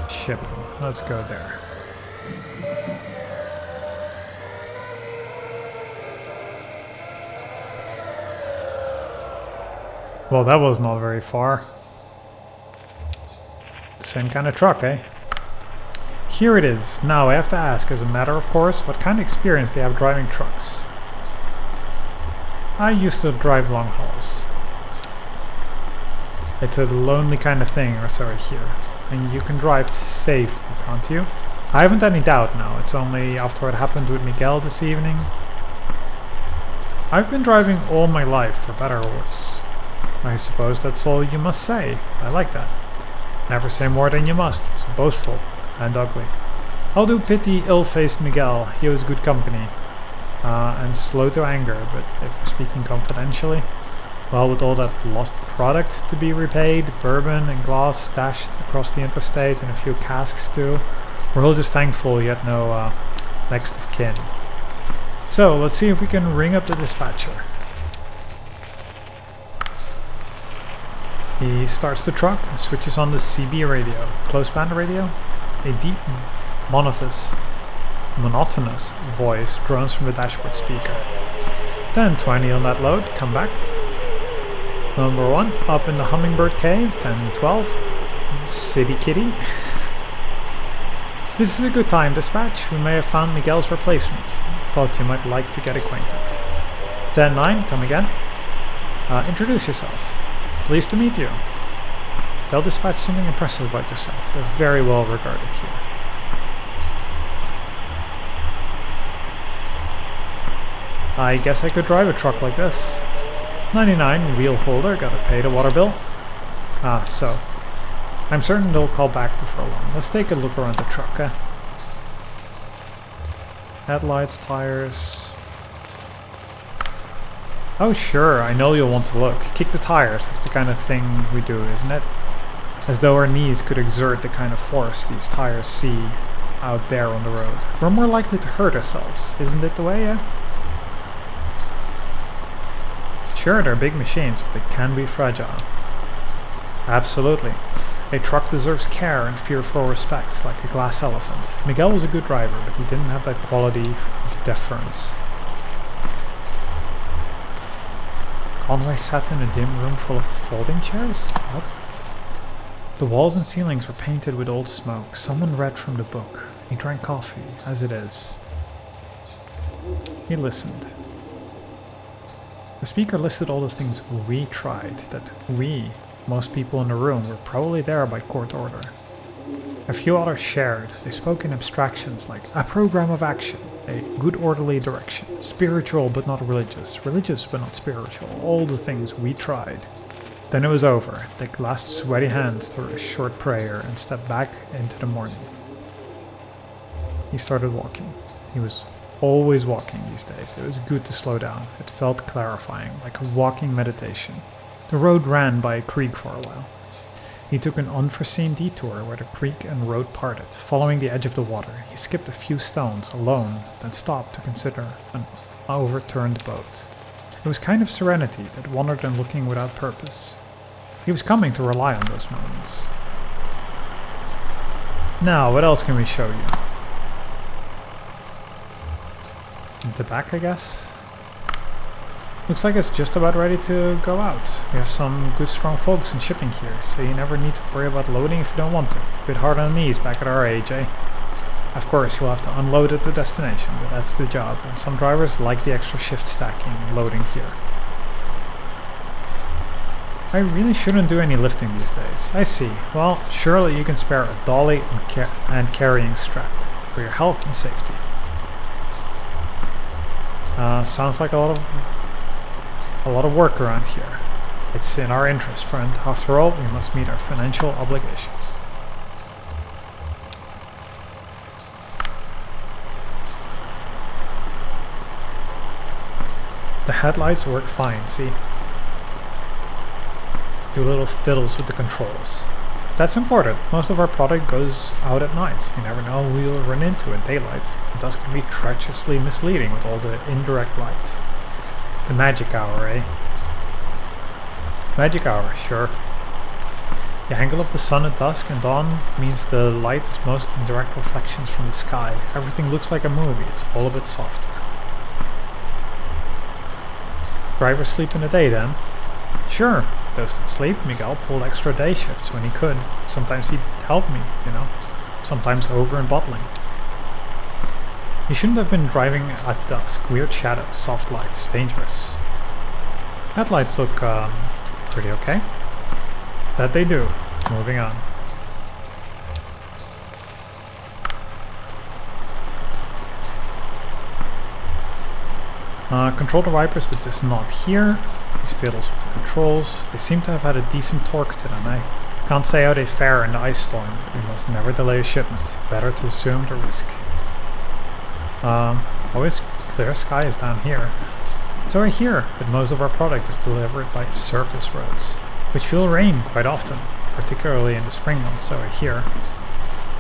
Shipping. Let's go there. Well, that was not very far. Same kind of truck, eh? Here it is. Now I have to ask, as a matter of course, what kind of experience do you have driving trucks? I used to drive long hauls. It's a lonely kind of thing, or so I hear. And you can drive safely, can't you? I haven't any doubt now. It's only after what happened with Miguel this evening. I've been driving all my life, for better or worse. I suppose that's all you must say. I like that. Never say more than you must. It's boastful and ugly. I'll do pity ill-faced Miguel. He was good company. And slow to anger, but if we're speaking confidentially, well, with all that lost product to be repaid, bourbon and glass stashed across the interstate and a few casks too, we're all just thankful he had no next of kin. So, let's see if we can ring up the dispatcher. He starts the truck and switches on the CB radio, close band radio. A deep, monotonous voice drones from the dashboard speaker. 10:20 on that load, come back. Number 1, up in the Hummingbird Cave, 10:12. City Kitty. This is a good time, dispatch. We may have found Miguel's replacement. Thought you might like to get acquainted. 10:09, come again. Introduce yourself. Pleased to meet you. Tell dispatch something impressive about yourself. They're very well regarded here. I guess I could drive a truck like this. 99, wheel holder, gotta pay the water bill. So. I'm certain they'll call back before long. Let's take a look around the truck, eh? Headlights, tires. Oh sure, I know you'll want to look. Kick the tires, that's the kind of thing we do, isn't it? As though our knees could exert the kind of force these tires see out there on the road. We're more likely to hurt ourselves, isn't it the way, yeah? Sure, they're big machines, but they can be fragile. Absolutely. A truck deserves care and fearful respect, like a glass elephant. Miguel was a good driver, but he didn't have that quality of deference. Conway sat in a dim room full of folding chairs? What? The walls and ceilings were painted with old smoke. Someone read from the book. He drank coffee, as it is. He listened. The speaker listed all the things we tried, that we, most people in the room, were probably there by court order. A few others shared. They spoke in abstractions like a program of action, a good orderly direction, spiritual but not religious, religious but not spiritual, all the things we tried. Then it was over. They clasped sweaty hands through a short prayer and stepped back into the morning. He started walking. He was always walking these days. It was good to slow down. It felt clarifying, like a walking meditation. The road ran by a creek for a while. He took an unforeseen detour where the creek and road parted. Following the edge of the water, he skipped a few stones alone, then stopped to consider an overturned boat. It was kind of serenity that wandered and looking without purpose. He was coming to rely on those moments. Now, what else can we show you? The back, I guess? Looks like it's just about ready to go out. We have some good strong folks in shipping here, so you never need to worry about loading if you don't want to. A bit hard on the knees back at our age, eh? Of course, you'll have to unload at the destination, but that's the job, and some drivers like the extra shift stacking and loading here. I really shouldn't do any lifting these days. I see. Well, surely you can spare a dolly and carrying strap for your health and safety. Sounds like a lot of work around here. It's in our interest, friend. After all, we must meet our financial obligations. The headlights work fine, see? Do little fiddles with the controls. That's important. Most of our product goes out at night. You never know who you'll run into in daylight. The dusk can be treacherously misleading with all the indirect light. The magic hour, eh? Magic hour, sure. The angle of the sun at dusk and dawn means the light is most in direct reflections from the sky. Everything looks like a movie, it's all a bit softer. Drivers sleep in the day then? Sure, those that sleep, Miguel pulled extra day shifts when he could. Sometimes he'd help me, you know. Sometimes over and bottling. He shouldn't have been driving at dusk. Weird shadows, soft lights, dangerous. Headlights look, pretty okay. That they do. Moving on. Control the wipers with this knob here. These fiddles with the controls. They seem to have had a decent torque to them, eh? Can't say how they fare in the ice storm. We must never delay a shipment. Better to assume the risk. Always clear skies down here. It's right here that most of our product is delivered by surface roads, which feel rain quite often, particularly in the spring months, so right here.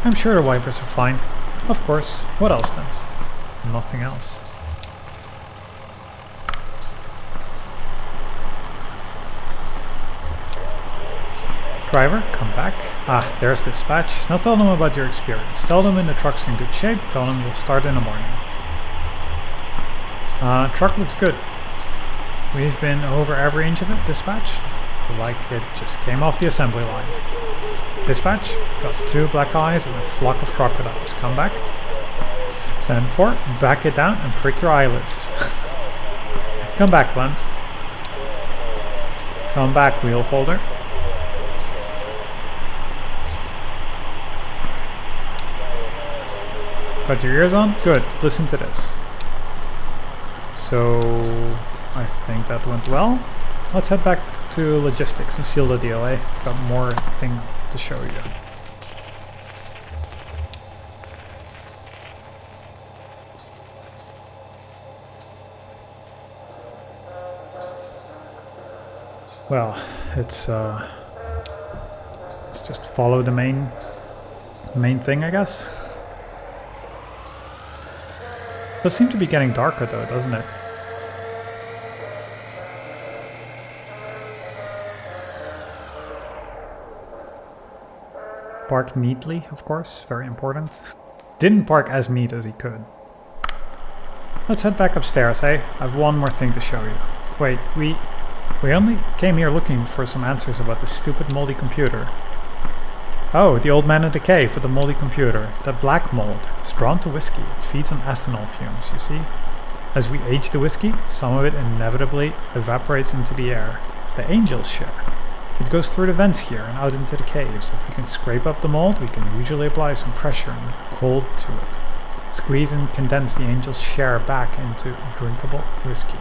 I'm sure the wipers are fine. Of course, what else then? Nothing else. Driver, come back. Ah, there's dispatch. Now tell them about your experience. Tell them the truck's in good shape. Tell them you'll start in the morning. Truck looks good. We've been over every inch of it, dispatch. Like it just came off the assembly line. Dispatch, got 2 black eyes and a flock of crocodiles. Come back. 10-4, back it down and prick your eyelids. Come back, Glenn. Come back, wheel holder. Got your ears on? Good. Listen to this. So, I think that went well. Let's head back to logistics and seal the deal, eh? I've got more thing to show you. Well, let's just follow the main thing, I guess. Does seem to be getting darker though, doesn't it? Park neatly, of course, very important. Didn't park as neat as he could. Let's head back upstairs, eh? I have one more thing to show you. Wait, we only came here looking for some answers about this stupid moldy computer. Oh, the old man in the cave with the moldy computer. The black mold. It's drawn to whiskey. It feeds on ethanol fumes, you see? As we age the whiskey, some of it inevitably evaporates into the air. The angels share. It goes through the vents here and out into the caves. If we can scrape up the mold, we can usually apply some pressure and cold to it. Squeeze and condense the angel's share back into drinkable whiskey.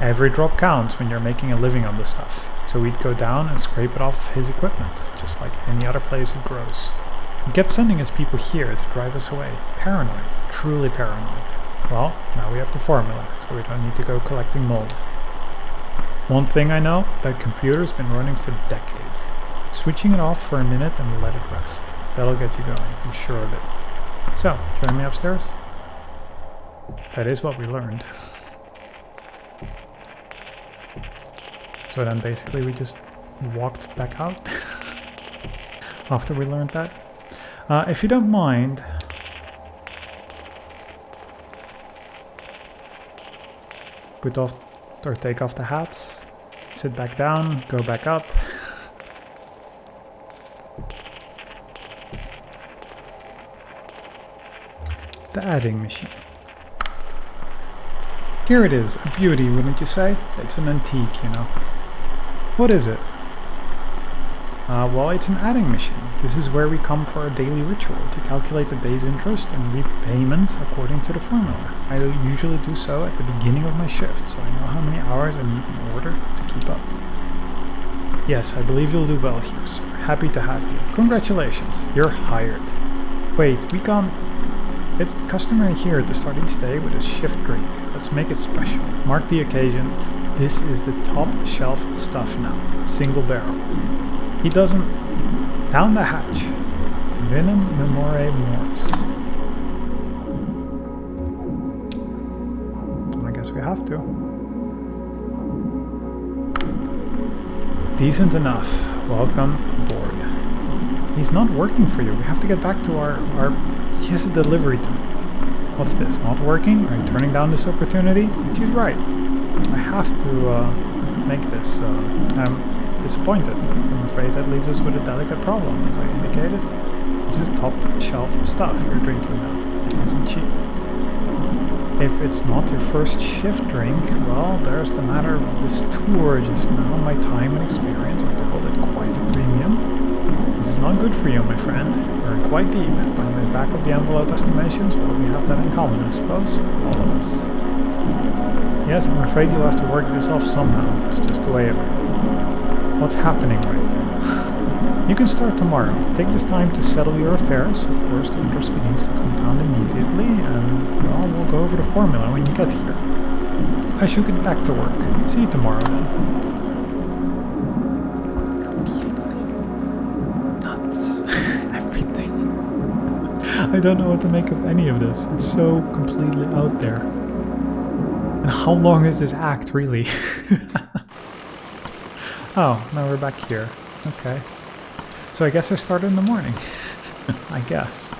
Every drop counts when you're making a living on the stuff, so we'd go down and scrape it off his equipment, just like any other place it grows. He kept sending his people here to drive us away. Paranoid, truly paranoid. Well, now we have the formula, so we don't need to go collecting mold. One thing I know, that computer's been running for decades. Switching it off for a minute and let it rest. That'll get you going, I'm sure of it. So, join me upstairs? That is what we learned. So then basically we just walked back out after we learned that. If you don't mind, put off or take off the hats, sit back down, go back up. The adding machine. Here it is, a beauty, wouldn't you say? It's an antique, you know. What is it? Well, it's an adding machine. This is where we come for a daily ritual to calculate the day's interest and repayment according to the formula. I usually do so at the beginning of my shift, so I know how many hours I need in order to keep up. Yes, I believe you'll do well here, sir. Happy to have you. Congratulations, you're hired. Wait, we can't... It's customary here to start each day with a shift drink. Let's make it special. Mark the occasion. This is the top shelf stuff now. Single barrel. He doesn't... Down the hatch. Vinum memore mors. I guess we have to. Decent enough. Welcome aboard. He's not working for you. We have to get back to our... He has a delivery to make. What's this? Not working? Are you turning down this opportunity? She's right. I have to make this. I'm disappointed. I'm afraid that leaves us with a delicate problem, as I indicated. This is top shelf stuff you're drinking now. It isn't cheap. If it's not your first shift drink, well, there's the matter of this tour just now. My time and experience are billed at quite a premium. This is not good for you, my friend. We're quite deep. By the back of the envelope estimations, well, we have that in common, I suppose. All of us. Yes, I'm afraid you'll have to work this off somehow. It's just the way of it. What's happening right now? You can start tomorrow. Take this time to settle your affairs. Of course, the interest begins to compound immediately, and, well, we'll go over the formula when you get here. I should get back to work. See you tomorrow, then. I don't know what to make of any of this. It's so completely out there. And how long is this act, really? Oh, now we're back here. Okay. So I guess I start in the morning. I guess.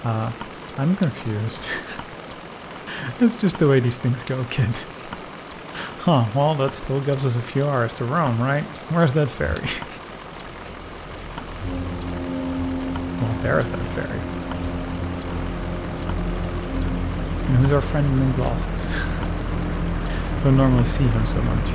I'm confused. It's just the way these things go, kid. Huh, well, that still gives us a few hours to roam, right? Where's that ferry? Well, there's that ferry. And who's our friend in the glasses? Don't normally see him so much.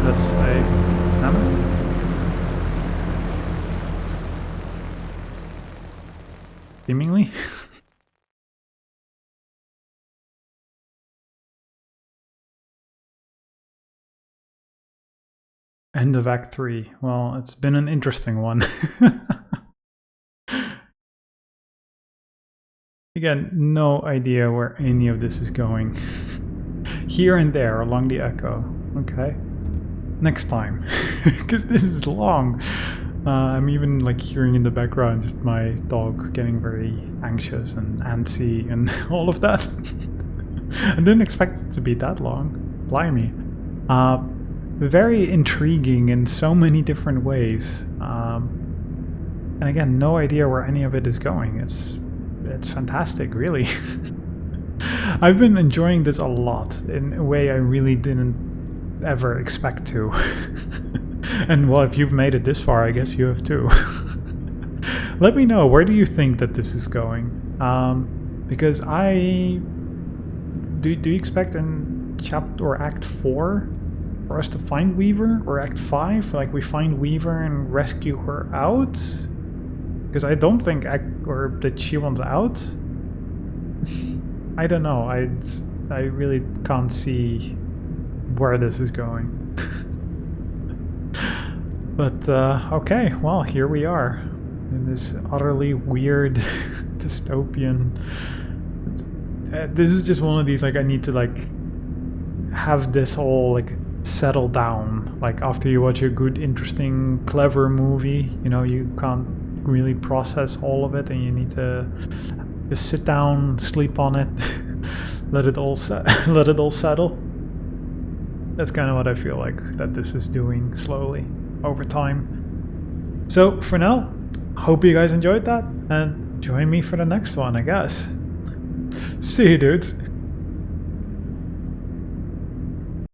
That's a mammoth. Seemingly. End of Act 3. Well, it's been an interesting one. Again, no idea where any of this is going. Here and there along the echo. Okay. Next time. Because this is long. I'm even like hearing in the background just my dog getting very anxious and antsy and all of that. I didn't expect it to be that long. Blimey. Very intriguing in so many different ways. And again, no idea where any of it is going. It's fantastic, really. I've been enjoying this a lot in a way I really didn't ever expect to. And well, if you've made it this far, I guess you have too. Let me know, where do you think that this is going? Because do you expect in chapter or Act 4 for us to find Weaver, or Act 5, like we find Weaver and rescue her out? Because I don't think that she wants out. I don't know. I really can't see where this is going. But okay, well, here we are in this utterly weird dystopian. This is just one of these, like, I need to like have this whole like settle down. Like after you watch a good, interesting, clever movie, you know, you can't really process all of it, and you need to just sit down, sleep on it, let it all settle. That's kind of what I feel like that this is doing slowly over time. So for now, hope you guys enjoyed that, and join me for the next one, I guess. See you, dudes.